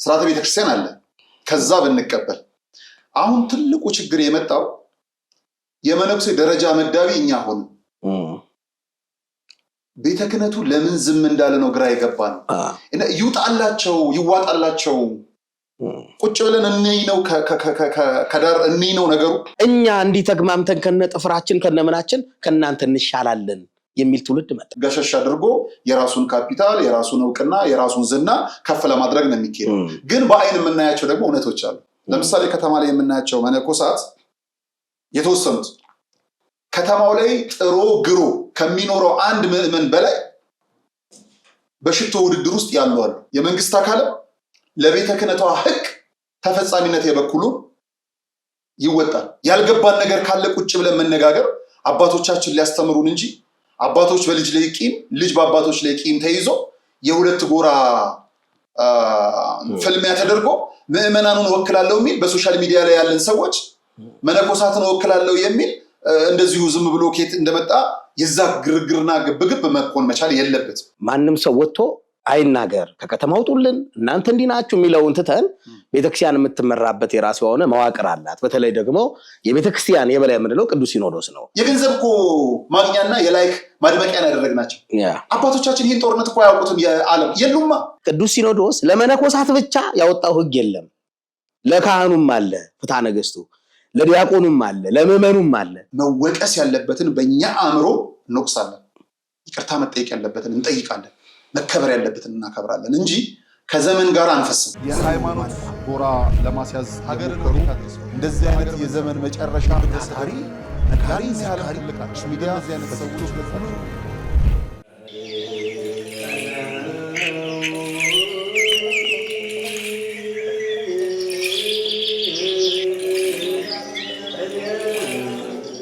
ስርዓተ ቤተክርስቲያን አለ ከዛ ብንቀበል አሁን ትልቁ ችግር የመጣው የመነኩሴ ደረጃ መዳቢ እኛ ሆነ ቤተ ክህነቱ ለምን ዝም እንዳለ ነው ግራ የገባን እና ይውጣላቸው ይዋጣላቸው ቁጭ ብለን እነይ ነው ከዳር እነይ ነው ነገሩ እኛ እንዲ ተግማምተን ከነጥፍራችን ከነመናችን ከናንተ እንሻላለን የሚል ትውልድ መጣ ገሸሽ አድርጎ የራሱን ካፒታል የራሱን ዕውቅና የራሱን ዝና ከፍ ለማድረግ ነው የሚከየው ግን በአይን የምናያቸው ደግሞ እውነቶች አሉ ለምሳሌ ከተማ ላይ የምናያቸው መነኮሳት የተወሰኑት ከተማው ላይ ጥሮ ግሮ ከሚኖረው አንድ ምዕመን በላይ በሽቶ ውድድር ውስጥ ያሉ አሉ የመንግስት አካል ለቤተ ክህነቷ ህግ ተፈጻሚነት የበኩሉ ይወጣል ያልገባን ነገር ካለ ቁጭ ብለን መነጋገር አባቶቻችን ሊያስተምሩን እንጂ አባቶች በልጅ ላይ ቂም ልጅ በአባቶች ላይ ቂም ተይዞ የሁለት ጎራ ፍልሚያ ተደርጎ ምዕመናኑን ወክላለሁ የሚል በሶሻል ሚዲያ ላይ ያለን ሰዎች መነኮሳትን ወክላለሁ የሚል እንደዚሁ ዝም ብሎ ኬት እንደመጣ የዛ ግርግርና ግብግብ መቆን መቻል የለበት ማንንም ሰው ወጥቶ አይናገር ከከተማ ውጡልን እናንተ እንዲናችሁ የሚለውን ትተን ቤተክርስቲያን የምትመራበት የራሷ ሆነ መዋቅር አላት በተለይ ደግሞ የቤተክርስቲያን የበላይ ምንለው ቅዱስ ሲኖዶስ ነው የገንዘብ እኮ ማግኛና የላይክ ማድመቂያን ያደረግናቸው አባቶቻችን ይህን ጦርነት እኮ ያውቁትም የዓለም የሉማ ቅዱስ ሲኖዶስ ለመነኮሳት ብቻ ያወጣው ህግ የለም ለካህኑም አለ ፍትሐ ነገሥቱ ለዲያቆኑም አለ ለምዕመኑም አለ መወቀስ ያለበትን በእኛ አእምሮ እንወቅሳለን ይቅርታ መጠየቅ ያለበትን እንጠይቃለን መከበር ያለበትን እናከብራለን እንጂ ከዘመን ጋር አንፈስም የሃይማኖት ጎራ ለማስያዝ ሀገር እንደዚህ አይነት የዘመን መጨረሻ ታሪ ሲያልፍ ልቃች ሚዲያ እዚህ አይነት ሰዎች ገጻቸው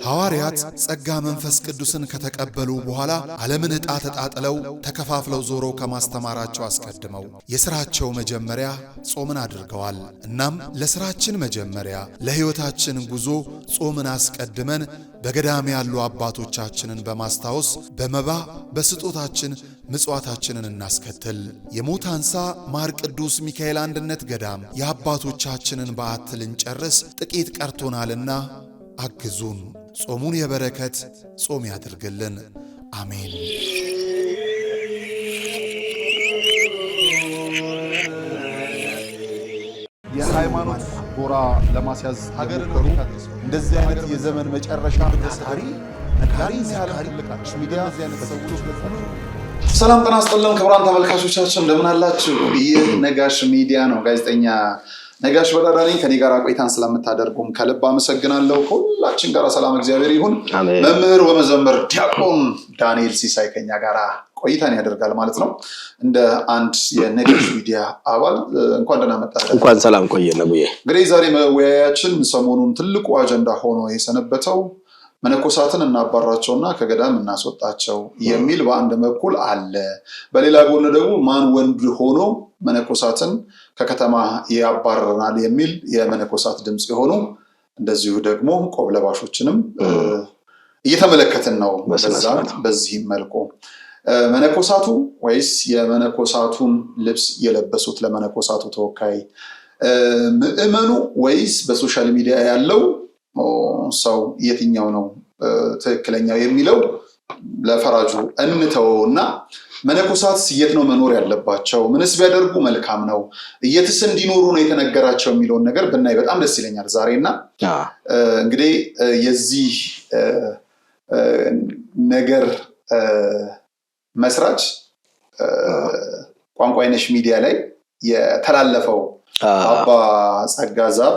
ሐዋርያት ጸጋ መንፈስ ቅዱስን ከተቀበሉ በኋላ ዓለምን ዕጣ ተጣጥለው ተከፋፍለው ዞረው ከማስተማራቸው አስቀድመው የሥራቸው መጀመሪያ ጾምን አድርገዋል። እናም ለሥራችን መጀመሪያ ለሕይወታችን ጉዞ ጾምን አስቀድመን በገዳም ያሉ አባቶቻችንን በማስታወስ በመባ በስጦታችን ምጽዋታችንን እናስከትል። የሞት አንሳ ማር ቅዱስ ሚካኤል አንድነት ገዳም የአባቶቻችንን በዓት ልንጨርስ ጥቂት ቀርቶናልና አግዙን። ጾሙን የበረከት ጾም ያድርግልን። አሜን። የሃይማኖት ጎራ ለማስያዝ ሀገር እንደዚህ አይነት የዘመን መጨረሻ ታሪ ሲያልፍ ልቃች ሚዲያ እዚህ አይነት ሰዎች ገጻቸው ሰላም ጤና ይስጥልን ክቡራን ተመልካቾቻችን እንደምን አላችሁ ይህ ነጋሽ ሚዲያ ነው ጋዜጠኛ ነጋሽ በዳዳኔ ከኔ ጋር ቆይታን ስለምታደርጉም ከልብ አመሰግናለሁ ሁላችን ጋር ሰላም እግዚአብሔር ይሁን መምህር ወመዘምር ዲያቆን ዳንኤል ሲሳይ ከኛ ጋር ቆይታን ያደርጋል ማለት ነው እንደ አንድ የነጋሽ ሚዲያ አባል እንኳን ደህና መጣህ እንኳን ሰላም ቆየ ነብዬ እንግዲህ ዛሬ መወያያችን ሰሞኑን ትልቁ አጀንዳ ሆኖ የሰነበተው መነኮሳትን እናባራቸውና ከገዳም እናስወጣቸው የሚል በአንድ በኩል አለ በሌላ ጎን ደግሞ ማን ወንድ ሆኖ መነኮሳትን ከከተማ ያባረናል የሚል የመነኮሳት ድምጽ የሆኑ እንደዚሁ ደግሞ ቆብለባሾችንም እየተመለከተን ነው በዚህ መልኩ መነኮሳቱ ወይስ የመነኮሳቱን ልብስ የለበሱት ለመነኮሳቱ ተወካይ ምዕመኑ ወይስ በሶሻል ሚዲያ ያለው ሰው የትኛው ነው ትክክለኛው የሚለው ለፈራጁ እንተውና መነኮሳት የት ነው መኖር ያለባቸው ምንስ ቢያደርጉ መልካም ነው የትስ እንዲኖሩ ነው የተነገራቸው የሚለውን ነገር ብናይ በጣም ደስ ይለኛል ዛሬና እንግዲህ የዚህ ነገር መስራች ቋንቋይነሽ ሚዲያ ላይ የተላለፈው አባ ጸጋዛብ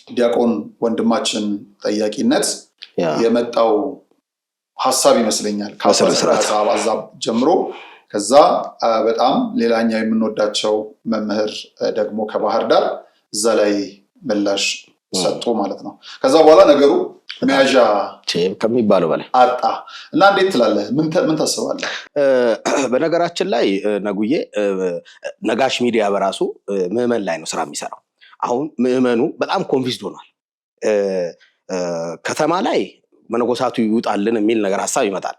በዲያቆን ወንድማችን ጠያቂነት የመጣው ሐሳብ ይመስለኛል ከአዛብ ጀምሮ ከዛ በጣም ሌላኛው የምንወዳቸው መምህር ደግሞ ከባህር ዳር እዛ ላይ ምላሽ ሰጡ ማለት ነው ከዛ በኋላ ነገሩ መያዣ ከሚባለው በላይ አጣ እና እንዴት ትላለህ ምን ታስባለህ በነገራችን ላይ ነጉዬ ነጋሽ ሚዲያ በራሱ ምዕመን ላይ ነው ስራ የሚሰራው አሁን ምዕመኑ በጣም ኮንፊውዝድ ሆኗል ከተማ ላይ መነኮሳቱ ይውጣልን የሚል ነገር ሐሳብ ይመጣል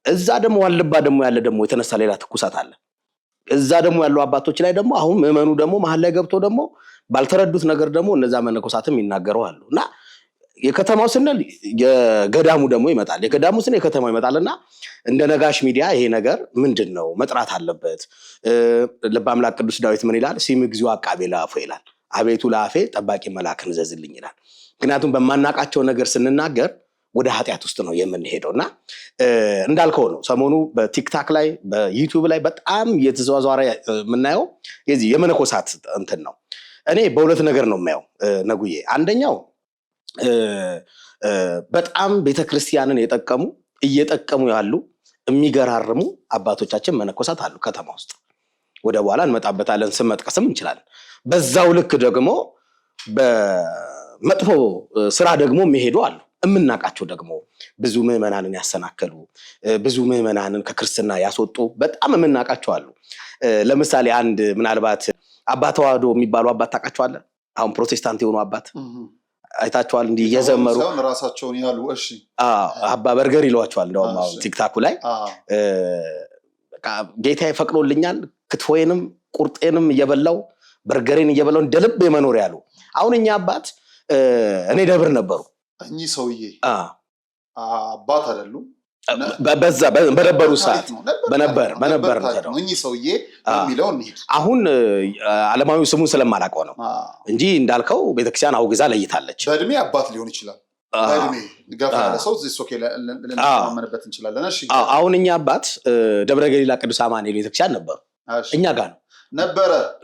እዛ ደግሞ ዋልባ ደግሞ ያለ ደግሞ የተነሳ ሌላ ትኩሳት አለ እዛ ደግሞ ያሉ አባቶች ላይ ደግሞ አሁን ምዕመኑ ደግሞ መሀል ላይ ገብቶ ደግሞ ባልተረዱት ነገር ደግሞ እነዛ መነኮሳትም ይናገሩ አሉና የከተማው ስንል የገዳሙ ደግሞ ይመጣል የገዳሙ ስንል የከተማው ይመጣልና እንደ ነጋሽ ሚዲያ ይሄ ነገር ምንድነው መጥራት አለበት ልበ አምላክ ቅዱስ ዳዊት ምን ይላል ሲምግዚው አቃቤ ለአፉ ይላል አቤቱ ለአፌ ጠባቂ መልአክን ዘዝልኝ ይላል ምክንያቱም በማናቃቸው ነገር ስንናገር ወደ ኃጢአት ውስጥ ነው የምንሄደውና እንዳልከው ነው ሰሞኑ በቲክታክ ላይ በዩቲዩብ ላይ በጣም እየተዘዋወረ የምናየው የዚህ የመነኮሳት እንትን ነው እኔ በሁለት ነገር ነው የማየው ነጉዬ አንደኛው በጣም ቤተክርስቲያንን እየጠቀሙ ያሉ የሚገራርሙ አባቶቻችን መነኮሳት አሉ ከተማ ውስጥ ወደ በኋላ እንመጣበታለን ስም መጥቀስም እንችላለን በዛው ልክ ደግሞ በመጥፎ ስራ ደግሞ የሚሄዱ አሉ እምናቃቸው ደግሞ ብዙ ምዕመናንን ያሰናከሉ ብዙ ምዕመናንን ከክርስትና ያስወጡ በጣም እምናቃቸው አሉ ለምሳሌ አንድ ምናልባት አባት ተዋህዶ የሚባሉ አባት ታውቃቸዋለህ አሁን ፕሮቴስታንት የሆኑ አባት አይታቸዋል እንዲህ እየዘመሩ ራሳቸውን ያሉ እሺ አባ በርገር ይሏቸዋል እንደውም አሁን ቲክታኩ ላይ በቃ ጌታዬ ፈቅዶልኛል ክትፎዬንም ቁርጤንም እየበላው በርገሬን እየበላው እንደልብ የመኖር ያሉ አሁን እኛ አባት እኔ ደብር ነበሩ እኚህ ሰውዬ አባት አይደሉም በዛ በነበሩ ሰዓት በነበር ነው እኚህ ሰውዬ የሚለው እንሂድ አሁን ዓለማዊ ስሙን ስለማላውቀው ነው እንጂ እንዳልከው ቤተክርስቲያን አውግዛ ለይታለች በእድሜ አባት ሊሆን ይችላል በእድሜ ገፋ ያለ ሰው እዚህ ሶኬ ለማመንበት እንችላለን እሺ አሁን እኛ አባት ደብረ ገሊላ ቅዱስ አማኑኤል ቤተክርስቲያን ነበሩ እኛ ጋር ነው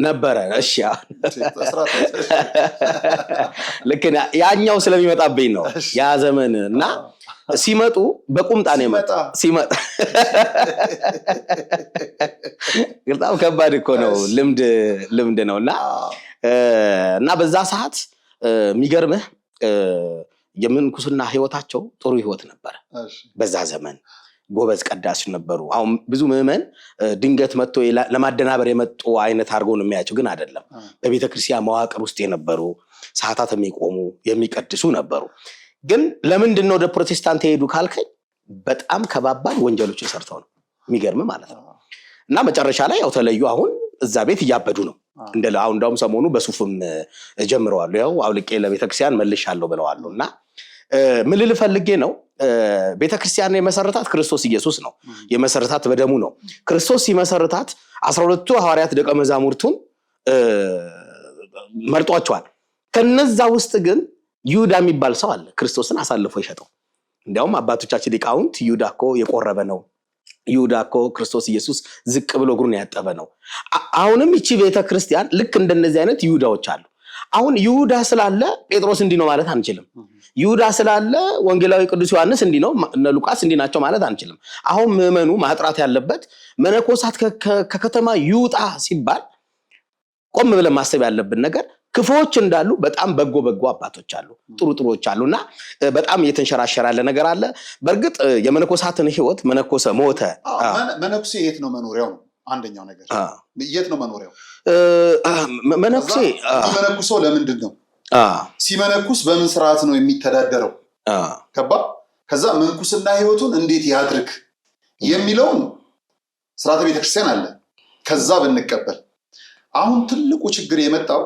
ነበረ እሺ ልክ ያኛው ስለሚመጣብኝ ነው ያ ዘመን እና ሲመጡ በቁምጣ ነው ሲመጣ በጣም ከባድ እኮ ነው ልምድ ነውና እና በዛ ሰዓት የሚገርምህ የምንኩስና ህይወታቸው ጥሩ ህይወት ነበር በዛ ዘመን ጎበዝ ቀዳሽ ነበሩ አሁን ብዙ ምዕመን ድንገት መጥቶ ለማደናበር የመጡ አይነት አድርገው ነው የሚያቸው ግን አይደለም በቤተክርስቲያን መዋቅር ውስጥ የነበሩ ሰዓታት የሚቆሙ የሚቀድሱ ነበሩ ግን ለምንድን ነው ወደ ፕሮቴስታንት ሄዱ ካልከኝ በጣም ከባባድ ወንጀሎችን ሰርተው ነው የሚገርም ማለት ነው እና መጨረሻ ላይ ያው ተለዩ አሁን እዛ ቤት እያበዱ ነው አሁን እንደውም ሰሞኑ በሱፍም ጀምረዋል ያው አውልቄ ለቤተክርስቲያን መልሻለሁ ብለዋልና ምን ልፈልጌ ነው ቤተክርስቲያን የመሰረታት ክርስቶስ ኢየሱስ ነው የመሰረታት በደሙ ነው ክርስቶስ ሲመሰረታት 12ቱ ሐዋርያት ደቀ መዛሙርቱን መርጧቸዋል ከነዛ ውስጥ ግን ይሁዳ የሚባል ሰው አለ ክርስቶስን አሳልፎ ይሸጠው እንዲያውም አባቶቻችን ሊቃውንት ይሁዳ እኮ የቆረበ ነው ይሁዳ እኮ ክርስቶስ ኢየሱስ ዝቅ ብሎ እግሩን ያጠበ ነው አሁንም እቺ ቤተክርስቲያን ልክ እንደነዚህ አይነት ይሁዳዎች አሉ አሁን ይሁዳ ስላለ ጴጥሮስ እንዲህ ነው ማለት አንችልም ይሁዳ ስላለ ወንጌላዊ ቅዱስ ዮሐንስ እንዲህ ነው እነ ሉቃስ እንዲህ ናቸው ማለት አንችልም አሁን ምዕመኑ ማጥራት ያለበት መነኮሳት ከከተማ ይውጣ ሲባል ቆም ብለን ማሰብ ያለብን ነገር ክፎች እንዳሉ በጣም በጎ አባቶች አሉ ጥሩዎች አሉና በጣም እየተንሸራሸረ ያለ ነገር አለ በርግጥ የመነኮሳትን ህይወት መነኮሰ ሞተ መነኩሴ የት ነው መኖሪያው ነው አንደኛው ነገር የት ነው መኖሪያው መነኩሴ መነኩሶ ለምንድን ነው ሲመነኩስ በምን ስርዓት ነው የሚተዳደረው ከዛ መንኩስና ህይወቱን እንዴት ያድርግ የሚለውን ስርዓተ ቤተክርስቲያን አለ ከዛ ብንቀበል አሁን ትልቁ ችግር የመጣው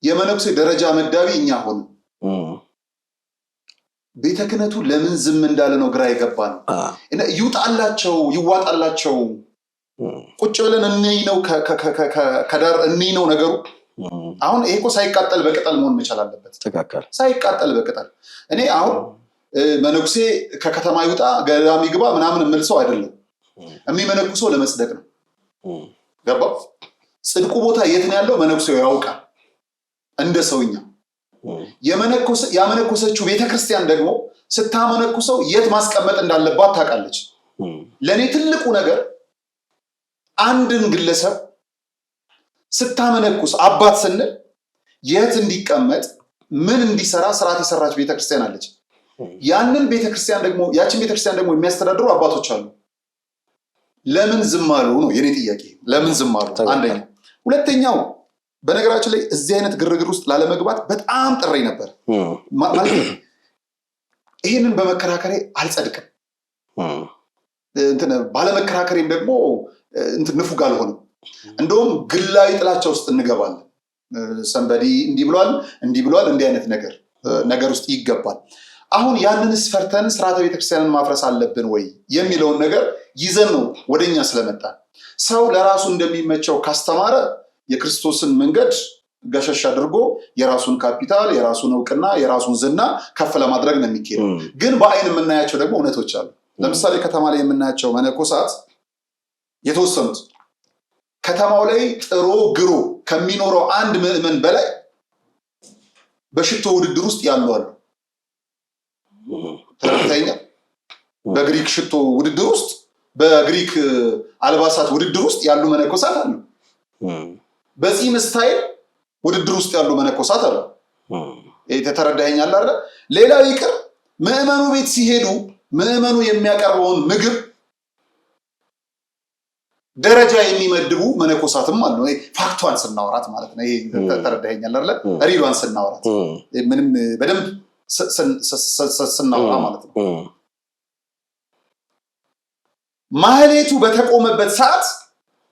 የመነኩሴ ደረጃ መዳቢ እኛ ሆነ ቤተ ክህነቱ ለምን ዝም እንዳለ ነው ግራ የገባ ነው ይውጣላቸው ይዋጣላቸው ቁጭ ብለን እንይ ነው ከዳር እንይ ነው ነገሩ አሁን ይሄ እኮ ሳይቃጠል በቅጠል መሆን መቻል አለበት ሳይቃጠል በቅጠል እኔ አሁን መነኩሴ ከከተማ ይውጣ ገዳም ይግባ ምናምን መልሰው አይደለም የሚመነኩሰው ለመጽደቅ ነው ገባ ጽድቁ ቦታ የት ነው ያለው መነኩሴው ያውቃል እንደ ሰውኛ ያመነኮሰችው ቤተክርስቲያን ደግሞ ስታመነኩሰው የት ማስቀመጥ እንዳለባት ታውቃለች ለኔ ትልቁ ነገር አንድን ግለሰብ ስታመነኩስ አባት ስንል የት እንዲቀመጥ ምን እንዲሰራ ስርዓት የሰራች ቤተክርስቲያን አለች ያችን ቤተክርስቲያን ደግሞ የሚያስተዳድሩ አባቶች አሉ ለምን ዝም አሉ ነው የኔ ጥያቄ ለምን ዝም አሉ አንደኛው ሁለተኛው በነገራችን ላይ እዚህ አይነት ግርግር ውስጥ ላለመግባት በጣም ጥሬ ነበር ማለት ይሄንን በመከራከሬ አልጸድቅም ባለመከራከሬም ደግሞ ንፉግ አልሆንም። እንደውም ግላዊ ጥላቻ ውስጥ እንገባለን። ሰንበዲ እንዲህ ብሏል እንዲህ አይነት ነገር ውስጥ ይገባል። አሁን ያንንስ ፈርተን ስርዓተ ቤተክርስቲያንን ማፍረስ አለብን ወይ የሚለውን ነገር ይዘን ነው ወደኛ ስለመጣ ሰው ለራሱ እንደሚመቸው ካስተማረ የክርስቶስን መንገድ ገሸሽ አድርጎ የራሱን ካፒታል፣ የራሱን እውቅና፣ የራሱን ዝና ከፍ ለማድረግ ነው የሚካሄደው። ግን በአይን የምናያቸው ደግሞ እውነቶች አሉ። ለምሳሌ ከተማ ላይ የምናያቸው መነኮሳት የተወሰኑት ከተማው ላይ ጥሮ ግሮ ከሚኖረው አንድ ምዕመን በላይ በሽቶ ውድድር ውስጥ ያሉ አሉ። ተረተኛ በግሪክ ሽቶ ውድድር ውስጥ በግሪክ አልባሳት ውድድር ውስጥ ያሉ መነኮሳት አሉ። በዚህ ስታይል ውድድር ውስጥ ያሉ መነኮሳት አሉ። ተረዳኸኛል አይደል? ሌላው ይቅር ምዕመኑ ቤት ሲሄዱ ምዕመኑ የሚያቀርበውን ምግብ ደረጃ የሚመድቡ መነኮሳትም አሉ። ፋክቷን ስናወራት ማለት ነው። ይሄ ተረዳኸኛል አይደል? ሪሏን ስናወራት ምንም በደንብ ስናወራ ማለት ነው። ማህሌቱ በተቆመበት ሰዓት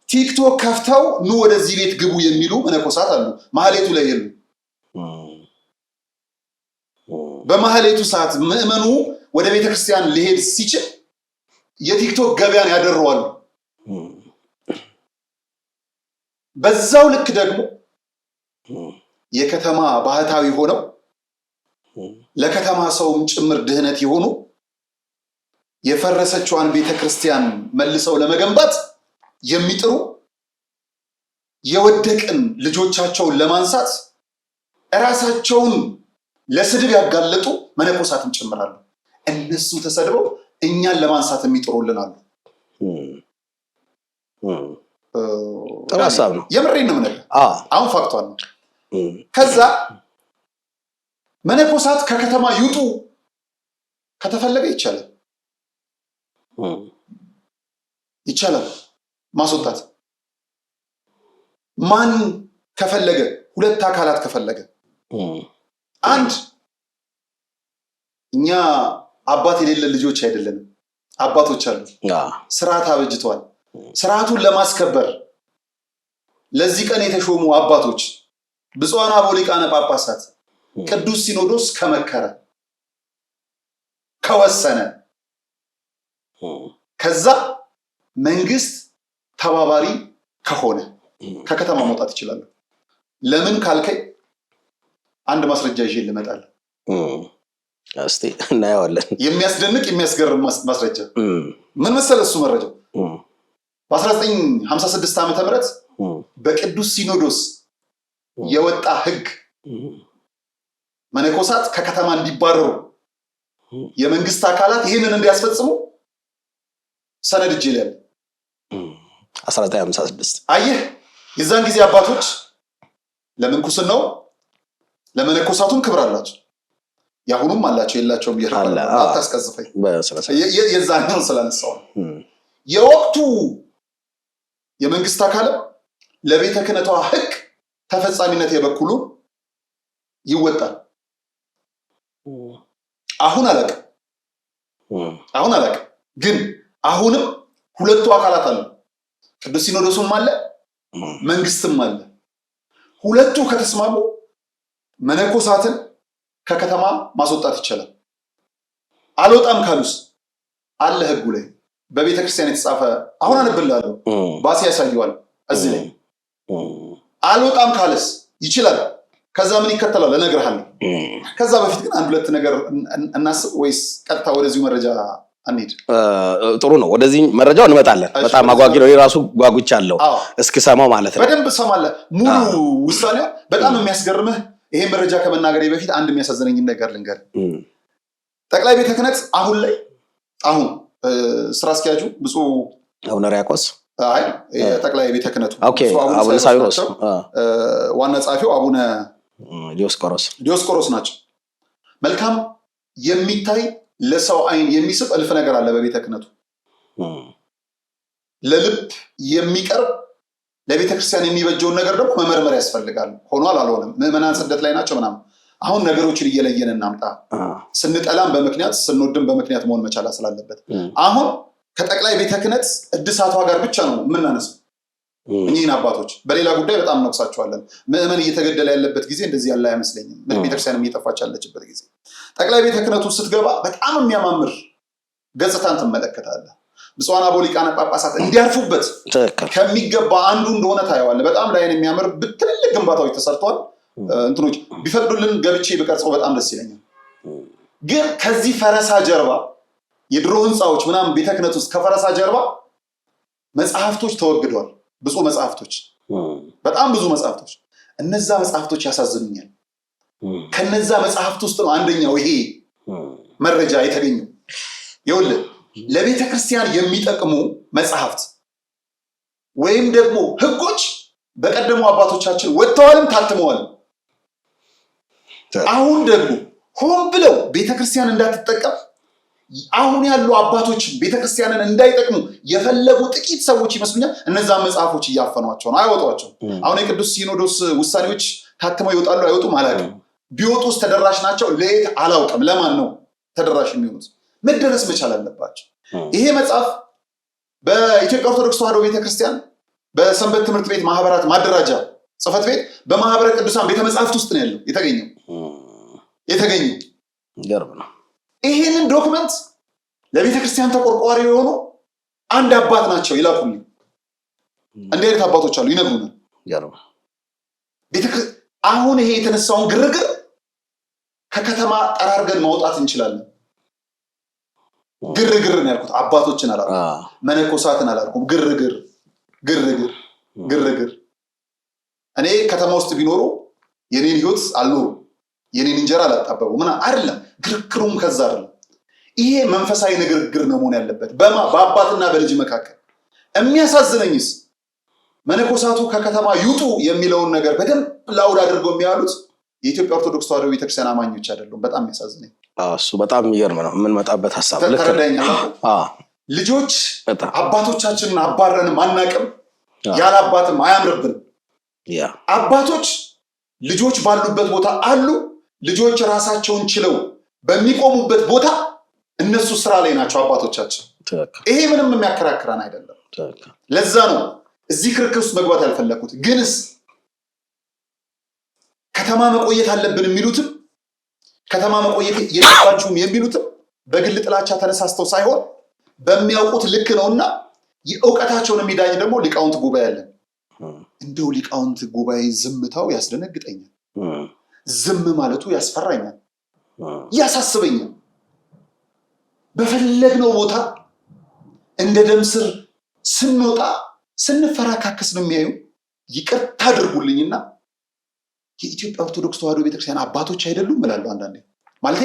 ቲክቶክ ከፍተው ኑ ወደዚህ ቤት ግቡ የሚሉ መነኮሳት አሉ። ማህሌቱ ላይ የሉ። በማህሌቱ ሰዓት ምዕመኑ ወደ ቤተክርስቲያን ሊሄድ ሲችል የቲክቶክ ገበያን ያደረዋሉ። በዛው ልክ ደግሞ የከተማ ባህታዊ ሆነው ለከተማ ሰውም ጭምር ድህነት የሆኑ የፈረሰችዋን ቤተክርስቲያን መልሰው ለመገንባት የሚጥሩ የወደቅን ልጆቻቸውን ለማንሳት ራሳቸውን ለስድብ ያጋለጡ መነኮሳትም ጭምራሉ። እነሱ ተሰድበው እኛን ለማንሳት የሚጥሩልናሉ። ተራሳብ ነው። የምሬን ነው ነገር አሁን ፋክቷል ነው። ከዛ መነኮሳት ከከተማ ይውጡ ከተፈለገ ይቻላል ማስወጣት። ማን ከፈለገ ሁለት አካላት ከፈለገ አንድ እኛ አባት የሌለ ልጆች አይደለንም። አባቶች አሉ። ስርዓት አበጅተዋል። ስርዓቱን ለማስከበር ለዚህ ቀን የተሾሙ አባቶች ብፁዓን አበው ሊቃነ ጳጳሳት ቅዱስ ሲኖዶስ ከመከረ ከወሰነ ከዛ መንግስት ተባባሪ ከሆነ ከከተማ መውጣት ይችላል። ለምን ካልከኝ አንድ ማስረጃ ይዤ ልመጣለሁ። እስቲ እናየዋለን። የሚያስደንቅ የሚያስገርም ማስረጃ ምን መሰለህ? እሱ መረጃው በ1956 ዓመተ ምህረት በቅዱስ ሲኖዶስ የወጣ ህግ መነኮሳት ከከተማ እንዲባረሩ የመንግስት አካላት ይህንን እንዲያስፈጽሙ ሰነድ እጅ ይላል። 1956 አየህ፣ የዛን ጊዜ አባቶች ለምንኩስናው ለመነኮሳቱም ክብር አላቸው። ያሁኑም አላቸው የላቸውም ይላል። አታስቀዝፈኝ። የዛን ነው ስላነሳው የወቅቱ የመንግስት አካልም ለቤተ ክህነቷ ህግ ተፈጻሚነት የበኩሉን ይወጣል። አሁን አላውቅም ግን አሁንም ሁለቱ አካላት አሉ። ቅዱስ ሲኖዶሱም አለ፣ መንግስትም አለ። ሁለቱ ከተስማሙ መነኮሳትን ከከተማ ማስወጣት ይቻላል። አልወጣም ካሉስ አለ ህጉ ላይ በቤተክርስቲያን የተጻፈ አሁን አንብላለሁ። ባሲ ያሳየዋል እዚህ ላይ። አልወጣም ካለስ ይችላል። ከዛ ምን ይከተላል እነግርሃለሁ። ከዛ በፊት ግን አንድ ሁለት ነገር እናስብ ወይስ ቀጥታ ወደዚሁ መረጃ አንሄድ? ጥሩ ነው። ወደዚህ መረጃው እንመጣለን። በጣም አጓጊ ነው። የራሱ ጓጉቻለሁ እስክሰማው ማለት ነው። በደንብ ሰማለህ። ሙሉ ውሳኔው በጣም የሚያስገርምህ። ይሄን መረጃ ከመናገሬ በፊት አንድ የሚያሳዝነኝ ነገር ልንገር። ጠቅላይ ቤተ ክህነት አሁን ስራ አስኪያጁ ብፁዕ አቡነ ሪያቆስ ጠቅላይ ቤተ ክህነቱ አቡነ ሳዊሮስ፣ ዋና ጸሐፊው አቡነ ዲዮስቆሮስ ናቸው። መልካም የሚታይ ለሰው አይን የሚስብ እልፍ ነገር አለ በቤተ ክህነቱ። ለልብ የሚቀርብ ለቤተ ክርስቲያን የሚበጀውን ነገር ደግሞ መመርመር ያስፈልጋል። ሆኗል አልሆነም፣ ምዕመናን ስደት ላይ ናቸው ምናምን። አሁን ነገሮችን እየለየን እናምጣ። ስንጠላም በምክንያት ስንወድም በምክንያት መሆን መቻል ስላለበት አሁን ከጠቅላይ ቤተ ክህነት እድሳቷ ጋር ብቻ ነው የምናነሳው እኚህን አባቶች። በሌላ ጉዳይ በጣም እንወቅሳቸዋለን። ምዕመን እየተገደለ ያለበት ጊዜ እንደዚህ ያለ አይመስለኝም። ቤተክርስቲያንም እየጠፋች ያለችበት ጊዜ ጠቅላይ ቤተ ክህነቱ ስትገባ በጣም የሚያማምር ገጽታን ትመለከታለህ። ብፁዓን አበው ሊቃነ ጳጳሳት እንዲያርፉበት ከሚገባ አንዱ እንደሆነ ታየዋለህ። በጣም ላይን የሚያምር ትልልቅ ግንባታዎች ተሰርተዋል። እንትኖች ቢፈቅዱልን ገብቼ ብቀርጸው በጣም ደስ ይለኛል። ግን ከዚህ ፈረሳ ጀርባ የድሮ ህንፃዎች ምናምን ቤተ ክህነት ውስጥ ከፈረሳ ጀርባ መጽሐፍቶች ተወግደዋል። ብዙ መጽሐፍቶች፣ በጣም ብዙ መጽሐፍቶች። እነዛ መጽሐፍቶች ያሳዝኑኛል። ከነዛ መጽሐፍት ውስጥ ነው አንደኛው ይሄ መረጃ የተገኘው። ይኸውልህ ለቤተ ክርስቲያን የሚጠቅሙ መጽሐፍት ወይም ደግሞ ህጎች በቀደሙ አባቶቻችን ወጥተዋልም ታትመዋል። አሁን ደግሞ ሆን ብለው ቤተክርስቲያን እንዳትጠቀም አሁን ያሉ አባቶች ቤተክርስቲያንን እንዳይጠቅሙ የፈለጉ ጥቂት ሰዎች ይመስሉኛል እነዛ መጽሐፎች እያፈኗቸው ነው፣ አይወጧቸው። አሁን የቅዱስ ሲኖዶስ ውሳኔዎች ታትመው ይወጣሉ አይወጡም አላውቅም። ቢወጡስ ተደራሽ ናቸው ለየት አላውቅም። ለማን ነው ተደራሽ የሚሆኑት? መደረስ መቻል አለባቸው። ይሄ መጽሐፍ በኢትዮጵያ ኦርቶዶክስ ተዋሕዶ ቤተክርስቲያን በሰንበት ትምህርት ቤት ማህበራት ማደራጃ ጽሕፈት ቤት በማህበረ ቅዱሳን ቤተ መጻሕፍት ውስጥ ነው ያለው የተገኘው። ገርብ ነው። ይሄንን ዶክመንት ለቤተ ክርስቲያን ተቆርቋሪ የሆኑ አንድ አባት ናቸው ይላኩልኝ። እንዲህ አይነት አባቶች አሉ ይነግሩናል። አሁን ይሄ የተነሳውን ግርግር ከከተማ ጠራርገን ማውጣት እንችላለን። ግርግር ነው ያልኩት፣ አባቶችን አላልኩም፣ መነኮሳትን አላልኩም። ግርግር እኔ ከተማ ውስጥ ቢኖሩ የኔን ህይወት አልኖሩ፣ የኔን እንጀራ አላጣበቡ ምና አይደለም። ግርግሩም ከዛ አይደለም። ይሄ መንፈሳዊ ንግግር ነው መሆን ያለበት በአባትና በልጅ መካከል። የሚያሳዝነኝስ መነኮሳቱ ከከተማ ይውጡ የሚለውን ነገር በደንብ ላውድ አድርገው የሚያሉት የኢትዮጵያ ኦርቶዶክስ ተዋሕዶ ቤተክርስቲያን አማኞች አይደሉም። በጣም የሚያሳዝነኝ እሱ በጣም የሚገርም ነው። የምንመጣበት ሀሳብ ልጆች አባቶቻችንን አባረንም አናቅም፣ ያለ አባትም አያምርብንም። አባቶች ልጆች ባሉበት ቦታ አሉ። ልጆች ራሳቸውን ችለው በሚቆሙበት ቦታ እነሱ ስራ ላይ ናቸው አባቶቻችን። ይሄ ምንም የሚያከራክረን አይደለም። ለዛ ነው እዚህ ክርክር ውስጥ መግባት ያልፈለኩት። ግንስ ከተማ መቆየት አለብን የሚሉትም ከተማ መቆየት የለባችሁም የሚሉትም በግል ጥላቻ ተነሳስተው ሳይሆን በሚያውቁት ልክ ነውና የእውቀታቸውን የሚዳኝ ደግሞ ሊቃውንት ጉባኤ አለን። እንደው ሊቃውንት ጉባኤ ዝምታው ያስደነግጠኛል። ዝም ማለቱ ያስፈራኛል፣ ያሳስበኛል። በፈለግነው ቦታ እንደ ደም ስር ስንወጣ ስንፈራካከስ ነው የሚያዩ። ይቅርታ አድርጉልኝና የኢትዮጵያ ኦርቶዶክስ ተዋሕዶ ቤተክርስቲያን አባቶች አይደሉም እላለሁ አንዳንዴ። ማለቴ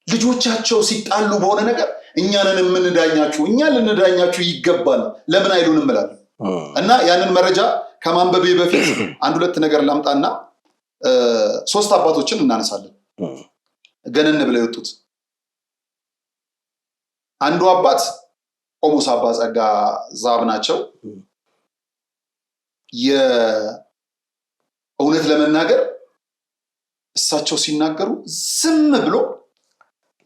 ልጆቻቸው ሲጣሉ በሆነ ነገር እኛንን የምንዳኛችሁ፣ እኛ ልንዳኛችሁ ይገባል ለምን አይሉንም እላለሁ። እና ያንን መረጃ ከማንበቤ በፊት አንድ ሁለት ነገር ላምጣና 3 አባቶችን እናነሳለን። ገነን ብለው የወጡት አንዱ አባት ቆሞስ አባ ጸጋ ዛብ ናቸው። የእውነት ለመናገር እሳቸው ሲናገሩ ዝም ብሎ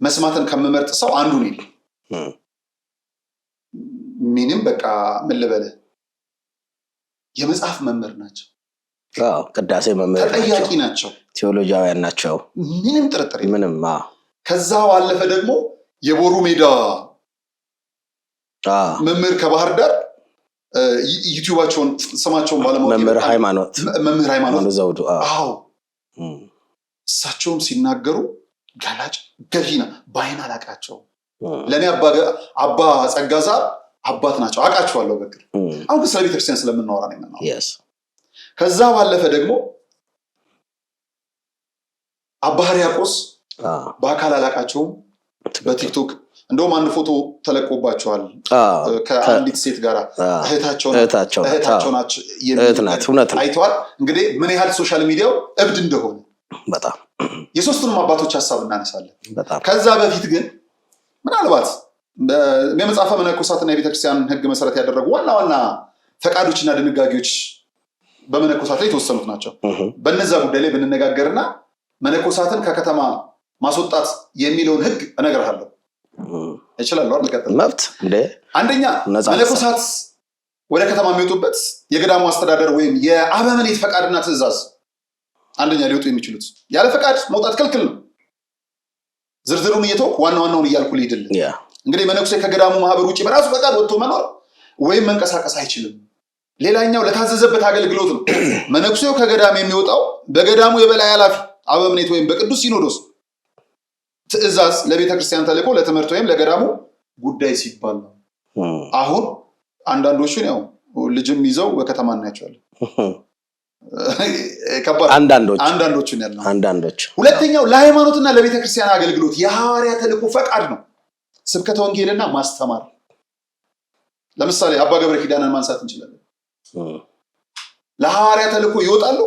መስማትን ከመመርጥ ሰው አንዱ ነው። ምንም በቃ ምን ልበልህ የመጽሐፍ መምህር ናቸው። ቅዳሴ መምህር ተጠያቂ ናቸው። ቴዎሎጂያውያን ናቸው። ምንም ጥርጥር ምንም። ከዛ ባለፈ ደግሞ የቦሩ ሜዳ መምህር ከባህር ዳር ዩቲዩባቸውን ስማቸውን ባለማወቅ መምህር ሃይማኖት ዘውዱ። እሳቸውም ሲናገሩ ጋላጭ ገዢና ባይን አላቃቸው። ለእኔ አባ ጸጋ ዛብ አባት ናቸው፣ አውቃቸዋለሁ በቅርብ። አሁን ስለ ቤተክርስቲያን ስለምናወራ ነው የምናወራው። ከዛ ባለፈ ደግሞ አባ ሕርያቆስ በአካል አላቃቸውም፣ በቲክቶክ እንደውም አንድ ፎቶ ተለቆባቸዋል ከአንዲት ሴት ጋር እህታቸው ናት። አይተዋል እንግዲህ ምን ያህል ሶሻል ሚዲያው እብድ እንደሆነ። በጣም የሶስቱንም አባቶች ሀሳብ እናነሳለን። ከዛ በፊት ግን ምናልባት የመጽሐፈ መነኮሳትና የቤተክርስቲያን ሕግ መሰረት ያደረጉ ዋና ዋና ፈቃዶችና ድንጋጌዎች በመነኮሳት ላይ የተወሰኑት ናቸው። በነዛ ጉዳይ ላይ ብንነጋገርና መነኮሳትን ከከተማ ማስወጣት የሚለውን ሕግ እነግርሃለሁ። እችላለሁ አይደል? መብት እንደ አንደኛ መነኮሳት ወደ ከተማ የሚወጡበት የገዳሙ አስተዳደር ወይም የአበምኔት ፈቃድና ትእዛዝ አንደኛ ሊወጡ የሚችሉት ያለ ፈቃድ መውጣት ክልክል ነው። ዝርዝሩን እየተወኩ ዋናውን እያልኩ ልሂድልህ። እንግዲህ መነኩሴ ከገዳሙ ማህበር ውጪ በራሱ ፈቃድ ወጥቶ መኖር ወይም መንቀሳቀስ አይችልም። ሌላኛው ለታዘዘበት አገልግሎት ነው። መነኩሴው ከገዳም የሚወጣው በገዳሙ የበላይ ኃላፊ አበምኔት ወይም በቅዱስ ሲኖዶስ ትእዛዝ ለቤተክርስቲያን ተልእኮ ለትምህርት ወይም ለገዳሙ ጉዳይ ሲባል ነው። አሁን አንዳንዶቹን ያው ልጅም ይዘው በከተማ እናያቸዋለን። አንዳንዶቹን ያለው አንዳንዶች። ሁለተኛው ለሃይማኖትና ለቤተክርስቲያን አገልግሎት የሐዋርያ ተልእኮ ፈቃድ ነው። ስብከተ ወንጌልና ማስተማር። ለምሳሌ አባ ገብረ ኪዳንን ማንሳት እንችላለን። ለሐዋርያ ተልእኮ ይወጣሉ፣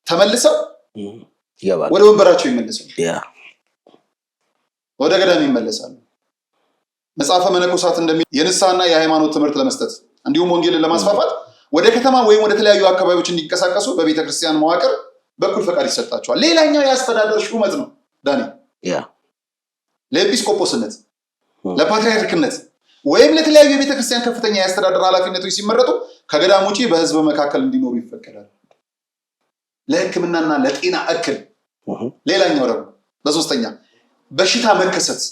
ተመልሰው ወደ ወንበራቸው ይመለሳሉ፣ ወደ ገዳም ይመለሳሉ። መጽሐፈ መነኮሳት እንደሚል የንስሐና የሃይማኖት ትምህርት ለመስጠት እንዲሁም ወንጌልን ለማስፋፋት ወደ ከተማ ወይም ወደ ተለያዩ አካባቢዎች እንዲንቀሳቀሱ በቤተክርስቲያን መዋቅር በኩል ፈቃድ ይሰጣቸዋል። ሌላኛው የአስተዳደር ሹመት ነው ዳኒ። ለኤጲስቆጶስነት፣ ለፓትርያርክነት ወይም ለተለያዩ የቤተክርስቲያን ከፍተኛ የአስተዳደር ኃላፊነቶች ሲመረጡ ከገዳም ውጪ በህዝብ መካከል እንዲኖሩ ይፈቀዳል። ለሕክምናና ለጤና እክል። ሌላኛው ደግሞ በሶስተኛ በሽታ መከሰት።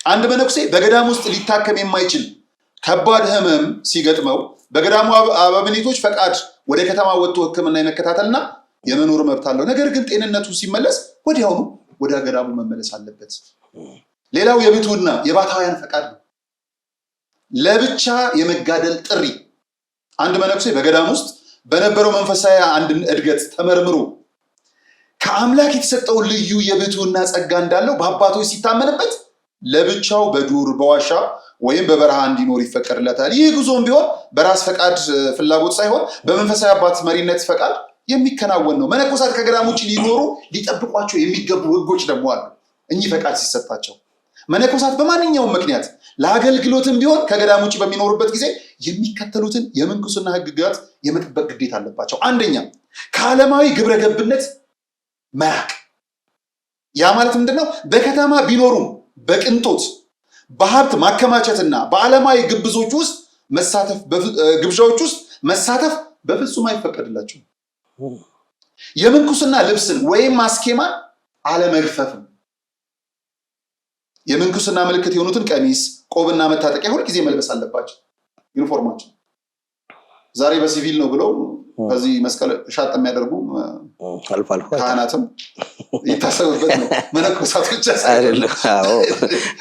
አንድ መነኩሴ በገዳም ውስጥ ሊታከም የማይችል ከባድ ህመም ሲገጥመው በገዳሙ አበምኔቶች ፈቃድ ወደ ከተማ ወጥቶ ሕክምና የመከታተልና የመኖር መብት አለው። ነገር ግን ጤንነቱ ሲመለስ ወዲያውኑ ወደ ገዳሙ መመለስ አለበት። ሌላው የብሕትውና የባታውያን ፈቃድ ነው። ለብቻ የመጋደል ጥሪ። አንድ መነኩሴ በገዳም ውስጥ በነበረው መንፈሳዊ አንድ እድገት ተመርምሮ ከአምላክ የተሰጠው ልዩ የብሕትውና ጸጋ እንዳለው በአባቶች ሲታመንበት ለብቻው በዱር በዋሻ ወይም በበረሃ እንዲኖር ይፈቀድለታል። ይህ ጉዞም ቢሆን በራስ ፈቃድ ፍላጎት ሳይሆን በመንፈሳዊ አባት መሪነት ፈቃድ የሚከናወን ነው። መነኮሳት ከገዳም ውጭ ሊኖሩ ሊጠብቋቸው የሚገቡ ህጎች ደግሞ አሉ። እኚህ ፈቃድ ሲሰጣቸው መነኮሳት በማንኛውም ምክንያት ለአገልግሎትም ቢሆን ከገዳም ውጭ በሚኖሩበት ጊዜ የሚከተሉትን የምንኩስና ህግጋት የመጠበቅ ግዴታ አለባቸው። አንደኛ ከዓለማዊ ግብረ ገብነት መራቅ። ያ ማለት ምንድነው? በከተማ ቢኖሩም በቅንጦት በሀብት ማከማቸትና በዓለማዊ ግብዞች ውስጥ መሳተፍ ግብዣዎች ውስጥ መሳተፍ በፍጹም አይፈቀድላቸውም። የምንኩስና ልብስን ወይም ማስኬማን አለመግፈፍም። የምንኩስና ምልክት የሆኑትን ቀሚስ፣ ቆብና መታጠቂያ ሁልጊዜ መልበስ አለባቸው። ዩኒፎርማቸው ዛሬ በሲቪል ነው ብለው ከዚህ መስቀል ሻጥ የሚያደርጉ አልፎ አልፎ ካህናትም ይታሰብበት ነው። መነኮሳት ብቻ አይደለም። አዎ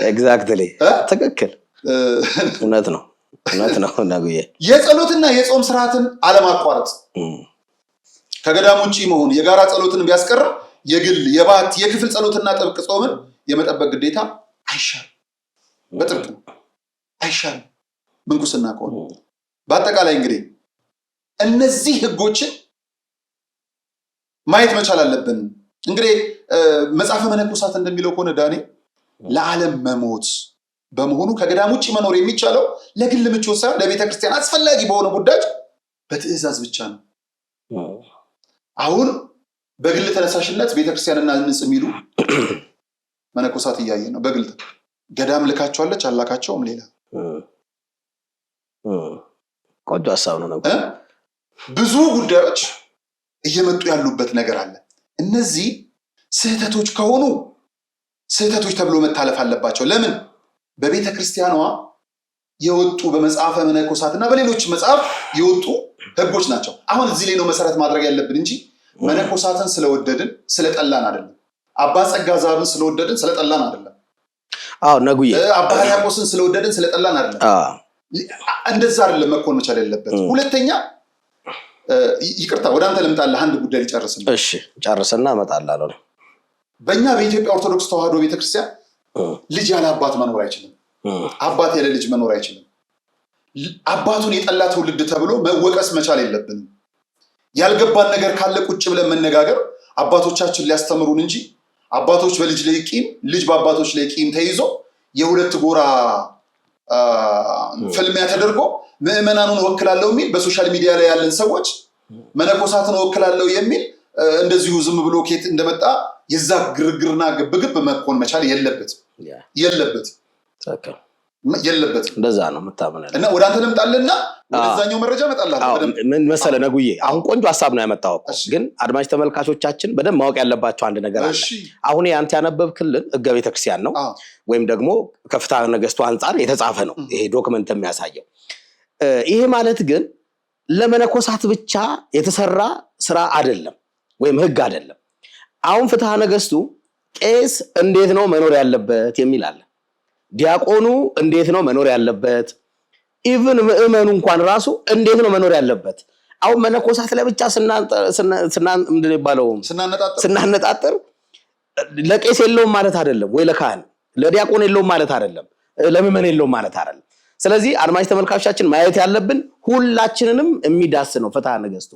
ኤግዛክትሊ ትክክል። እውነት ነው ነጉዬ። የጸሎትና የጾም ስርዓትን አለማቋረጥ። ከገዳም ውጪ መሆን የጋራ ጸሎትን ቢያስቀርም የግል የባት የክፍል ጸሎትና ጥብቅ ጾምን የመጠበቅ ግዴታ አይሻልም። በጥብቅ ነው አይሻልም ምንኩስና ከሆነ። በአጠቃላይ እንግዲህ እነዚህ ህጎችን ማየት መቻል አለብን። እንግዲህ መጽሐፈ መነኮሳት እንደሚለው ከሆነ ዳኔ ለዓለም መሞት በመሆኑ ከገዳም ውጭ መኖር የሚቻለው ለግል ምቾት ሳይሆን ለቤተክርስቲያን አስፈላጊ በሆነ ጉዳይ በትእዛዝ ብቻ ነው። አሁን በግል ተነሳሽነት ቤተክርስቲያንና ንጽ የሚሉ መነኮሳት እያየ ነው። በግል ገዳም ልካቸዋለች አላካቸውም ሌላ ቆንጆ ሀሳብ ነው። ብዙ ጉዳዮች እየመጡ ያሉበት ነገር አለ። እነዚህ ስህተቶች ከሆኑ ስህተቶች ተብሎ መታለፍ አለባቸው። ለምን? በቤተ ክርስቲያኗ የወጡ በመጽሐፈ መነኮሳትና በሌሎች መጽሐፍ የወጡ ህጎች ናቸው። አሁን እዚህ ላይ ነው መሰረት ማድረግ ያለብን እንጂ መነኮሳትን ስለወደድን ስለጠላን አይደለም። አባ ጸጋ ዛብን ስለወደድን ስለጠላን አይደለም። አዎ ነጉዬ አባ ሕርያቆስን ስለወደድን ስለጠላን አይደለም። እንደዛ አይደለም መኮን መቻል ያለበት። ሁለተኛ ይቅርታ ወደ አንተ ልምጣልህ፣ አንድ ጉዳይ ሊጨርስልህ። እሺ ጨርስና እመጣላለሁ። በእኛ በኢትዮጵያ ኦርቶዶክስ ተዋሕዶ ቤተክርስቲያን ልጅ ያለ አባት መኖር አይችልም። አባት ያለ ልጅ መኖር አይችልም። አባቱን የጠላ ትውልድ ተብሎ መወቀስ መቻል የለብንም። ያልገባን ነገር ካለ ቁጭ ብለን መነጋገር አባቶቻችን ሊያስተምሩን እንጂ አባቶች በልጅ ላይ ቂም፣ ልጅ በአባቶች ላይ ቂም ተይዞ የሁለት ጎራ ፍልሚያ ተደርጎ ምዕመናኑን ወክላለሁ የሚል በሶሻል ሚዲያ ላይ ያለን ሰዎች መነኮሳትን ወክላለሁ የሚል እንደዚሁ ዝም ብሎ ኬት እንደመጣ የዛ ግርግርና ግብግብ መኮን መቻል የለበት። የለበትም። እንደዛ ነው የምታምነው እና ወደ አንተ ልምጣልና ወደዛኛው መረጃ እመጣለሁ። ምን መሰለህ ነጉዬ፣ አሁን ቆንጆ ሐሳብ ነው ያመጣው። ግን አድማጭ ተመልካቾቻችን በደንብ ማወቅ ያለባቸው አንድ ነገር አለ። አሁን ያንተ ያነበብክልን ሕገ ቤተክርስቲያን ነው ወይም ደግሞ ከፍትሐ ነገሥቱ አንጻር የተጻፈ ነው ይሄ ዶክመንት የሚያሳየው። ይሄ ማለት ግን ለመነኮሳት ብቻ የተሰራ ስራ አይደለም ወይም ሕግ አይደለም። አሁን ፍትሐ ነገሥቱ ቄስ እንዴት ነው መኖር ያለበት የሚል አለ። ዲያቆኑ እንዴት ነው መኖር ያለበት? ኢቭን ምእመኑ እንኳን ራሱ እንዴት ነው መኖር ያለበት? አሁን መነኮሳት ለብቻ ስናነጣጥር ለቄስ የለውም ማለት አይደለም፣ ወይ ለካህን ለዲያቆን የለውም ማለት አይደለም፣ ለምእመን የለውም ማለት አይደለም። ስለዚህ አድማጭ ተመልካቾቻችን ማየት ያለብን ሁላችንንም የሚዳስ ነው ፍትሐ ነገሥቱ።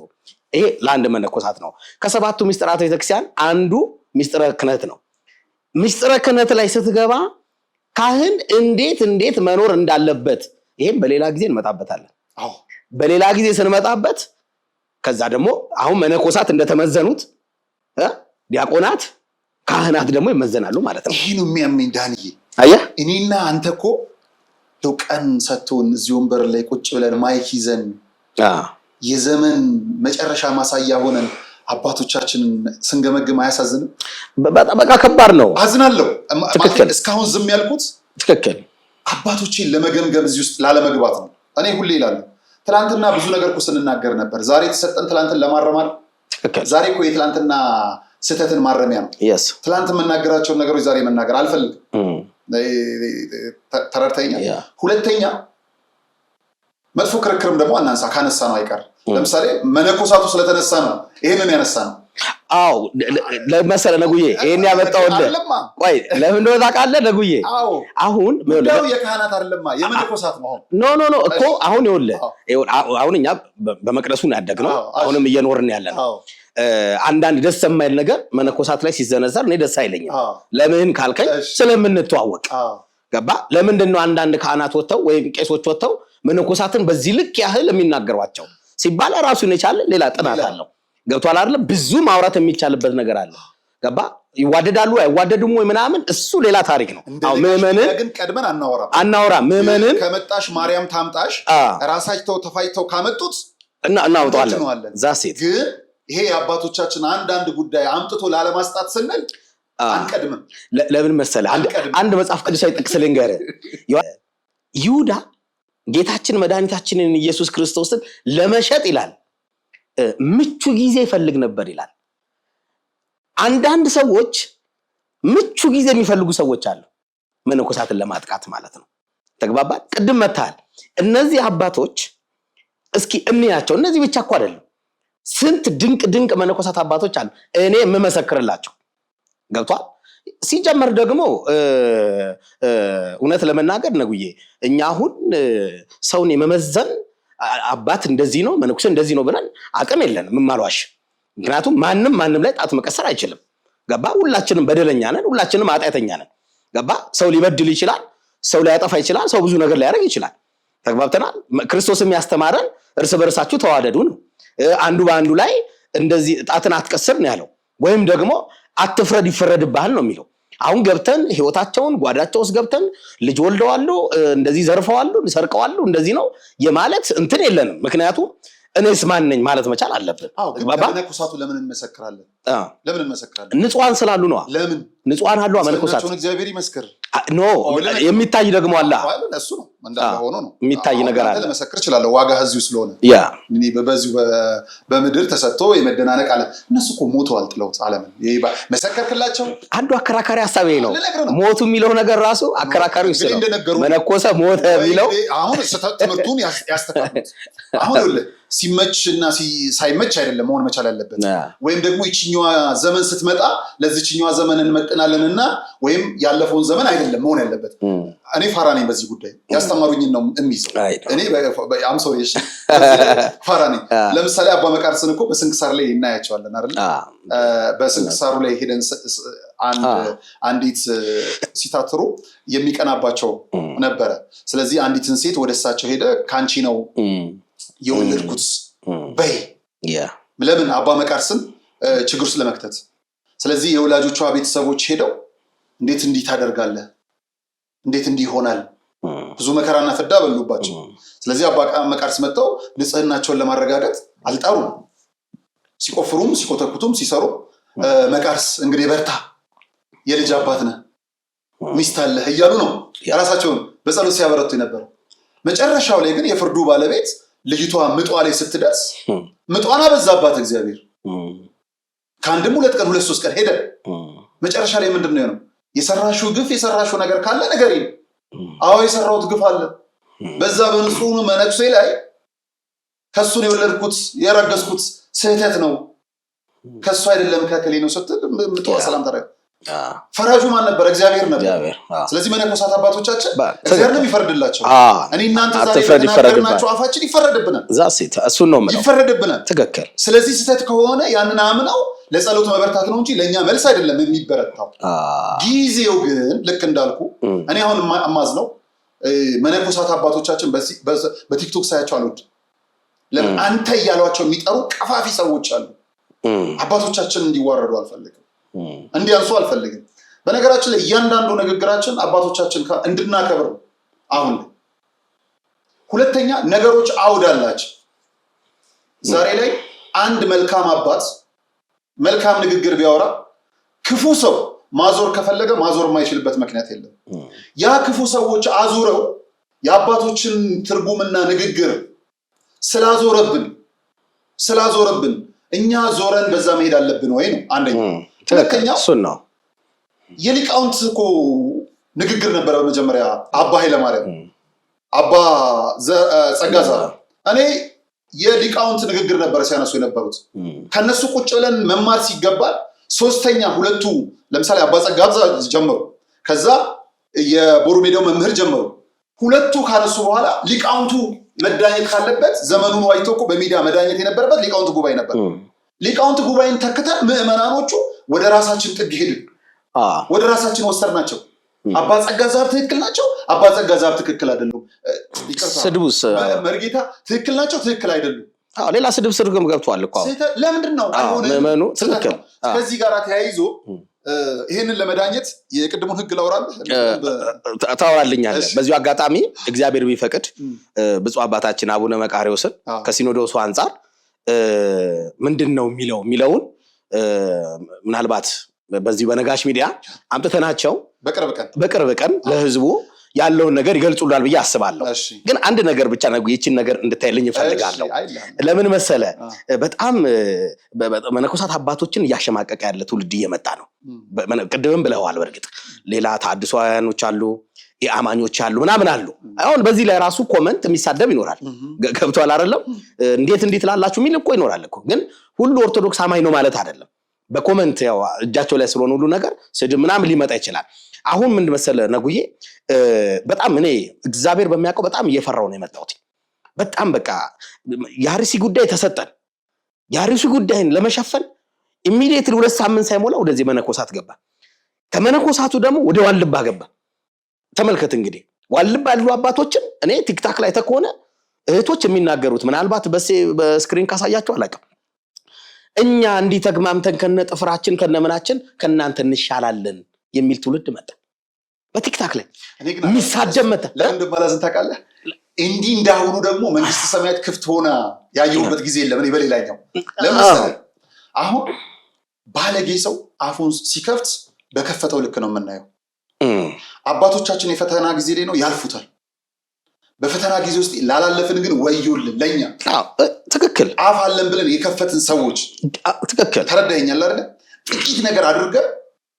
ይሄ ለአንድ መነኮሳት ነው። ከሰባቱ ምስጢራተ ቤተክርስቲያን አንዱ ምስጢረ ክህነት ነው። ምስጢረ ክህነት ላይ ስትገባ ካህን እንዴት መኖር እንዳለበት ይሄን በሌላ ጊዜ እንመጣበታለን። በሌላ ጊዜ ስንመጣበት ከዛ ደግሞ አሁን መነኮሳት እንደተመዘኑት ዲያቆናት ካህናት ደግሞ ይመዘናሉ ማለት ነው። ይሄ ነው የሚያመኝ ዳንዬ። አየህ እኔና አንተ እኮ ቀን ሰጥቶን እዚህ ወንበር ላይ ቁጭ ብለን ማይክ ይዘን የዘመን መጨረሻ ማሳያ ሆነን አባቶቻችንን ስንገመግም አያሳዝንም? በቃ ከባድ ነው። አዝናለሁ። እስካሁን ዝም ያልኩት ትክክል አባቶችን ለመገምገም እዚህ ውስጥ ላለመግባት ነው። እኔ ሁሌ እላለሁ ትላንትና ብዙ ነገር እኮ ስንናገር ነበር። ዛሬ የተሰጠን ትላንትን ለማረማል። ዛሬ እኮ የትላንትና ስህተትን ማረሚያ ነው። ትላንት የምናገራቸውን ነገሮች ዛሬ መናገር አልፈልግም። ተረድተኛል። ሁለተኛ መጥፎ ክርክርም ደግሞ አናንሳ። ካነሳ ነው አይቀር ለምሳሌ መነኮሳቱ ስለተነሳ ነው ይሄንን ያነሳ ነው። አዎ ለምሳሌ ነጉዬ ይሄን ያመጣውልህ ቆይ ለምን እንደሆነ ታውቃለህ ነጉዬ? አሁን ነው የካህናት አይደለማ የመነኮሳት ነው። ኖ እኮ አሁን አሁን እኛ በመቅደሱ ነው ያደግነው። አሁንም እየኖርን ያለ ነው። አንዳንድ ደስ የማይል ነገር መነኮሳት ላይ ሲዘነዘር እኔ ደስ አይለኝም። ለምን ካልከኝ ስለምንተዋወቅ ገባ። ለምንድን ነው አንዳንድ ካህናት ወጥተው ወይም ቄሶች ወጥተው መነኮሳትን በዚህ ልክ ያህል የሚናገሯቸው ሲባል ራሱን የቻለ ሌላ ጥናት አለው። ገብቷል አይደል? ብዙ ማውራት የሚቻልበት ነገር አለ። ገባ። ይዋደዳሉ አይዋደዱም ወይ ምናምን እሱ ሌላ ታሪክ ነው። ምእመንን ግን ቀድመን አናወራ ምእመንን ከመጣሽ ማርያም ታምጣሽ ራሳቸው ተፋይተው ካመጡት እናውጣለን። ዛሴት ግን ይሄ የአባቶቻችን አንዳንድ ጉዳይ አምጥቶ ላለማስጣት ስንል አንቀድምም። ለምን መሰለህ? አንድ መጽሐፍ ቅዱሳዊ ጥቅስ ልንገርህ። ይሁዳ ጌታችን መድኃኒታችንን ኢየሱስ ክርስቶስን ለመሸጥ ይላል ምቹ ጊዜ ይፈልግ ነበር ይላል። አንዳንድ ሰዎች ምቹ ጊዜ የሚፈልጉ ሰዎች አሉ፣ መነኮሳትን ለማጥቃት ማለት ነው። ተግባባን? ቅድም መታል እነዚህ አባቶች እስኪ እንያቸው። እነዚህ ብቻ እኮ አይደለም፣ ስንት ድንቅ መነኮሳት አባቶች አሉ እኔ የምመሰክርላቸው። ገብቷል? ሲጀመር ደግሞ እውነት ለመናገር ነጉዬ እኛ አሁን ሰውን የመመዘን አባት እንደዚህ ነው መነኩሴ እንደዚህ ነው ብለን አቅም የለንም ማሏሽ። ምክንያቱም ማንም ላይ ጣት መቀሰር አይችልም። ገባ? ሁላችንም በደለኛ ነን፣ ሁላችንም ኃጢአተኛ ነን። ገባ? ሰው ሊበድል ይችላል፣ ሰው ሊያጠፋ ይችላል፣ ሰው ብዙ ነገር ሊያደርግ ይችላል። ተግባብተናል? ክርስቶስም ያስተማረን እርስ በርሳችሁ ተዋደዱ ነው። አንዱ በአንዱ ላይ እንደዚህ ጣትን አትቀስር ነው ያለው። ወይም ደግሞ አትፍረድ ይፈረድብሃል ነው የሚለው። አሁን ገብተን ህይወታቸውን ጓዳቸው ውስጥ ገብተን ልጅ ወልደዋሉ፣ እንደዚህ ዘርፈዋሉ፣ ሰርቀዋሉ፣ እንደዚህ ነው የማለት እንትን የለንም። ምክንያቱም እኔስ ማን ነኝ ማለት መቻል አለብን። መነኮሳቱ ለምን እንመሰክራለን? ንጹሃን ስላሉ ነው። ለምን ንጹሃን አሉ መነኮሳቱ? እግዚአብሔር ይመስክር። ኖ የሚታይ ደግሞ አለ። እሱ ነው እንዳለ ሆኖ ነው የሚታይ ነገር አለ። ለመሰክር እችላለሁ ዋጋ ህዝቡ ስለሆነ እኔ በዚሁ በምድር ተሰጥቶ የመደናነቅ አለ። እነሱ እኮ ሞተዋል ጥለውት ዓለምን መሰከርክላቸው። አንዱ አከራካሪ ሀሳብ ነው። ሞቱ የሚለው ነገር ራሱ አከራካሪው እሱ ነው። መነኮሰ ሞተ የሚለው አሁን ትምህርቱን ያስተካክሉት። አሁን ሲመችና ሳይመች አይደለም መሆን መቻል ያለበት። ወይም ደግሞ ይችኛዋ ዘመን ስትመጣ ለዚህኛዋ ዘመን እንመጥናለንና ወይም ያለፈውን ዘመን አይደለም መሆን ያለበት። እኔ ፋራ ነኝ በዚህ ጉዳይ። ያስተማሩኝን ነው የሚይዘው። እኔ አምሶሪ ፋራ ነኝ። ለምሳሌ አባ መቃርስን እኮ በስንክሳር ላይ እናያቸዋለን አይደል? በስንክሳሩ ላይ ሄደን አንዲት ሲታትሩ የሚቀናባቸው ነበረ። ስለዚህ አንዲትን ሴት ወደ እሳቸው ሄደ ካንቺ ነው የወለድኩት በይ። ለምን? አባ መቃርስን ችግር ውስጥ ለመክተት። ስለዚህ የወላጆቿ ቤተሰቦች ሄደው እንዴት እንዲህ ታደርጋለህ? እንዴት እንዲህ ይሆናል? ብዙ መከራና ፍዳ በሉባቸው። ስለዚህ አባ መቃርስ መጥተው ንጽህናቸውን ለማረጋገጥ አልጣሩም። ሲቆፍሩም ሲኮተኩቱም ሲሰሩ መቃርስ እንግዲህ በርታ፣ የልጅ አባት ነህ፣ ሚስት አለህ እያሉ ነው ራሳቸውን በጸሎት ሲያበረቱ ነበር። መጨረሻው ላይ ግን የፍርዱ ባለቤት ልጅቷ ምጧ ላይ ስትደርስ ምጧን አበዛባት እግዚአብሔር። ከአንድም 2 ቀን 2-3 ቀን ሄደ። መጨረሻ ላይ ምንድን ነው የሰራሹ ግፍ የሰራሹ ነገር ካለ ንገሪ። አዎ የሰራሁት ግፍ አለ። በዛ በንጹህ መነኩሴ ላይ ከሱን የወለድኩት የረገዝኩት ስህተት ነው፣ ከሱ አይደለም ከከሌ ነው ስትል ምጧ ሰላም ታረጋ። ፈራጁ ማን ነበር? እግዚአብሔር ነበር። ስለዚህ መነኮሳት አባቶቻችን እግዚአብሔር ነው የሚፈርድላቸው። እኔ እናንተ ዛሬ ተናገርናችሁ አፋችን ይፈረድብናል። እሱን ነው ማለት ይፈረድብናል። ትክክል። ስለዚህ ስህተት ከሆነ ያንን አምነው ለጸሎት መበርታት ነው እንጂ ለኛ መልስ አይደለም የሚበረታው። ጊዜው ግን ልክ እንዳልኩ እኔ አሁን አማዝነው መነኮሳት አባቶቻችን በቲክቶክ ሳያቸው አልወድም። ለምን አንተ እያሏቸው የሚጠሩ ቀፋፊ ሰዎች አሉ። አባቶቻችን እንዲዋረዱ አልፈልግም፣ እንዲያንሱ አልፈልግም። በነገራችን ላይ እያንዳንዱ ንግግራችን አባቶቻችን እንድናከብር ነው። አሁን ሁለተኛ ነገሮች አውድ አላቸው። ዛሬ ላይ አንድ መልካም አባት መልካም ንግግር ቢያወራ ክፉ ሰው ማዞር ከፈለገ ማዞር የማይችልበት ምክንያት የለም። ያ ክፉ ሰዎች አዙረው የአባቶችን ትርጉምና ንግግር ስላዞረብን እኛ ዞረን በዛ መሄድ አለብን ወይ ነው አንደኛው። ሁለተኛው ነው የሊቃውንት እኮ ንግግር ነበረ። በመጀመሪያ አባ ኃይለማርያም፣ አባ ጸጋዛ እኔ የሊቃውንት ንግግር ነበረ ሲያነሱ የነበሩት። ከነሱ ቁጭ ብለን መማር ሲገባል ሶስተኛ ሁለቱ ለምሳሌ አባ ጸጋዛ ጀመሩ፣ ከዛ የቦሩ ሜዳው መምህር ጀመሩ። ሁለቱ ካነሱ በኋላ ሊቃውንቱ መዳኘት ካለበት ዘመኑን ዋይቶ እኮ በሚዲያ መዳኘት የነበረበት ሊቃውንት ጉባኤ ነበር። ሊቃውንት ጉባኤን ተክተን ምዕመናኖቹ ወደ ራሳችን ጥግ ሄድን፣ ወደ ራሳችን ወሰድናቸው። አባ ጸጋዛብ ትክክል ናቸው፣ አባ ጸጋዛብ ትክክል አይደሉም። ስድቡስ መርጌታ ትክክል ናቸው፣ ትክክል አይደሉም። ሌላ ስድብ ስርግም ገብቷል እኮ። ለምንድን ነው ምዕመኑ ትክክል? ከዚህ ጋር ተያይዞ ይህንን ለመዳኘት የቅድሙን ህግ ላውራለህ ታወራልኛለህ። በዚሁ አጋጣሚ እግዚአብሔር ቢፈቅድ ብፁዕ አባታችን አቡነ መቃርዮስን ከሲኖዶሱ አንጻር ምንድን ነው የሚለውን ምናልባት በዚህ በነጋሽ ሚዲያ አምጥተናቸው በቅርብ ቀን ለህዝቡ ያለውን ነገር ይገልጹላል ብዬ አስባለሁ። ግን አንድ ነገር ብቻ ነው ይህችን ነገር እንድታይልኝ እፈልጋለሁ። ለምን መሰለ? በጣም መነኮሳት አባቶችን እያሸማቀቀ ያለ ትውልድ እየመጣ ነው። ቅድምም ብለዋል። በእርግጥ ሌላ ተሐድሶአውያኖች አሉ፣ የአማኞች አሉ፣ ምናምን አሉ። አሁን በዚህ ላይ ራሱ ኮመንት የሚሳደብ ይኖራል። ገብቷል አይደለም? እንዴት ላላችሁ የሚል እኮ ይኖራል እኮ። ግን ሁሉ ኦርቶዶክስ አማኝ ነው ማለት አይደለም። በኮመንት ያው እጃቸው ላይ ስለሆነ ሁሉ ነገር ስድብ ምናምን ሊመጣ ይችላል። አሁን ምን መሰለ ነጉዬ፣ በጣም እኔ እግዚአብሔር በሚያውቀው በጣም እየፈራው ነው የመጣሁት። በጣም በቃ የአርሲ ጉዳይ ተሰጠን። የአርሲ ጉዳይን ለመሸፈን ኢሚዲየትሊ 2 ሳምንት ሳይሞላ ወደዚህ መነኮሳት ገባ። ከመነኮሳቱ ደግሞ ወደ ዋልባ ገባ። ተመልከት እንግዲህ ዋልባ ያሉ አባቶችን እኔ ቲክታክ ላይ ተከሆነ እህቶች የሚናገሩት ምናልባት በስክሪን ካሳያችሁ አላውቅም። እኛ እንዲህ ተግማምተን ከነጥፍራችን ከነምናችን ከናንተ እንሻላለን የሚል ትውልድ መጣ። በቲክታክ ላይ የሚሳደብ መጣ። ለምን እንደማላዝን ታውቃለህ? እንዲህ እንዳሁኑ ደግሞ መንግስተ ሰማያት ክፍት ሆና ያየሁበት ጊዜ የለም። እኔ በሌላኛው ለምሳሌ አሁን ባለጌ ሰው አፉን ሲከፍት በከፈተው ልክ ነው የምናየው። አባቶቻችን የፈተና ጊዜ ላይ ነው ያልፉታል። በፈተና ጊዜ ውስጥ ላላለፍን ግን ወዮልን ለኛ። ትክክል። አፍ አለን ብለን የከፈትን ሰዎች ትክክል። ተረዳኸኛል አይደል? ጥቂት ነገር አድርገን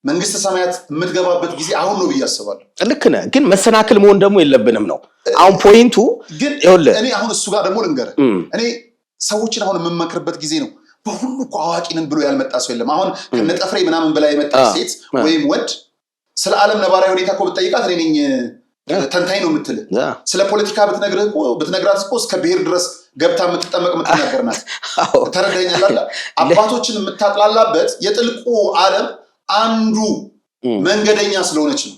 መንግስተ ሰማያት የምትገባበት ጊዜ አሁን ነው ብዬ አስባለሁ። ልክ ነህ። ግን መሰናክል መሆን ደግሞ የለብንም ነው አሁን ፖይንቱ። ግን እኔ አሁን እሱ ጋር ደግሞ ልንገርህ፣ እኔ ሰዎችን አሁን የምመክርበት ጊዜ ነው። በሁሉ እኮ አዋቂ ነን ብሎ ያልመጣ ሰው የለም። አሁን ከነጠፍሬ ምናምን ብላ የመጣ ሴት ወይም ወንድ ስለ ዓለም ነባራዊ ሁኔታ እኮ ብትጠይቃት እኔ ነኝ ተንታኝ ነው የምትልህ። ስለ ፖለቲካ ብትነግራት እኮ እስከ ብሔር ድረስ ገብታ የምትጠመቅ የምትናገር ናት። ተረዳኸኛል? አባቶችን የምታጥላላበት የጥልቁ ዓለም አንዱ መንገደኛ ስለሆነች ነው።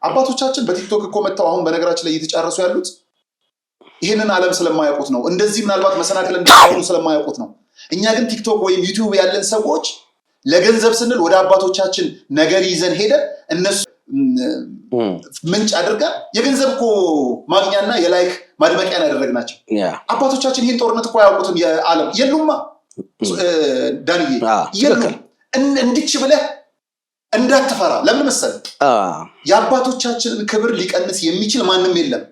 አባቶቻችን በቲክቶክ እኮ መጥተው አሁን በነገራችን ላይ እየተጫረሱ ያሉት ይህንን ዓለም ስለማያውቁት ነው። እንደዚህ ምናልባት መሰናክል እንደሆኑ ስለማያውቁት ነው። እኛ ግን ቲክቶክ ወይም ዩቲዩብ ያለን ሰዎች ለገንዘብ ስንል ወደ አባቶቻችን ነገር ይዘን ሄደን እነሱ ምንጭ አድርገን የገንዘብ እኮ ማግኛና የላይክ ማድመቂያን ያደረግናቸው አባቶቻችን ይህን ጦርነት እኮ ያውቁትም የዓለም የሉማ ዳንዬ የሉም። እንድች ብለህ እንዳትፈራ ለምን መሰለህ የአባቶቻችንን ክብር ሊቀንስ የሚችል ማንም የለም።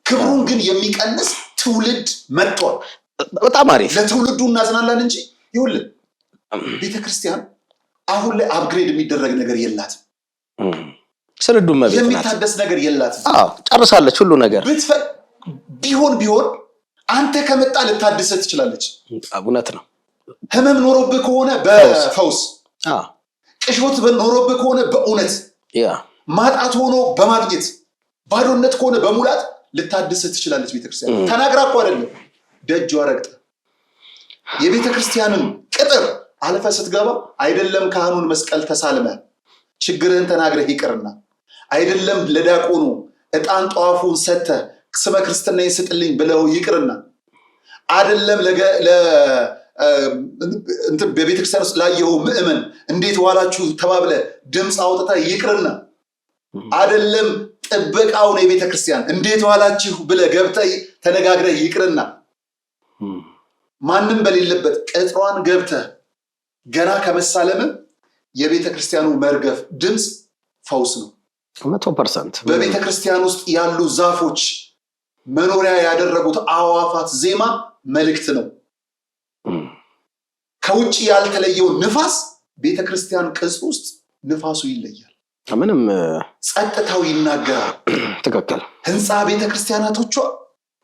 ክብሩን ግን የሚቀንስ ትውልድ መጥቷል። በጣም አሪፍ ለትውልዱ እናዝናለን እንጂ ይኸውልህ ቤተክርስቲያን አሁን ላይ አፕግሬድ የሚደረግ ነገር የላትም። ስንዱ ማለት የሚታደስ ነገር የላትም። ጨርሳለች ሁሉ ነገር። ቢሆን አንተ ከመጣ ልታድሰ ትችላለች። እውነት ነው። ህመም ኖሮብህ ከሆነ በፈውስ ቅሾት ኖሮብህ ከሆነ በእውነት ማጣት ሆኖ በማግኘት ባዶነት ከሆነ በሙላት ልታድሰ ትችላለች ቤተክርስቲያን። ተናግራ እኮ አይደለም ደጇ ረግጠ የቤተክርስቲያንን ቅጥር አልፈ ስትገባ አይደለም ካህኑን መስቀል ተሳልመ ችግርህን ተናግረህ ይቅርና አይደለም ለዲያቆኑ ዕጣን ጧፉን ሰተ ስመ ክርስትና ይስጥልኝ ብለው ይቅርና አይደለም በቤተክርስቲያን ውስጥ ላየው ምእመን እንዴት ዋላችሁ ተባብለ ድምፅ አውጥታ ይቅርና አይደለም ጥበቃውን የቤተክርስቲያን እንዴት ዋላችሁ ብለ ገብተህ ተነጋግረህ ይቅርና ማንም በሌለበት ቅጥሯን ገብተህ ገና ከመሳለም የቤተክርስቲያኑ መርገፍ ድምፅ ፈውስ ነው 100%። በቤተክርስቲያን ውስጥ ያሉ ዛፎች መኖሪያ ያደረጉት አዋፋት ዜማ መልእክት ነው። ከውጭ ያልተለየው ንፋስ ቤተክርስቲያን ቅጽ ውስጥ ንፋሱ ይለያል። ምንም ጸጥታው ይናገራል። ትክክል። ህንፃ ቤተክርስቲያናቶቿ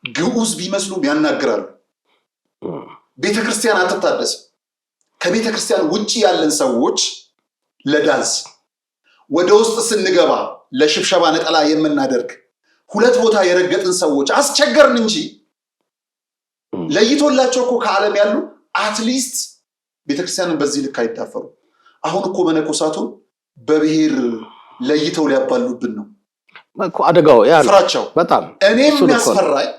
ግዑዝ ቢመስሉም ያናግራሉ። ቤተክርስቲያን አትታደስም። ከቤተክርስቲያን ውጭ ያለን ሰዎች ለዳንስ ወደ ውስጥ ስንገባ ለሽብሸባ ነጠላ የምናደርግ ሁለት ቦታ የረገጥን ሰዎች አስቸገርን እንጂ ለይቶላቸው እኮ ከዓለም ያሉ አትሊስት ቤተክርስቲያንን በዚህ ልክ አይዳፈሩ። አሁን እኮ መነኮሳቱን በብሔር ለይተው ሊያባሉብን ነው እኮ አደጋው ያ ፍራቸው። በጣም እኔም የሚያስፈራኝ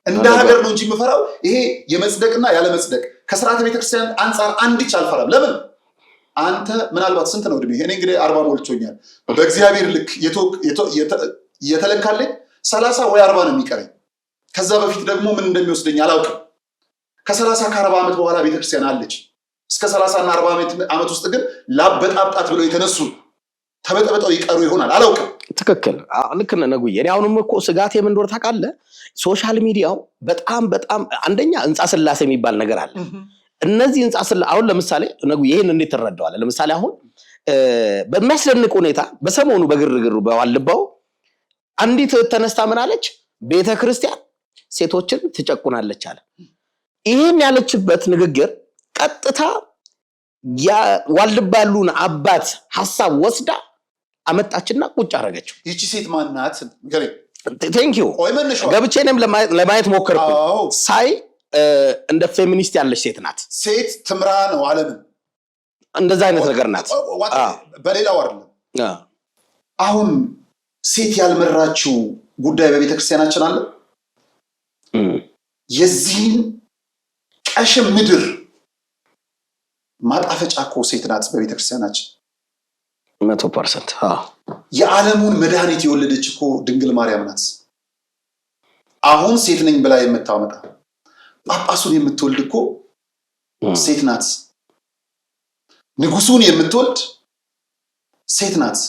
እንደ ሀገር ነው እንጂ የምፈራው ይሄ የመጽደቅና ያለ መጽደቅ ከስርዓተ ቤተክርስቲያን አንጻር አንድች አልፈራም። ለምን አንተ ምናልባት ስንት ነው እድሜ? እኔ እንግዲህ 40 ሞልቶኛል። በእግዚአብሔር ልክ የተለካለኝ 30 ወይ 40 ነው የሚቀረኝ። ከዛ በፊት ደግሞ ምን እንደሚወስደኝ አላውቅም። ከ30 ከ40 ዓመት በኋላ ቤተክርስቲያን አለች። እስከ 30 እና 40 ዓመት ውስጥ ግን ላበጣብጣት ብለው የተነሱ ተበጠበጠው ይቀሩ ይሆናል አላውቅም። ትክክል ልክ ነህ ነጉዬ። እኔ አሁንም እኮ ስጋት የምን እንደሆነ ታውቃለህ? ሶሻል ሚዲያው በጣም አንደኛ ህንፃ ስላሴ የሚባል ነገር አለ። እነዚህ ህንፃ ስላሴ አሁን ለምሳሌ ነጉዬ ይሄን እንዴት ትረዳዋለህ? ለምሳሌ አሁን በሚያስደንቅ ሁኔታ በሰሞኑ በግርግሩ በዋልባው አንዲት ተነስታ ምን አለች? ቤተክርስቲያን ሴቶችን ትጨቁናለች አለ። ይሄን ያለችበት ንግግር ቀጥታ ዋልባ ያሉን አባት ሐሳብ ወስዳ አመጣችና ቁጭ አረገችው። ይቺ ሴት ማናት? ቴንክ ዩ ገብቼ እኔም ለማየት ሞከርኩ። ሳይ እንደ ፌሚኒስት ያለች ሴት ናት። ሴት ትምራ ነው ዓለምን እንደዛ አይነት ነገር ናት። በሌላው አይደለም። አሁን ሴት ያልመራችው ጉዳይ በቤተክርስቲያናችን አለ። የዚህን ቀሽም ምድር ማጣፈጫ እኮ ሴት ናት በቤተክርስቲያናችን 100%። የዓለሙን መድኃኒት የወለደች እኮ ድንግል ማርያም ናት። አሁን ሴት ነኝ ብላ የምታመጣ ጳጳሱን የምትወልድ እኮ ሴት ናት። ንጉሱን የምትወልድ ሴት ናት።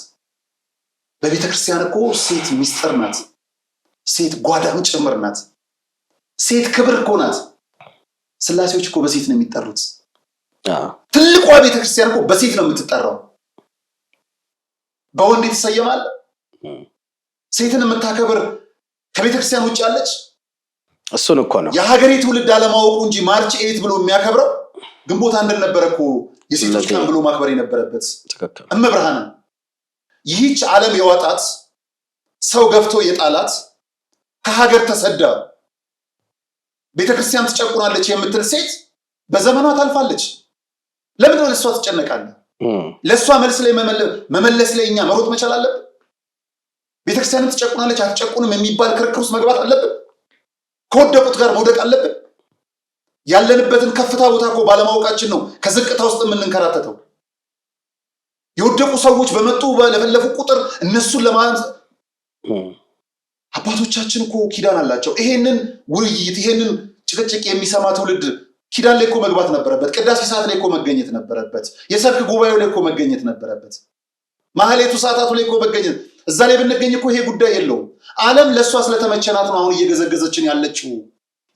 በቤተክርስቲያን እኮ ሴት ሚስጥር ናት። ሴት ጓዳም ጭምር ናት። ሴት ክብር እኮ ናት። ስላሴዎች እኮ በሴት ነው የሚጠሩት። ትልቋ ቤተክርስቲያን እኮ በሴት ነው የምትጠራው። በወንድ የተሰየማል። ሴትን የምታከብር ከቤተክርስቲያን ውጭ ያለች እሱን እኮ ነው የሀገሬ ትውልድ አለማወቁ እንጂ ማርች 8 ብሎ የሚያከብረው ግንቦት አንድ ነበረ እኮ የሴቶች ቀን ብሎ ማክበር የነበረበት። እመብርሃንን ይህች ዓለም የዋጣት ሰው ገፍቶ የጣላት ከሀገር ተሰዳ ቤተክርስቲያን ትጨቁናለች የምትል ሴት በዘመኗ ታልፋለች። ለምን ለሷ ትጨነቃለህ? ለሷ መመለስ ላይ እኛ መሮጥ መቻል አለብን። ቤተክርስቲያንን ትጨቁናለች አትጨቁንም የሚባል ክርክር ውስጥ መግባት አለብን። ከወደቁት ጋር መውደቅ አለብን። ያለንበትን ከፍታ ቦታ እኮ ባለማወቃችን ነው ከዝቅታ ውስጥ የምንንከራተተው። የወደቁ ሰዎች በመጡ በለፈለፉ ቁጥር እነሱን አባቶቻችን እኮ ኪዳን አላቸው። ይሄንን ውይይት ይሄንን ጭቅጭቅ የሚሰማ ትውልድ ኪዳን ላይ እኮ መግባት ነበረበት። ቅዳሴ ሰዓት ላይ እኮ መገኘት ነበረበት። የሰርክ ጉባኤው ላይ እኮ መገኘት ነበረበት። ማህሌቱ ሰዓታቱ ላይ እኮ መገኘት። እዛ ላይ ብንገኝ እኮ ይሄ ጉዳይ የለውም። ዓለም ለእሷ ስለተመቸናት ነው አሁን እየገዘገዘችን ያለችው።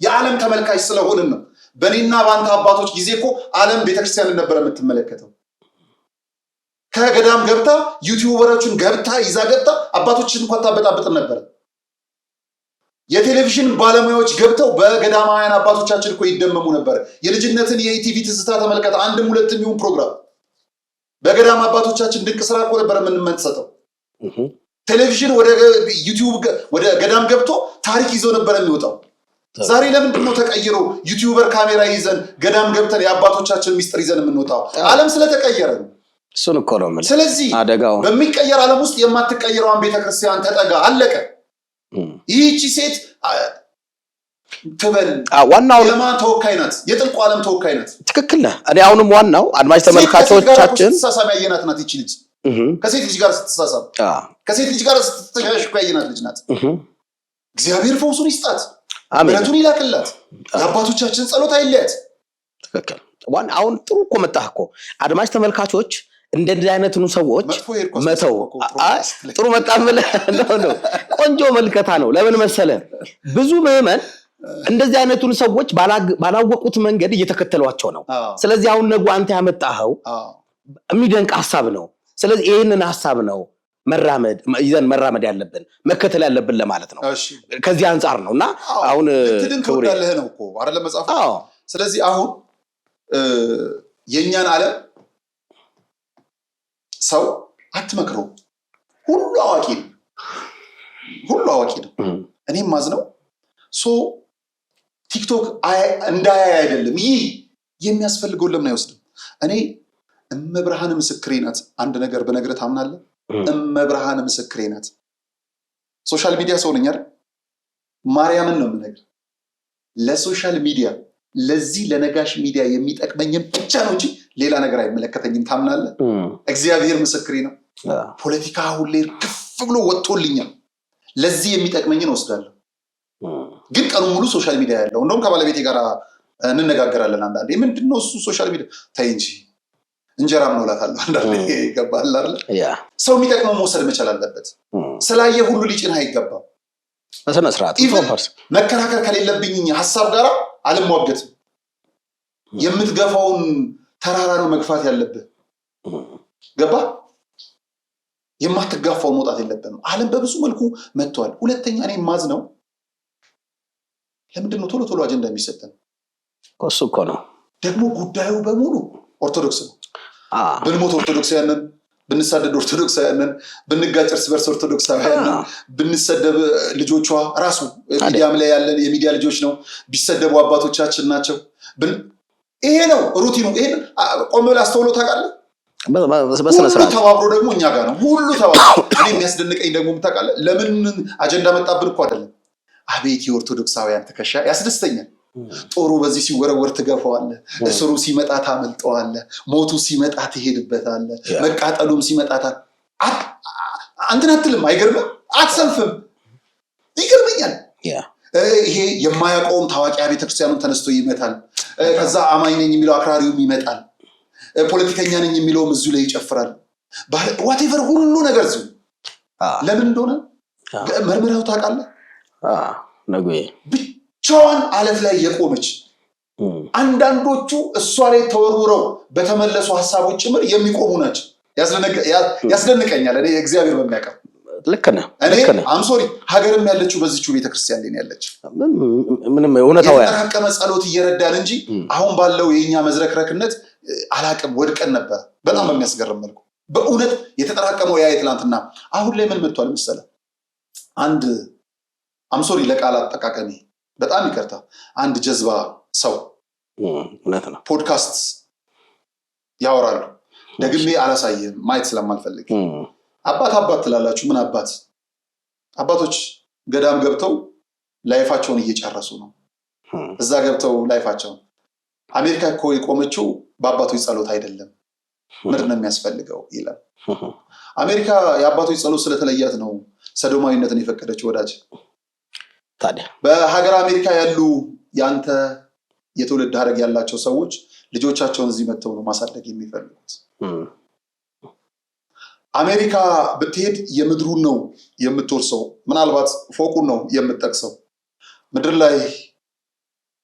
የዓለም ተመልካች ስለሆንን ነው። በእኔና በአንተ አባቶች ጊዜ እኮ ዓለም ቤተክርስቲያንን ነበረ የምትመለከተው። ከገዳም ገብታ ዩቲዩበሮችን ገብታ ይዛ ገብታ አባቶችን እንኳን ታበጣብጥን ነበር። የቴሌቪዥን ባለሙያዎች ገብተው በገዳማውያን አባቶቻችን እኮ ይደመሙ ነበር። የልጅነትን የኢቲቪ ትዝታ ተመልከተ። አንድም ሁለትም ይሁን ፕሮግራም በገዳም አባቶቻችን ድንቅ ስራ እኮ ነበር የምንመሰጠው። ቴሌቪዥን ወደ ዩቲዩብ ወደ ገዳም ገብቶ ታሪክ ይዞ ነበር የሚወጣው። ዛሬ ለምንድን ነው ተቀይሮ ዩቲዩበር ካሜራ ይዘን ገዳም ገብተን የአባቶቻችን ሚስጥር ይዘን የምንወጣው? ዓለም ስለተቀየረ ነው። እሱን እኮ ነው የምልህ። ስለዚህ በሚቀየር ዓለም ውስጥ የማትቀየረዋን ቤተክርስቲያን ተጠጋ፣ አለቀ። ይህቺ ሴት ትበል ዋናው የማን ተወካይ ናት? የጥልቁ ዓለም ተወካይ ናት። ትክክል ነህ። እኔ አሁንም ዋናው አድማጭ ተመልካቾቻችን ስትሳሳም ያየናት ናት። ይቺ ልጅ ከሴት ልጅ ጋር ስትሳሳም ከሴት ልጅ ጋር ስትተሻሽኩ ያየናት ልጅ ናት። እግዚአብሔር ፈውሱን ይስጣት፣ ምሕረቱን ይላክላት፣ የአባቶቻችን ጸሎት አይለያት። ትክክል። አሁን ጥሩ እኮ መጣህ እኮ አድማጭ ተመልካቾች እንደዚህ አይነቱን ሰዎች መተው ጥሩ መጣምለ ነው። ቆንጆ መልከታ ነው። ለምን መሰለ ብዙ ምዕመን እንደዚህ አይነቱን ሰዎች ባላወቁት መንገድ እየተከተሏቸው ነው። ስለዚህ አሁን ነገ አንተ ያመጣኸው የሚደንቅ ሐሳብ ነው። ስለዚህ ይሄንን ሐሳብ ነው መራመድ ያለብን መከተል ያለብን ለማለት ነው። ከዚህ አንፃር ነውና አሁን ትወዳለህ ነው እኮ አይደለ መጽሐፉ። ስለዚህ አሁን የኛን ዓለም ሰው አትመክረው። ሁሉ አዋቂ ነው። እኔም ማዝነው ቲክቶክ እንዳያይ አይደለም። ይህ የሚያስፈልገውን ለምን አይወስድም? እኔ እመብርሃን ምስክሬ ናት። አንድ ነገር በነገር ታምናለህ? እመብርሃን ምስክሬ ናት። ሶሻል ሚዲያ ሰው ነኝ አይደል? ማርያምን ነው የምነግርህ። ለሶሻል ሚዲያ ለዚህ ለነጋሽ ሚዲያ የሚጠቅመኝም ብቻ ነው እንጂ ሌላ ነገር አይመለከተኝም። ታምናለህ? እግዚአብሔር ምስክሬ ነው። ፖለቲካ ሁሌ ከፍ ብሎ ወጥቶልኛል። ለዚህ የሚጠቅመኝን ወስዳለሁ። ግን ቀኑ ሙሉ ሶሻል ሚዲያ ያለው እንደውም ከባለቤቴ ጋር እንነጋገራለን። አንዳንዴ ምንድነው እሱ ሶሻል ሚዲያ ታይ እንጂ እንጀራ ምን እላታለሁ። አንዳንዴ ይገባል አይደል? ሰው የሚጠቅመው መውሰድ መቻል አለበት። ስላየ ሁሉ ሊጭንህ አይገባም። በስነ ስርዓት መከራከር ከሌለብኝ ሐሳብ ጋር አልሟገትም። የምትገፋውን ተራራ ነው መግፋት ያለብህ። ገባ? የማትጋፋው መውጣት የለብህም። ዓለም በብዙ መልኩ መጥቷል። ሁለተኛ እኔ ማዝነው ለምንድን ነው ቶሎ አጀንዳ የሚሰጠን? እሱ እኮ ነው ደግሞ ጉዳዩ በሙሉ ኦርቶዶክስ ነው። ብንሞት ኦርቶዶክሳውያንን፣ ብንሳደድ ኦርቶዶክሳውያንን፣ ብንጋጭ እርስ በርስ ኦርቶዶክሳውያንን፣ ብንሰደብ ልጆቿ ራሱ ሚዲያም ላይ ያለን የሚዲያ ልጆች ነው፣ ቢሰደቡ አባቶቻችን ናቸው። ይሄ ነው ሩቲኑ። ይሄን ቆም ብለህ አስተውሎ ታውቃለህ? በስነ ስርዓት ተባብሮ ደግሞ እኛ ጋር ነው ሁሉ ተባብሮ። እኔ የሚያስደንቀኝ ደግሞ ታውቃለህ? ለምን አጀንዳ መጣብን እኮ አይደለም። አቤት የኦርቶዶክሳውያን ትከሻ ያስደስተኛል። ጦሩ በዚህ ሲወረወር ትገፋዋለህ፣ እስሩ ሲመጣ ታመልጠዋለህ፣ ሞቱ ሲመጣ ትሄድበታለህ፣ መቃጠሉም ሲመጣ አንተን አትልም። አይገርምም? አትሰንፍም። ይገርመኛል። ይሄ የማያውቀውም ታዋቂ ቤተክርስቲያኑን ተነስቶ ይመታል። ከዛ አማኝ ነኝ የሚለው አክራሪውም ይመጣል። ፖለቲከኛ ነኝ የሚለውም እዚሁ ላይ ይጨፍራል። ዋቴቨር ሁሉ ነገር እዚሁ። ለምን እንደሆነ መርምረው ታውቃለህ? ብቻዋን አለት ላይ የቆመች አንዳንዶቹ እሷ ላይ ተወርውረው በተመለሱ ሀሳቦች ጭምር የሚቆሙ ናቸው። ያስደንቀኛል። እኔ እግዚአብሔር በሚያውቀው ልክ ነህ። እኔ አምሶሪ ሀገርም ያለችው በዚህች ቤተክርስቲያን ላይ ያለች ምንም እውነታው የተጠራቀመ ጸሎት እየረዳን እንጂ አሁን ባለው የኛ መዝረክረክነት አላቅም ወድቀን ነበር። በጣም በሚያስገርም መልኩ በእውነት የተጠራቀመው ያ ትላንትና አሁን ላይ ምን መጥቷል መሰለህ? አንድ አምሶሪ ለቃል አጠቃቀሚ በጣም ይቅርታ፣ አንድ ጀዝባ ሰው እውነት ነው ፖድካስት ያወራሉ። ደግሜ አላሳየም ማየት ስለማልፈልግ። አባት ትላላችሁ። ምን አባቶች ገዳም ገብተው ላይፋቸውን እየጨረሱ ነው። እዛ ገብተው ላይፋቸውን አሜሪካ እኮ የቆመችው በአባቶች ጸሎት አይደለም፣ ምንድን ነው የሚያስፈልገው ይላል። አሜሪካ የአባቶች ጸሎት ስለተለያት ነው ሰዶማዊነትን የፈቀደችው ወዳጅ? ታዲያ በሀገር አሜሪካ ያሉ ያንተ የትውልድ ሀረግ ያላቸው ሰዎች ልጆቻቸውን እዚህ መጥተው ነው ማሳደግ የሚፈልጉት። አሜሪካ ብትሄድ የምድሩን ነው የምትወርሰው፣ ምናልባት ፎቁን ነው የምትጠቅሰው። ምድር ላይ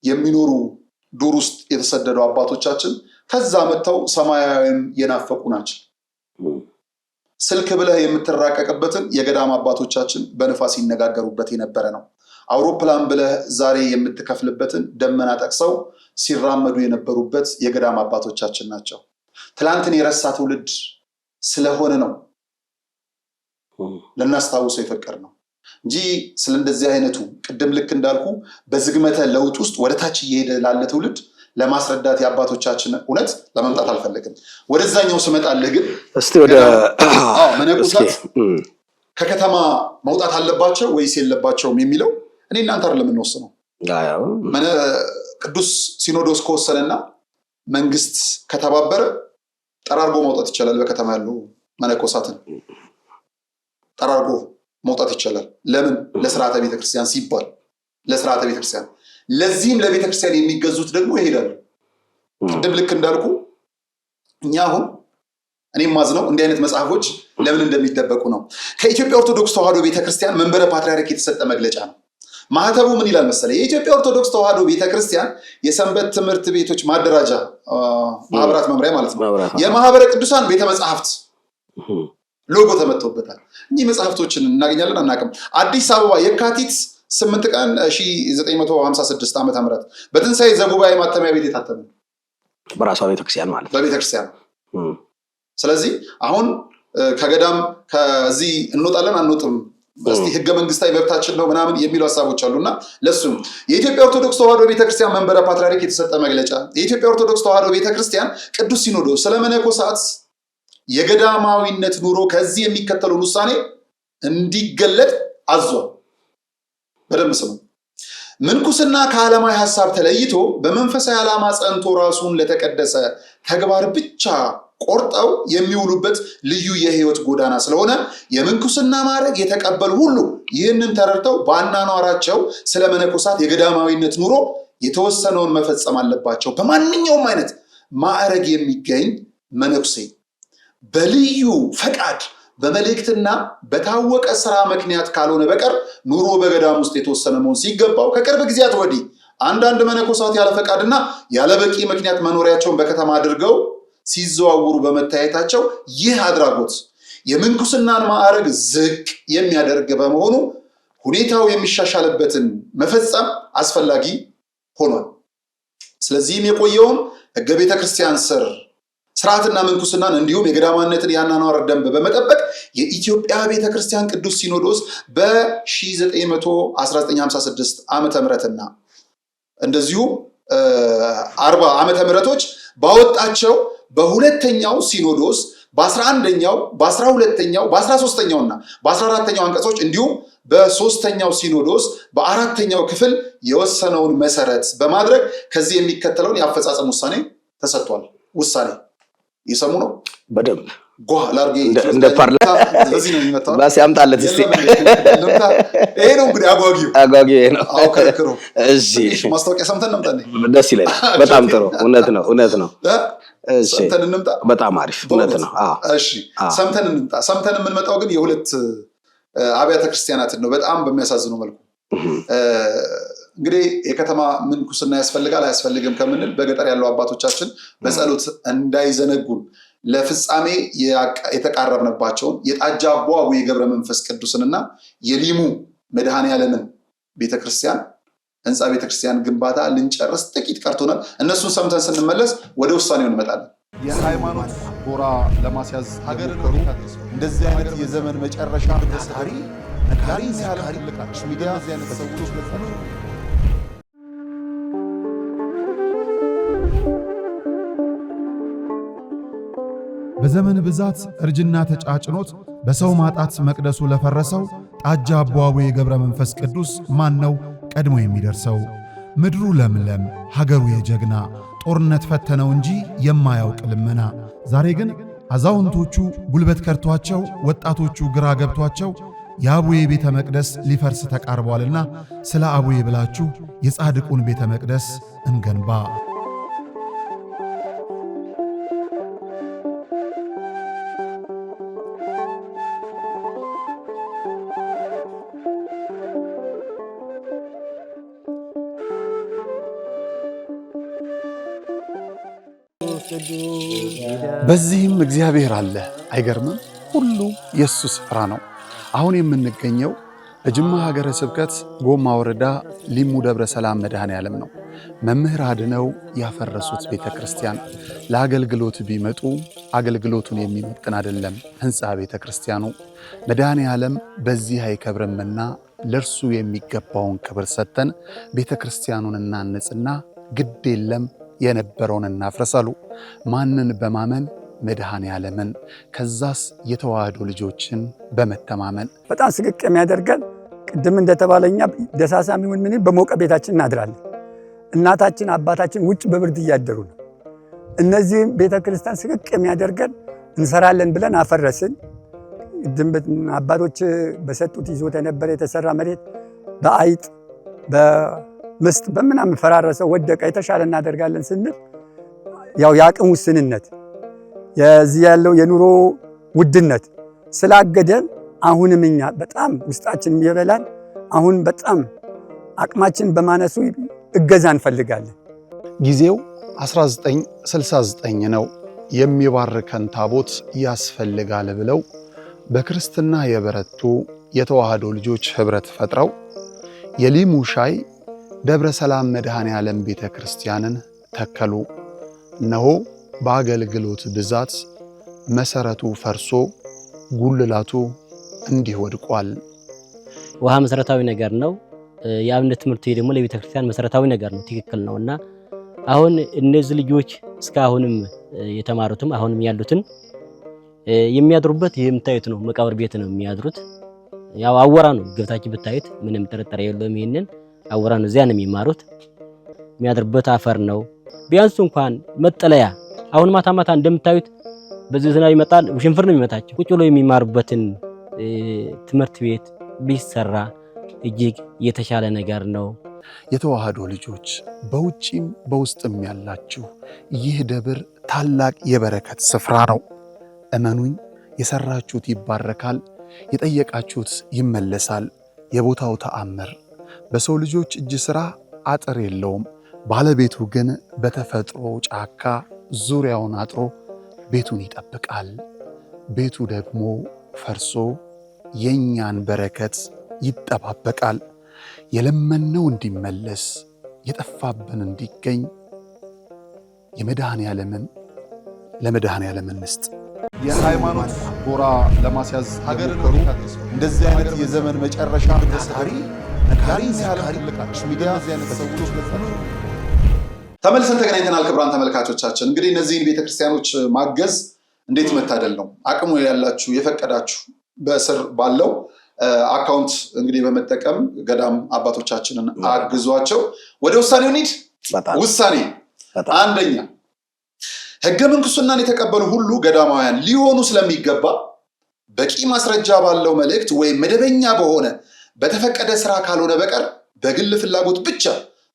የሚኖሩ ዱር ውስጥ የተሰደዱ አባቶቻችን ከዛ መጥተው ሰማያዊን የናፈቁ ናቸው። ስልክ ብለህ የምትራቀቅበትን የገዳም አባቶቻችን በንፋስ ይነጋገሩበት የነበረ ነው። አውሮፕላን ብለህ ዛሬ የምትከፍልበትን ደመና ጠቅሰው ሲራመዱ የነበሩበት የገዳም አባቶቻችን ናቸው። ትላንትን የረሳ ትውልድ ስለሆነ ነው ልናስታውሰው የፈቀድነው እንጂ ስለ እንደዚህ አይነቱ ቅድም ልክ እንዳልኩ በዝግመተ ለውጥ ውስጥ ወደታች እየሄደ ላለ ትውልድ ለማስረዳት የአባቶቻችን እውነት ለመምጣት አልፈለግም። ወደዛኛው ስመጣልህ ግን እስቲ ወደ መነኮሳት ከከተማ መውጣት አለባቸው ወይስ የለባቸውም የሚለው እኔ እናንተ አይደለም የምንወስነው። ቅዱስ ሲኖዶስ ከወሰነና መንግስት ከተባበረ ጠራርጎ መውጣት ይቻላል። በከተማ ያሉ መነኮሳትን ጠራርጎ መውጣት ይቻላል። ለምን? ለስርዓተ ቤተክርስቲያን ሲባል፣ ለስርዓተ ቤተክርስቲያን። ለዚህም ለቤተክርስቲያን የሚገዙት ደግሞ ይሄዳሉ። ቅድም ልክ እንዳልኩ እኛ አሁን እኔም ማዝነው እንዲህ አይነት መጽሐፎች ለምን እንደሚደበቁ ነው። ከኢትዮጵያ ኦርቶዶክስ ተዋሕዶ ቤተክርስቲያን መንበረ ፓትርያርክ የተሰጠ መግለጫ ነው። ማህተቡ ምን ይላል መሰለ? የኢትዮጵያ ኦርቶዶክስ ተዋሕዶ ቤተክርስቲያን የሰንበት ትምህርት ቤቶች ማደራጃ ማህበራት መምሪያ ማለት ነው። የማህበረ ቅዱሳን ቤተ መጽሐፍት ሎጎ ተመቶበታል። እኚህ መጽሐፍቶችን እናገኛለን አናውቅም? አዲስ አበባ የካቲት 8 ቀን 1956 ዓ.ም በትንሣኤ ዘጉባኤ ማተሚያ ቤት የታተመ በራሷ ቤተክርስቲያን ማለት በቤተክርስቲያን። ስለዚህ አሁን ከገዳም ከዚህ እንወጣለን አንወጥም እስቲ ህገ መንግስታዊ መብታችን ነው ምናምን የሚሉ ሐሳቦች አሉና ለሱም የኢትዮጵያ ኦርቶዶክስ ተዋሕዶ ቤተክርስቲያን መንበረ ፓትርያርክ የተሰጠ መግለጫ የኢትዮጵያ ኦርቶዶክስ ተዋሕዶ ቤተክርስቲያን ቅዱስ ሲኖዶስ ስለ መነኮሳት የገዳማዊነት ኑሮ ከዚህ የሚከተለውን ውሳኔ እንዲገለጥ አዟል። በደንብ ስሙ። ምንኩስና ከዓለማዊ ሐሳብ ተለይቶ በመንፈሳዊ ዓላማ ጸንቶ ራሱን ለተቀደሰ ተግባር ብቻ ቆርጠው የሚውሉበት ልዩ የህይወት ጎዳና ስለሆነ የምንኩስና ማዕረግ የተቀበሉ ሁሉ ይህንን ተረድተው በአኗኗራቸው ስለ መነኮሳት የገዳማዊነት ኑሮ የተወሰነውን መፈጸም አለባቸው። በማንኛውም አይነት ማዕረግ የሚገኝ መነኩሴ በልዩ ፈቃድ በመልእክትና በታወቀ ስራ ምክንያት ካልሆነ በቀር ኑሮ በገዳም ውስጥ የተወሰነ መሆን ሲገባው ከቅርብ ጊዜያት ወዲህ አንዳንድ መነኮሳት ያለ ፈቃድና ያለ በቂ ምክንያት መኖሪያቸውን በከተማ አድርገው ሲዘዋውሩ በመታየታቸው ይህ አድራጎት የምንኩስናን ማዕረግ ዝቅ የሚያደርግ በመሆኑ ሁኔታው የሚሻሻልበትን መፈጸም አስፈላጊ ሆኗል። ስለዚህም የቆየውን ሕገ ቤተ ክርስቲያን ስር ስርዓትና ምንኩስናን እንዲሁም የገዳማነትን የአኗኗር ደንብ በመጠበቅ የኢትዮጵያ ቤተ ክርስቲያን ቅዱስ ሲኖዶስ በ1956 ዓመተ ምህረትና እንደዚሁም 40 ዓመተ ምህረቶች ባወጣቸው በሁለተኛው ሲኖዶስ በ11ኛው በ12ኛው በ13ኛው እና በ14ኛው አንቀጾች እንዲሁም በሶስተኛው ሲኖዶስ በአራተኛው ክፍል የወሰነውን መሰረት በማድረግ ከዚህ የሚከተለውን የአፈጻጸም ውሳኔ ተሰጥቷል። ውሳኔ ይሰሙ ነው። በደንብ ጓላርጌ እንደ ፓርላማ ለዚህ ነው የሚመጣው። ባስ ያምጣለት እስቲ። ይሄ ነው እንግዲህ አጓጊ ነው። አው ከረከሩ እሺ ማስታወቂያ ሰምተን እንምጣ። ደስ ይላል። በጣም ጥሩ። እውነት ነው። እሺ ሰምተን እንምጣ። በጣም አሪፍ። እውነት ነው። እሺ ሰምተን እንምጣ። ሰምተን የምንመጣው ግን የሁለት አብያተ ክርስቲያናትን ነው በጣም በሚያሳዝነው መልኩ። እንግዲህ የከተማ ምንኩስና ያስፈልጋል አያስፈልግም ከምንል በገጠር ያለው አባቶቻችን በጸሎት እንዳይዘነጉን ለፍጻሜ የተቃረብንባቸውን የጣጃ አቦ አቡነ ገብረ መንፈስ ቅዱስንና የሊሙ መድኃኔዓለምን ቤተክርስቲያን ህንፃ ቤተክርስቲያን ግንባታ ልንጨርስ ጥቂት ቀርቶናል። እነሱን ሰምተን ስንመለስ ወደ ውሳኔው እንመጣለን። የሃይማኖት ጎራ ለማስያዝ ሀገር እንደዚህ አይነት የዘመን መጨረሻ ነጋሪ ሲያልቃሽ ሚዲያ ሰዎች ለታቸው በዘመን ብዛት እርጅና ተጫጭኖት በሰው ማጣት መቅደሱ ለፈረሰው ጣጃ አቦ አቡነ ገብረ መንፈስ ቅዱስ ማን ነው ቀድሞ የሚደርሰው? ምድሩ ለምለም ሀገሩ የጀግና ጦርነት ፈተነው እንጂ የማያውቅ ልመና። ዛሬ ግን አዛውንቶቹ ጉልበት ከርቷቸው ወጣቶቹ ግራ ገብቷቸው የአቡዬ ቤተ መቅደስ ሊፈርስ ተቃርቧልና ስለ አቡዬ ብላችሁ የጻድቁን ቤተ መቅደስ እንገንባ። በዚህም እግዚአብሔር አለ። አይገርምም? ሁሉ የሱ ስፍራ ነው። አሁን የምንገኘው በጅማ ሀገረ ስብከት ጎማ ወረዳ ሊሙ ደብረ ሰላም መድኃኔዓለም ነው። መምህር አድነው ያፈረሱት ቤተክርስቲያን ለአገልግሎት ቢመጡ አገልግሎቱን የሚመጥን አይደለም ህንጻ ቤተክርስቲያኑ። መድኃኔዓለም በዚህ አይከብርምና ለርሱ የሚገባውን ክብር ሰጥተን ቤተክርስቲያኑን እናንጽና ግድ የለም የነበረውን እናፍረሳሉ። ማንን በማመን? መድኃኔዓለምን። ከዛስ የተዋህዶ ልጆችን በመተማመን በጣም ስቅቅ የሚያደርገን ቅድም እንደተባለኛ ደሳሳም ይሁን ምን በሞቀ ቤታችን እናድራለን። እናታችን አባታችን ውጭ በብርድ እያደሩ ነው። እነዚህ ቤተክርስቲያን ስቅቅ የሚያደርገን እንሰራለን ብለን አፈረስን። ቅድም አባቶች በሰጡት ይዞት የነበረ የተሰራ መሬት በአይጥ በምስጥ በምናምን ፈራረሰ፣ ወደቀ። የተሻለ እናደርጋለን ስንል ያው የአቅም ውስንነት የዚህ ያለው የኑሮ ውድነት ስላገደን አሁንም እኛ በጣም ውስጣችን የሚበላን አሁን በጣም አቅማችን በማነሱ እገዛ እንፈልጋለን። ጊዜው 1969 ነው። የሚባርከን ታቦት ያስፈልጋል ብለው በክርስትና የበረቱ የተዋህዶ ልጆች ህብረት ፈጥረው የሊሙ ሻይ ደብረ ሰላም መድኃኔዓለም ቤተክርስቲያንን ተከሉ። እነሆ በአገልግሎት ብዛት መሰረቱ ፈርሶ ጉልላቱ እንዲህ ወድቋል። ውሃ መሰረታዊ ነገር ነው። የአብነት ትምህርት ደግሞ ለቤተክርስቲያን መሰረታዊ ነገር ነው። ትክክል ነውና አሁን እነዚህ ልጆች እስካሁንም የተማሩትም አሁንም ያሉትን የሚያድሩበት የምታዩት ነው። መቃብር ቤት ነው የሚያድሩት። ያው አወራ ነው ገብታችሁ ብታዩት ምንም ጥርጥር የለውም። ይሄንን አወራ ነው። እዚያ ነው የሚማሩት። የሚያድሩበት አፈር ነው። ቢያንስ እንኳን መጠለያ አሁን ማታ ማታ እንደምታዩት በዚህ ዝናብ ይመጣል፣ ውሽንፍር ነው የሚመታቸው። ቁጭ ብሎ የሚማሩበትን ትምህርት ቤት ቢሰራ እጅግ የተሻለ ነገር ነው። የተዋህዶ ልጆች በውጪም በውስጥም ያላችሁ ይህ ደብር ታላቅ የበረከት ስፍራ ነው። እመኑኝ፣ የሰራችሁት ይባረካል፣ የጠየቃችሁት ይመለሳል። የቦታው ተአምር በሰው ልጆች እጅ ሥራ አጥር የለውም። ባለቤቱ ግን በተፈጥሮ ጫካ ዙሪያውን አጥሮ ቤቱን ይጠብቃል። ቤቱ ደግሞ ፈርሶ የኛን በረከት ይጠባበቃል። የለመነው እንዲመለስ የጠፋብን እንዲገኝ የመድኃኔዓለምን ለመድኃኔዓለም እንስጥ። የሃይማኖት ጎራ ለማስያዝ ሀገር ከሩ እንደዚህ አይነት የዘመን መጨረሻ ነካሪ ሚዲያ ተመልሰን ተገናኝተናል። ክቡራን ተመልካቾቻችን እንግዲህ እነዚህን ቤተክርስቲያኖች ማገዝ እንዴት መታደል ነው። አቅሙ ያላችሁ የፈቀዳችሁ በስር ባለው አካውንት እንግዲህ በመጠቀም ገዳም አባቶቻችንን አግዟቸው። ወደ ውሳኔው እንሂድ። ውሳኔ አንደኛ፣ ሕገ ምንኩስናን የተቀበሉ ሁሉ ገዳማውያን ሊሆኑ ስለሚገባ በቂ ማስረጃ ባለው መልእክት ወይም መደበኛ በሆነ በተፈቀደ ስራ ካልሆነ በቀር በግል ፍላጎት ብቻ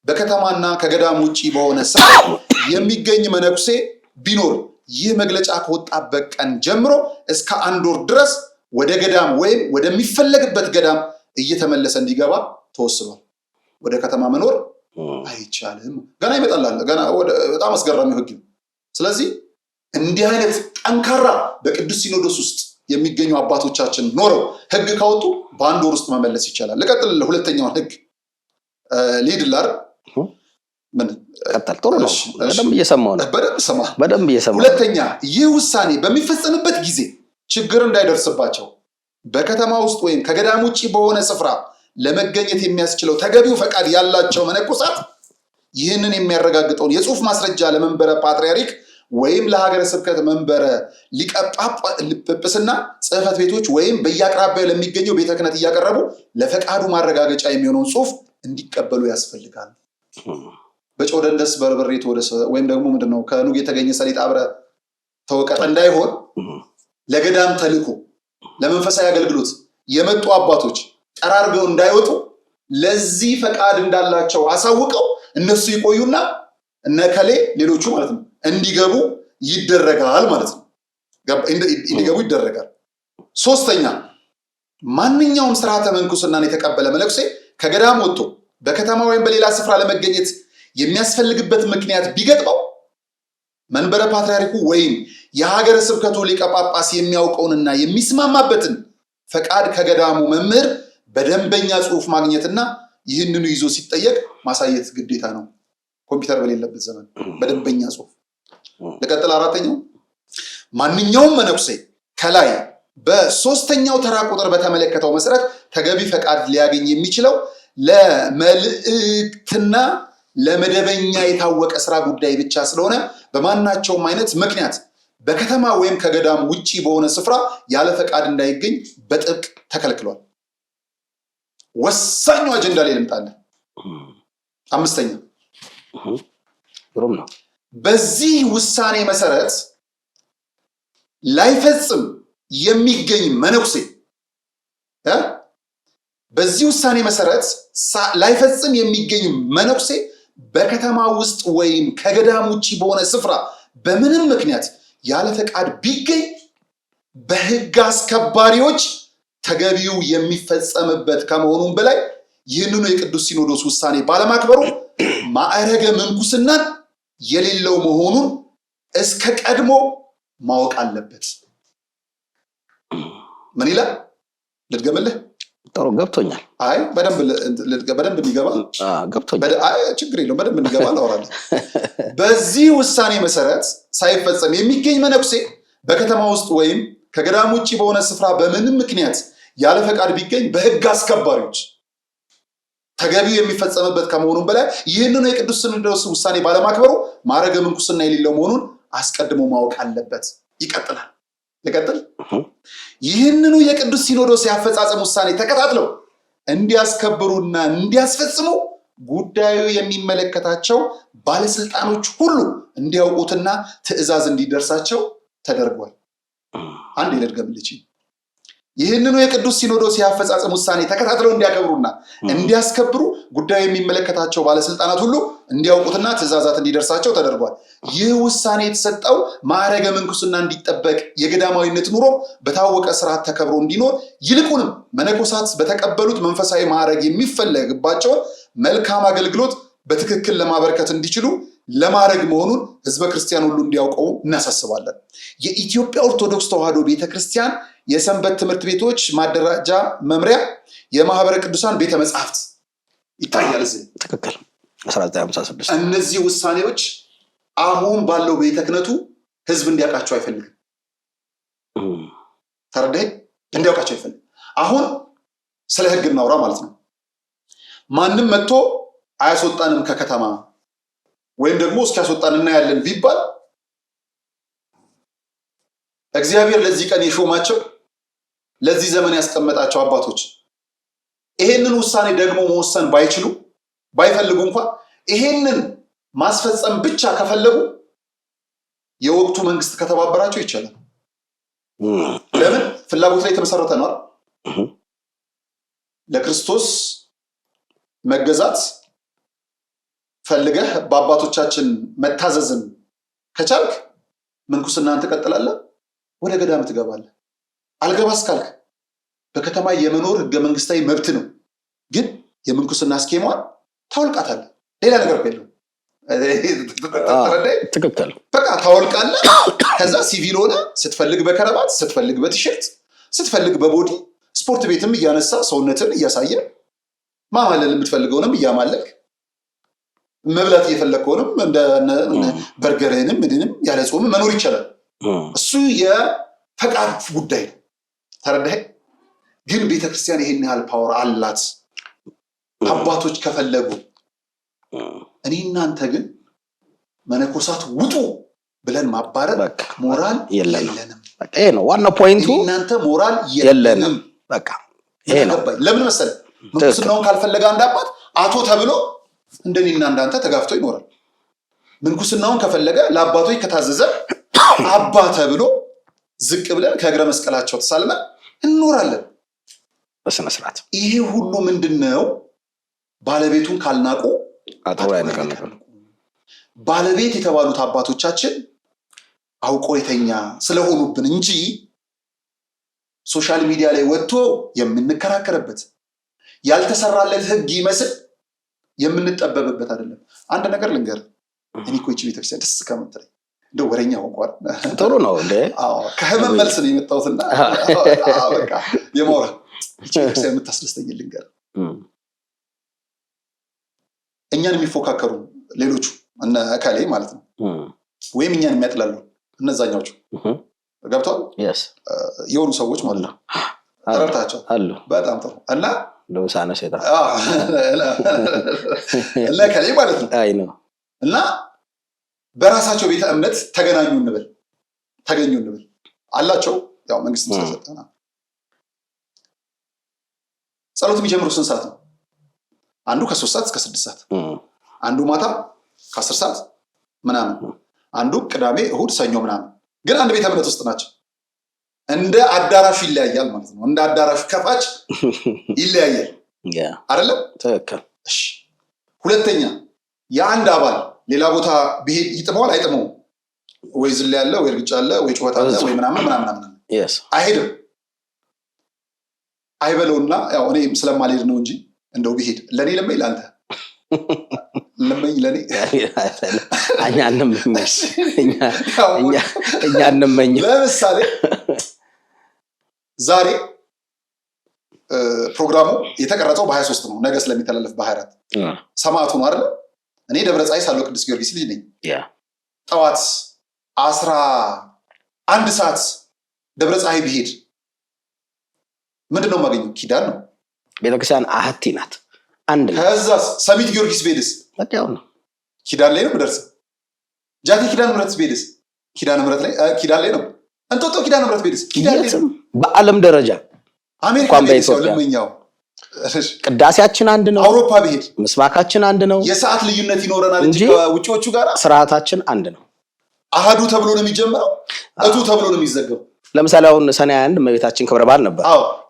በከተማና ከገዳም ውጪ በሆነ ስራ የሚገኝ መነኩሴ ቢኖር ይህ መግለጫ ከወጣበት ቀን ጀምሮ እስከ 1 ወር ድረስ ወደ ገዳም ወይም ወደሚፈለግበት ገዳም እየተመለሰ እንዲገባ ተወስኗል። ወደ ከተማ መኖር አይቻልም። ገና ይመጣል። ገና በጣም አስገራሚው ሕግ ነው። ስለዚህ እንዲህ አይነት ጠንካራ በቅዱስ ሲኖዶስ ውስጥ የሚገኙ አባቶቻችን ኖረው ሕግ ካወጡ በ1 ወር ውስጥ መመለስ ይቻላል። ለቀጥል ሁለተኛውን ሕግ ሊድላር ምን ቀጥል። ጥሩ ነው። በደንብ እየሰማው ነው። በደንብ እየሰማው። ሁለተኛ፣ ይህ ውሳኔ በሚፈጸምበት ጊዜ ችግር እንዳይደርስባቸው በከተማ ውስጥ ወይም ከገዳም ውጪ በሆነ ስፍራ ለመገኘት የሚያስችለው ተገቢው ፈቃድ ያላቸው መነኮሳት ይህንን የሚያረጋግጠውን የጽሑፍ ማስረጃ ለመንበረ ፓትርያርክ ወይም ለሀገረ ስብከት መንበረ ሊቀ ጵጵስና ጽሕፈት ቤቶች ወይም በየአቅራቢያው ለሚገኘው ቤተ ክህነት እያቀረቡ ለፈቃዱ ማረጋገጫ የሚሆነውን ጽሑፍ እንዲቀበሉ ያስፈልጋል። በጨው ደንደስ በርበሬ ተወደሰ ወይም ደግሞ ምንድነው ከኑግ የተገኘ ሰሊጥ አብረ ተወቀጠ እንዳይሆን ለገዳም ተልኮ ለመንፈሳዊ አገልግሎት የመጡ አባቶች ጠራርገው እንዳይወጡ ለዚህ ፈቃድ እንዳላቸው አሳውቀው እነሱ ይቆዩና እነከሌ ሌሎቹ ማለት ነው እንዲገቡ ይደረጋል ማለት ነው። እንዲገቡ ይደረጋል። ሶስተኛ ማንኛውም ስርዓተ ምንኩስናን የተቀበለ መነኩሴ ከገዳም ወጥቶ በከተማ ወይም በሌላ ስፍራ ለመገኘት የሚያስፈልግበት ምክንያት ቢገጥመው መንበረ ፓትርያርኩ ወይም የሀገረ ስብከቱ ሊቀ ጳጳስ የሚያውቀውንና የሚስማማበትን ፈቃድ ከገዳሙ መምህር በደንበኛ ጽሑፍ ማግኘትና ይህንኑ ይዞ ሲጠየቅ ማሳየት ግዴታ ነው። ኮምፒውተር በሌለበት ዘመን በደንበኛ ጽሑፍ። ለቀጥል አራተኛው ማንኛውም መነኩሴ ከላይ በሶስተኛው ተራ ቁጥር በተመለከተው መሰረት ተገቢ ፈቃድ ሊያገኝ የሚችለው ለመልእክትና ለመደበኛ የታወቀ ስራ ጉዳይ ብቻ ስለሆነ በማናቸውም አይነት ምክንያት በከተማ ወይም ከገዳም ውጪ በሆነ ስፍራ ያለ ፈቃድ እንዳይገኝ በጥብቅ ተከልክሏል። ወሳኙ አጀንዳ ላይ ልምጣለን። አምስተኛ ግሩም ነው። በዚህ ውሳኔ መሰረት ላይፈጽም የሚገኝ መነኩሴ በዚህ ውሳኔ መሰረት ላይፈጽም የሚገኝ መነኩሴ በከተማ ውስጥ ወይም ከገዳም ውጪ በሆነ ስፍራ በምንም ምክንያት ያለ ፈቃድ ቢገኝ በሕግ አስከባሪዎች ተገቢው የሚፈጸምበት ከመሆኑም በላይ ይህንኑ የቅዱስ ሲኖዶስ ውሳኔ ባለማክበሩ ማዕረገ ምንኩስናን የሌለው መሆኑን እስከ ቀድሞ ማወቅ አለበት። ምን ይላል? ልድገምልህ። ጥሩ ገብቶኛል። አይ በደንብ እንዲገባ ገብቶኛል። ችግር የለውም። በደንብ እንዲገባ እናወራለን። በዚህ ውሳኔ መሰረት ሳይፈጸም የሚገኝ መነኩሴ በከተማ ውስጥ ወይም ከገዳም ውጭ በሆነ ስፍራ በምንም ምክንያት ያለ ፈቃድ ቢገኝ በሕግ አስከባሪዎች ተገቢው የሚፈጸምበት ከመሆኑም በላይ ይህንኑ የቅዱስ ሲኖዶስ ውሳኔ ባለማክበሩ ማዕረገ ምንኩስና የሌለው መሆኑን አስቀድሞ ማወቅ አለበት። ይቀጥላል። ልቀጥል። ይህንኑ የቅዱስ ሲኖዶስ የአፈጻጸም ውሳኔ ተከታትለው እንዲያስከብሩና እንዲያስፈጽሙ ጉዳዩ የሚመለከታቸው ባለስልጣኖች ሁሉ እንዲያውቁትና ትዕዛዝ እንዲደርሳቸው ተደርጓል። አንድ ልድገምልህ። ይህንኑ የቅዱስ ሲኖዶስ የአፈጻጸም ውሳኔ ተከታትለው እንዲያከብሩና እንዲያስከብሩ ጉዳዩ የሚመለከታቸው ባለስልጣናት ሁሉ እንዲያውቁትና ትእዛዛት እንዲደርሳቸው ተደርጓል። ይህ ውሳኔ የተሰጠው ማዕረገ ምንኩስና እንዲጠበቅ፣ የገዳማዊነት ኑሮ በታወቀ ስርዓት ተከብሮ እንዲኖር፣ ይልቁንም መነኮሳት በተቀበሉት መንፈሳዊ ማዕረግ የሚፈለግባቸውን መልካም አገልግሎት በትክክል ለማበርከት እንዲችሉ ለማድረግ መሆኑን ህዝበ ክርስቲያን ሁሉ እንዲያውቀው እናሳስባለን። የኢትዮጵያ ኦርቶዶክስ ተዋሕዶ ቤተክርስቲያን የሰንበት ትምህርት ቤቶች ማደራጃ መምሪያ የማህበረ ቅዱሳን ቤተ መጻሕፍት ይታያል እዚህ። ትክክል 1956 እነዚህ ውሳኔዎች አሁን ባለው ቤተ ክህነቱ ህዝብ እንዲያውቃቸው አይፈልግም። ተረዳኸኝ? እንዲያውቃቸው አይፈልግም። አሁን ስለ ህግ እናውራ ማለት ነው። ማንም መጥቶ አያስወጣንም ከከተማ ወይም ደግሞ እስኪያስወጣን እናያለን ቢባል እግዚአብሔር ለዚህ ቀን የሾማቸው ለዚህ ዘመን ያስቀመጣቸው አባቶች ይሄንን ውሳኔ ደግሞ መወሰን ባይችሉ ባይፈልጉ እንኳን ይሄንን ማስፈጸም ብቻ ከፈለጉ የወቅቱ መንግስት ከተባበራቸው ይቻላል። ለምን? ፍላጎት ላይ የተመሰረተ ነው። ለክርስቶስ መገዛት ፈልገህ በአባቶቻችን መታዘዝን ከቻልክ ምንኩስናን ትቀጥላለህ፣ ወደ ገዳም ትገባለህ። አልገባስ ካልክ በከተማ የመኖር ህገ መንግስታዊ መብት ነው፣ ግን የምንኩስና ስኬሟን ታወልቃታለህ። ሌላ ነገር የለውም። ትክክል። በቃ ታወልቃለህ። ከዛ ሲቪል ሆነ ስትፈልግ በከረባት ስትፈልግ በቲሸርት ስትፈልግ በቦዲ ስፖርት ቤትም እያነሳ ሰውነትን እያሳየ ማማለል የምትፈልገውንም እያማለክ መብላት እየፈለግከውንም እንደ በርገርህንም ምድንም ያለ ጾም መኖር ይቻላል። እሱ የፈቃድ ጉዳይ ነው። ተረዳኸኝ? ግን ቤተክርስቲያን ይሄን ያህል ፓወር አላት። አባቶች ከፈለጉ እኔ እናንተ ግን መነኮሳት ውጡ ብለን ማባረር ሞራል የለንም። ይሄ ነው ዋናው ፖይንቱ። እናንተ ሞራል የለንም። በቃ ይሄ ነው። ለምን መሰለህ? ምንኩስናውን ካልፈለገ አንድ አባት አቶ ተብሎ እንደኔና እንዳንተ ተጋፍቶ ይኖራል። ምንኩስናውን ከፈለገ ለአባቶች ከታዘዘ አባ ተብሎ ዝቅ ብለን ከእግረ መስቀላቸው ተሳልመን እንኖራለን። በስነ ስርዓት ይሄ ሁሉ ምንድነው? ባለቤቱን ካልናቁ አጥሮ ያነቀነቀ ባለቤት የተባሉት አባቶቻችን አውቆ የተኛ ስለሆኑብን እንጂ ሶሻል ሚዲያ ላይ ወጥቶ የምንከራከርበት ያልተሰራለት ህግ ይመስል የምንጠበብበት አይደለም። አንድ ነገር ልንገር፣ እኔ እኮ ይቺ ቤተክርስቲያን ደስ ከምትለኝ እንደው ወሬኛ ሆንኳል። ጥሩ ነው እንዴ? ከህመም መልስ ነው የመጣሁትና በቃ የማውራ ይቺ ቤተክርስቲያን የምታስደስተኝ ልንገር። እኛን የሚፎካከሩ ሌሎቹ እነ እከሌ ማለት ነው ወይም እኛን የሚያጥላሉ እነዛኛዎቹ ገብቷል የሆኑ ሰዎች ማለት ነው። ተረድታቸው አሉ። በጣም ጥሩ እና ለውሳነ ሴታ ለከሌ ማለት ነው። አይ ነው እና በራሳቸው ቤተ እምነት ተገናኙ እንበል አላቸው። ያው መንግስት ስለሰጠና ጸሎት የሚጀምሩት ስንት ሰዓት ነው? አንዱ ከ3 ሰዓት እስከ 6 ሰዓት፣ አንዱ ማታ ከ10 ሰዓት ምናምን፣ አንዱ ቅዳሜ እሁድ ሰኞ ምናምን። ግን አንድ ቤተ እምነት ውስጥ ናቸው። እንደ አዳራሹ ይለያያል ማለት ነው። እንደ አዳራሹ ከፋች ይለያያል አይደለም? ትክክል። እሺ፣ ሁለተኛ የአንድ አባል ሌላ ቦታ ቢሄድ ይጥመዋል አይጥመውም? ወይ ዝላ ያለ ወይ እርግጫ አለ ወይ ጩኸት አለ ወይ ምናምን አይሄድም። አይበለውና ያው እኔ ስለማልሄድ ነው እንጂ እንደው ቢሄድ ለኔ ለምን ይላንተ ለምን ለኔ እኛ አንመኝ። ለምሳሌ ዛሬ ፕሮግራሙ የተቀረጸው በ23 ነው። ነገ ስለሚተላለፍ በ24 ሰማዕቱ ነው አይደል? እኔ ደብረ ፀሐይ ሳለው ቅዱስ ጊዮርጊስ ልጅ ነኝ። ጠዋት 11 ሰዓት ደብረ ፀሐይ ቢሄድ ምንድነው የማገኘው? ኪዳን ነው። ቤተክርስቲያን አህቲ ናት፣ አንድ ነው። ከዛስ ሰሚት ጊዮርጊስ ቤድስ በቃው ነው፣ ኪዳን ላይ ነው የምደርስ። ጃቲ ኪዳነ ምሕረት ቤድስ ኪዳነ ምሕረት ላይ ኪዳን ላይ ነው። እንጦጦ ኪዳነ ምሕረት ቤድስ ኪዳን ላይ ነው። በዓለም ደረጃ አሜሪካን በኢትዮጵያ ቅዳሴያችን አንድ ነው። አውሮፓ ቢሄድ ምስባካችን አንድ ነው። የሰዓት ልዩነት ይኖረናል እንጂ ከውጪዎቹ ጋር ስርዓታችን አንድ ነው። አሃዱ ተብሎ ነው የሚጀምረው፣ እቱ ተብሎ ነው የሚዘገው። ለምሳሌ አሁን ሰኔ 21 እመቤታችን ክብረ በዓል ነበር።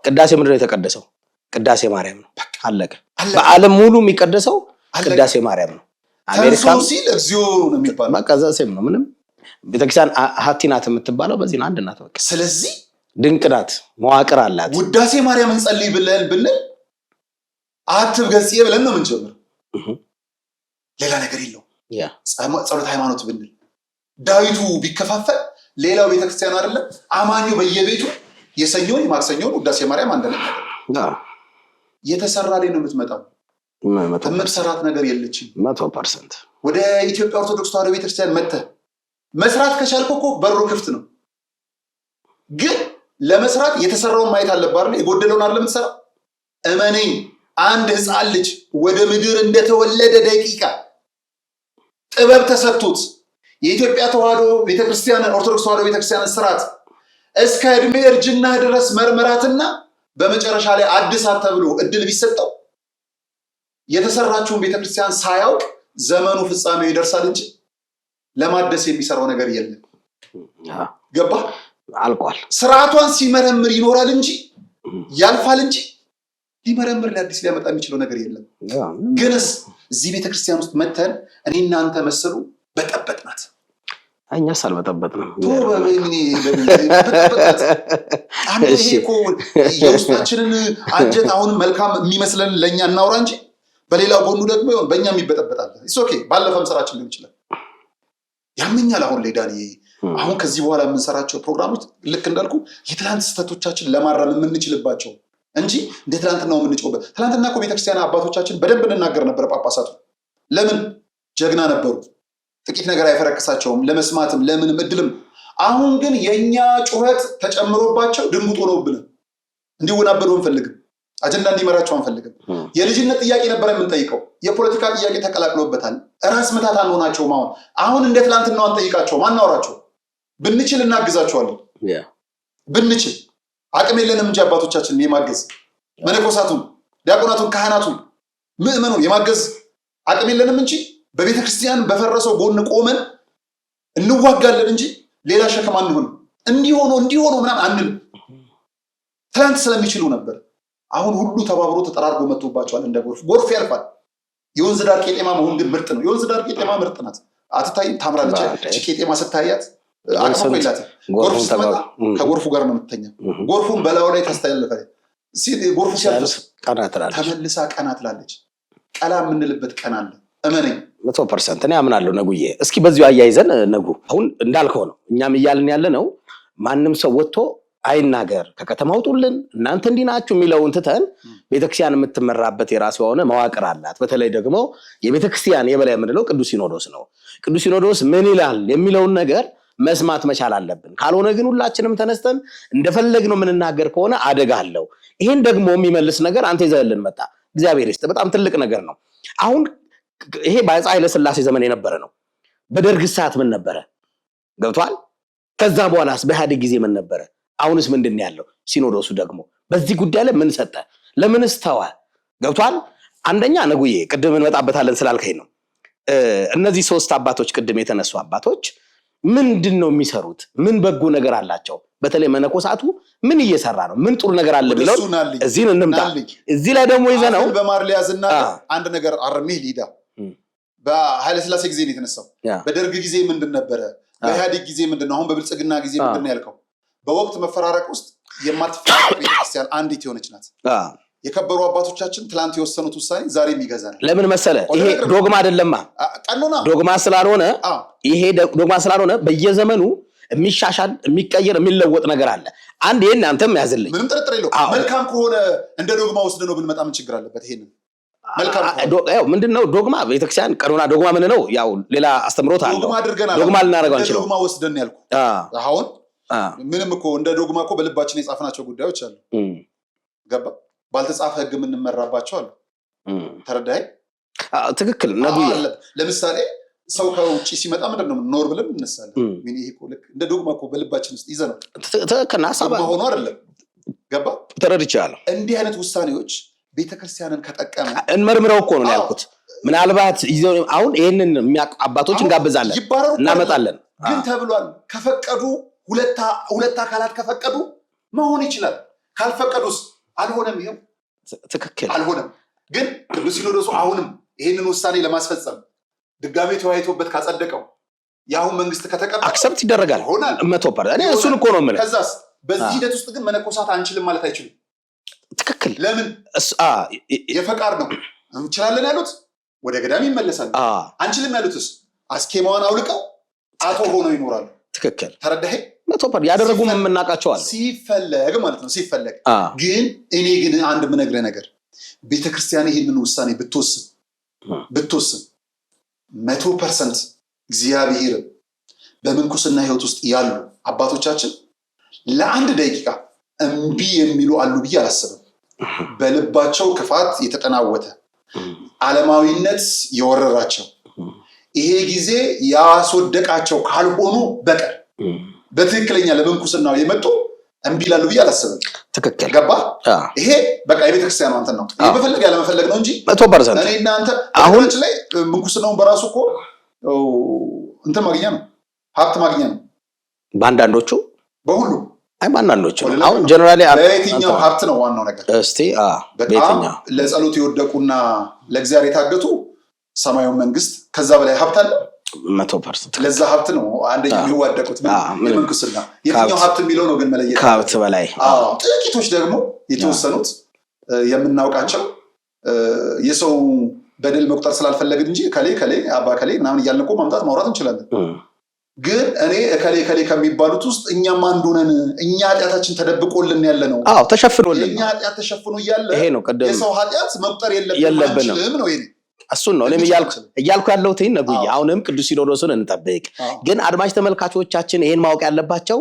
ቅዳሴ ምንድን ነው የተቀደሰው? ቅዳሴ ማርያም ነው። አለቀ። በዓለም ሙሉ የሚቀደሰው ቅዳሴ ማርያም ነው። አሜሪካም ሲል እግዚኦ ነው የሚባለው። በቃ ዘሴም ነው። ምንም ቤተክርስቲያን አሐቲ ናት የምትባለው በዚህ ነው። አንድ ናት በቃ። ስለዚህ ድንቅ ናት፣ መዋቅር አላት። ውዳሴ ማርያም እንጸልይ ብለን አትብ ገጽዬ ብለን ነው የምንጀምረው። ሌላ ነገር የለውም። ጸሎት ሃይማኖት ብንል ዳዊቱ ቢከፋፈል ሌላው ቤተክርስቲያን አይደለም አማኙ በየቤቱ የሰኞን የማክሰኞን ውዳሴ ማርያም አንድ ነው። የተሰራ ላይ ነው የምትመጣው። የምትሰራት ነገር የለችም። 100% ወደ ኢትዮጵያ ኦርቶዶክስ ተዋሕዶ ቤተክርስቲያን መጥተህ መስራት ከቻልክ እኮ በሩ ክፍት ነው። ግን ለመስራት የተሰራውን ማየት አለብህ አይደል? የጎደለውን አይደል የምትሰራው? እመነኝ፣ አንድ ህፃን ልጅ ወደ ምድር እንደተወለደ ደቂቃ ጥበብ ተሰጥቶት የኢትዮጵያ ተዋሕዶ ቤተክርስቲያን ኦርቶዶክስ ተዋሕዶ ቤተክርስቲያን ስርዓት እስከ እድሜ እርጅና ድረስ መርመራትና በመጨረሻ ላይ አድሳት ተብሎ እድል ቢሰጠው የተሰራችውን ቤተክርስቲያን ሳያውቅ ዘመኑ ፍጻሜው ይደርሳል እንጂ ለማደስ የሚሰራው ነገር የለም። ገባ? አልቋል። ስርዓቷን ሲመረምር ይኖራል እንጂ ያልፋል እንጂ ሊመረምር ለአዲስ ሊያመጣ የሚችለው ነገር የለም። ግንስ እዚህ ቤተክርስቲያን ውስጥ መተን እኔ እናንተ መሰሉ በጠበጥናት። እኛስ አልበጠበጥንም። የውስጣችንን አንጀት አሁንም መልካም የሚመስለን ለእኛ እናውራ እንጂ በሌላው ጎኑ ደግሞ በእኛ የሚበጠበጣል። ኦኬ፣ ባለፈም ስራችን ሊሆን ይችላል። ያመኛል። አሁን ላይ ዳኒ፣ አሁን ከዚህ በኋላ የምንሰራቸው ፕሮግራሞች ልክ እንዳልኩ የትላንት ስህተቶቻችን ለማረም የምንችልባቸው እንጂ እንደ ትላንትናው የምንጮህበት። ትላንትና እኮ ቤተክርስቲያን አባቶቻችን በደንብ እንናገር ነበር። ጳጳሳቱ ለምን ጀግና ነበሩ። ጥቂት ነገር አይፈረክሳቸውም ለመስማትም ለምንም እድልም። አሁን ግን የኛ ጩኸት ተጨምሮባቸው ድንጉጥ ሆነውብን እንዲወናበዱ አንፈልግም። አጀንዳ እንዲመራቸው አንፈልግም። የልጅነት ጥያቄ ነበር የምንጠይቀው፣ የፖለቲካ ጥያቄ ተቀላቅሎበታል። ራስ ምታት አንሆናቸውም። አሁን እንደ ትላንትናው አንጠይቃቸውም፣ አናወራቸው። ብንችል እናግዛቸዋለን። ብንችል አቅም የለንም እንጂ አባቶቻችን የማገዝ መነኮሳቱን፣ ዲያቆናቱን፣ ካህናቱን፣ ምእመኑን የማገዝ አቅም የለንም እንጂ በቤተክርስቲያን በፈረሰው ጎን ቆመን እንዋጋለን እንጂ ሌላ ሸክም አንሆንም። እንዲሆኑ ምናምን አንልም። ትላንት ስለሚችሉ ነበር። አሁን ሁሉ ተባብሮ ተጠራርጎ መጥቶባቸዋል እንደ ጎርፍ ያልፋል። የወንዝ ዳር ቄጤማ መሆን ግን ምርጥ ነው። የወንዝ ዳር ቄጤማ ምርጥ ናት። አትታይም? ታምራለች። ቄጤማ ስታያት አቅም የላትም። ጎርፍ ስትመጣ ከጎርፉ ጋር ነው የምትተኛ። ጎርፉን በላዩ ላይ ታስተላልፋለች። ጎርፉ ሲያልፍ ተመልሳ ቀና ትላለች። ቀላ የምንልበት ቀን አለ። እመነኝ 100% እኔ አምናለሁ ነጉዬ። እስኪ በዚሁ አያይዘን ነጉ፣ አሁን እንዳልከው ነው እኛም እያልን ያለ ነው። ማንም ሰው ወጥቶ አይናገር ከከተማ ውጡልን እናንተ እንዲህ ናችሁ የሚለውን ትተን ቤተክርስቲያን የምትመራበት የራሱ የሆነ መዋቅር አላት። በተለይ ደግሞ የቤተክርስቲያን የበላይ የምንለው ቅዱስ ሲኖዶስ ነው። ቅዱስ ሲኖዶስ ምን ይላል የሚለውን ነገር መስማት መቻል አለብን። ካልሆነ ግን ሁላችንም ተነስተን እንደፈለግነው የምንናገር ከሆነ አደጋ አለው። ይሄን ደግሞ የሚመልስ ነገር አንተ ይዘህልን መጣ። እግዚአብሔር ይስጥ። በጣም ትልቅ ነገር ነው። አሁን ይሄ በአፄ ኃይለ ሥላሴ ዘመን የነበረ ነው። በደርግ ሰዓት ምን ነበረ? ገብቷል? ከዛ በኋላስ በኢህአዴግ ጊዜ ምን ነበረ? አሁንስ ምንድን ያለው? ሲኖዶሱ ደግሞ በዚህ ጉዳይ ላይ ምን ሰጠ? ለምንስ ተወ? ገብቷል? አንደኛ ነጉዬ ቅድም እንመጣበታለን ስላልከኝ ነው። እነዚህ ሶስት አባቶች ቅድም የተነሱ አባቶች ምንድን ነው የሚሰሩት? ምን በጎ ነገር አላቸው? በተለይ መነኮሳቱ ምን እየሰራ ነው? ምን ጥሩ ነገር አለ ብለው እዚህ እንምጣ። እዚህ ላይ ደግሞ ይዘነው በማር ሊያዝና አንድ ነገር አርሜህ ሊዳ በኃይለ ሥላሴ ጊዜ ነው የተነሳው። በደርግ ጊዜ ምንድን ነበረ? በኢህአዴግ ጊዜ ምንድን ነው? አሁን በብልጽግና ጊዜ ምንድን ነው ያልከው? በወቅት መፈራረቅ ውስጥ የማትፈራረቅ ቤተክርስቲያን አንዲት የሆነች ናት። የከበሩ አባቶቻችን ትላንት የወሰኑት ውሳኔ ዛሬ የሚገዛል። ለምን መሰለ? ይሄ ዶግማ አይደለማ። ቀኖና ዶግማ ስላልሆነ ይሄ ዶግማ ስላልሆነ በየዘመኑ የሚሻሻል የሚቀየር የሚለወጥ ነገር አለ። አንድ ይሄን አንተም ያዝልኝ። ምንም ጥርጥር የለውም። መልካም ከሆነ እንደ ዶግማ ወስደነው ብንመጣ ምን ችግር አለበት? ይሄንን መልካም ያው ምንድነው ዶግማ? ቤተክርስቲያን ቀኖና ዶግማ ምን ነው? ያው ሌላ አስተምሮት አለው። ዶግማ ልናደርገው አንችልም። ዶግማ ወስደን ያልኩ አሁን ምንም እኮ እንደ ዶግማ እኮ በልባችን የጻፍናቸው ጉዳዮች አሉ። ገባ? ባልተጻፈ ህግ የምንመራባቸው አሉ። ተረዳኸኝ? ትክክል ነብይ። ለምሳሌ ሰው ከውጪ ሲመጣ ምንድነው ኖር ብለን እንነሳለን። ምን ይሄ እኮ እንደ ዶግማ እኮ በልባችን ውስጥ ይዘነው ትክክል ሐሳብ ሆኖ አይደለም። ገባ? ተረድቻለሁ። እንዲህ አይነት ውሳኔዎች ቤተክርስቲያንን ከጠቀመ እንመርምረው እኮ ነው ያልኩት። ምናልባት አሁን ይሄንን የሚያውቁ አባቶች እንጋብዛለን እናመጣለን። ግን ተብሏል ከፈቀዱ ሁለት አካላት ከፈቀዱ መሆን ይችላል። ካልፈቀዱስ አልሆነም። ይሄው ትክክል አልሆነም። ግን ቅዱስ ሲኖዶሱ አሁንም ይሄንን ውሳኔ ለማስፈጸም ድጋሜ ተወያይቶበት ካጸደቀው የአሁን መንግስት ከተቀበለ አክሰፕት ይደረጋል 100%። እኔ እሱን እኮ ነው የምልህ። ከዛስ በዚህ ሂደት ውስጥ ግን መነኮሳት አንችልም ማለት አይችሉም። ትክክል። ለምን? የፈቃድ ነው። እንችላለን ያሉት ወደ ገዳም ይመለሳሉ። አንችልም ያሉትስ አስኬማዋን አውልቀው አቶ ሆነው ይኖራሉ። ትክክል። ተረዳኸኝ? 100% ያደረጉም የምናውቃቸው አሉ። ሲፈለግ ማለት ነው ሲፈለግ። ግን እኔ ግን አንድ የምነግርህ ነገር ቤተክርስቲያን ይህንን ውሳኔ ብትወስን 100% እግዚአብሔር በምንኩስና ህይወት ውስጥ ያሉ አባቶቻችን ለአንድ ደቂቃ እምቢ የሚሉ አሉ ብዬ አላስብም። በልባቸው ክፋት የተጠናወተ ዓለማዊነት የወረራቸው ይሄ ጊዜ ያስወደቃቸው ካልሆኑ በቀር በትክክለኛ ለምንኩስናው የመጡ እምቢ ይላሉ ብዬ አላስብም። ትክክል። ገባ? ይሄ በቃ የቤተክርስቲያኑ አንተን ነው። ይሄ በፈለግ ያለ መፈለግ ነው እንጂ 100% እኔ እናንተ አሁን ላይ ምንኩስናውን በራሱ እኮ እንትን ማግኛ ነው፣ ሀብት ማግኛ ነው። በአንዳንዶቹ በሁሉ በአንዳንዶቹ አሁን ጀነራሊ ለየትኛው ሀብት ነው ዋናው ነገር? እስቲ በጣም ለጸሎት የወደቁና ለእግዚአብሔር የታገቱ ሰማያዊ መንግስት ከዛ በላይ ሀብት አለ 100%። ለዛ ሀብት ነው አንደኛው የሚዋደቁት የምንኩስና የትኛው ሀብት የሚለው ነው ግን መለየት ከሀብት በላይ። ጥቂቶች ደግሞ የተወሰኑት የምናውቃቸው የሰው በደል መቁጠር ስላልፈለግን እንጂ ከሌ አባ ከሌ ምናምን እያልን እኮ ማምጣት ማውራት እንችላለን። ግን እኔ ከሌ ከሚባሉት ውስጥ እኛም አንዱ ነን። እኛ ኃጢአታችን ተደብቆልን ያለ ነው። ተሸፍኖልን እኛ ኃጢአት ተሸፍኖ እያለ ይሄ ነው ቀደም የሰው ኃጢአት መቁጠር የለብንም ነው። ይሄ እሱን ነው እኔም እያልኩ ያለሁት ነብይ። አሁንም ቅዱስ ሲኖዶስን እንጠብቅ። ግን አድማጭ ተመልካቾቻችን ይሄን ማወቅ ያለባቸው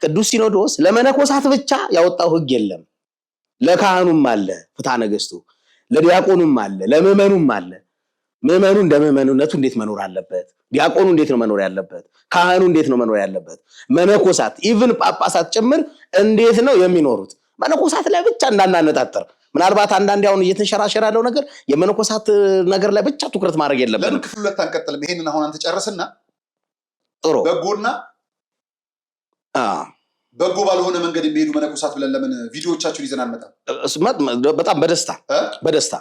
ቅዱስ ሲኖዶስ ለመነኮሳት ብቻ ያወጣው ህግ የለም። ለካህኑም አለ ፍትሐ ነገሥቱ፣ ለዲያቆኑም አለ፣ ለምዕመኑም አለ። ምዕመኑ እንደ ምዕመኑነቱ እንዴት መኖር አለበት? ዲያቆኑ እንዴት ነው መኖር ያለበት? ካህኑ እንዴት ነው መኖር ያለበት? መነኮሳት ኢቭን ጳጳሳት ጭምር እንዴት ነው የሚኖሩት? መነኮሳት ላይ ብቻ እንዳናነጣጠር። ምናልባት አንዳንዴ አሁን እየተንሸራሸረ ያለው ነገር የመነኮሳት ነገር ላይ ብቻ ትኩረት ማድረግ የለብንም። ለምን ክፍል ሁለት አንቀጥልም? ይሄንን አሁን አንተ ጨርስና ጥሩ በጎና በጎ ባልሆነ መንገድ የሚሄዱ መነኮሳት ብለን ለምን ቪዲዮዎቻችሁን ይዘን አንመጣም? በጣም በደስታ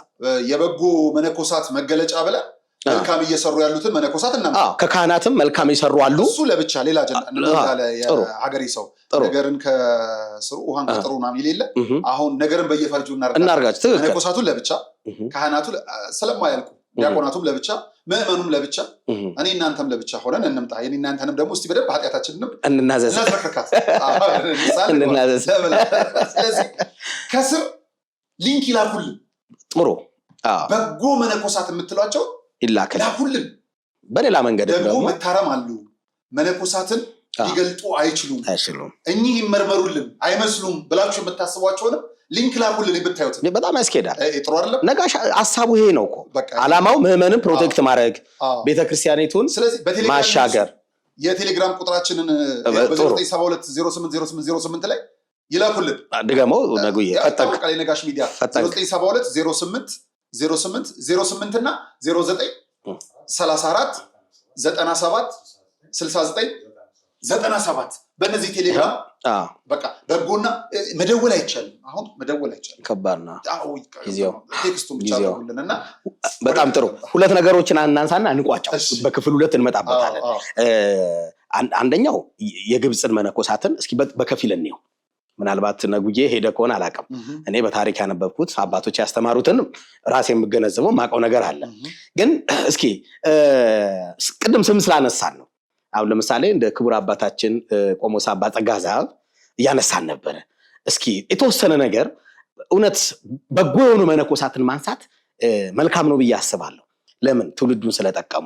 የበጎ መነኮሳት መገለጫ ብለን መልካም እየሰሩ ያሉትን መነኮሳት እና ከካህናትም መልካም ይሰሩ አሉ። እሱ ለብቻ ሌላ የሀገሬ ሰው ነገርን ከስሩ ውሃን ከጥሩ ናም ይሌለ አሁን ነገርን በየፈርጁ እናርጋቸው። መነኮሳቱን ለብቻ ካህናቱ ስለማያልቁ ዲያቆናቱም ለብቻ ምዕመኑም ለብቻ እኔ እናንተም ለብቻ ሆነን እንምጣ። የኔ እናንተንም ደግሞ እስቲ በደንብ ኃጢአታችንን እናዘዝከካት እንናዘዝ። ስለዚህ ከስር ሊንክ ይላኩልን። ጥሩ በጎ መነኮሳት የምትሏቸው ይላኩልን። በሌላ መንገድ ደግሞ መታረም አሉ። መነኮሳትን ሊገልጡ አይችሉም፣ እኚህ ይመርመሩልን አይመስሉም ብላችሁ የምታስቧቸውንም ሊንክ ላኩልን። ብታዩት በጣም ያስኬዳል። ጥሩ አይደለም? ነጋሽ ሐሳቡ ይሄ ነው እኮ ዓላማው ምዕመንን ፕሮቴክት ማድረግ፣ ቤተክርስቲያኒቱን ማሻገር። የቴሌግራም ቁጥራችንን በ972080808 ላይ ይላኩልን። ድገመው ነጉዬ ፈጠቅ ቃል ነጋሽ ሚዲያ 972080808 እና 0934 97 69 97 በእነዚህ ቴሌግራም በቃ በጎና መደወል አይቻልም። አሁን መደወል አይቻልም፣ ከባድ ነው ጊዜው። ቴክስቱን ብቻ ደውሉልንና በጣም ጥሩ። ሁለት ነገሮችን እናንሳና እንቋጫው። በክፍል 2 እንመጣበታለን። አንደኛው የግብፅን መነኮሳትን እስኪ በከፊል እንየው። ምናልባት ነጉዬ ሄደ ከሆነ አላውቅም። እኔ በታሪክ ያነበብኩት አባቶች ያስተማሩትን ራሴ የምገነዘበው ማውቀው ነገር አለ። ግን እስኪ ቅድም ስም ስላነሳን ነው። አሁን ለምሳሌ እንደ ክቡር አባታችን ቆሞስ አባ ጸጋ ዘአብ እያነሳን ነበረ። እስኪ የተወሰነ ነገር እውነት በጎ የሆኑ መነኮሳትን ማንሳት መልካም ነው ብዬ አስባለሁ። ለምን? ትውልዱን ስለጠቀሙ።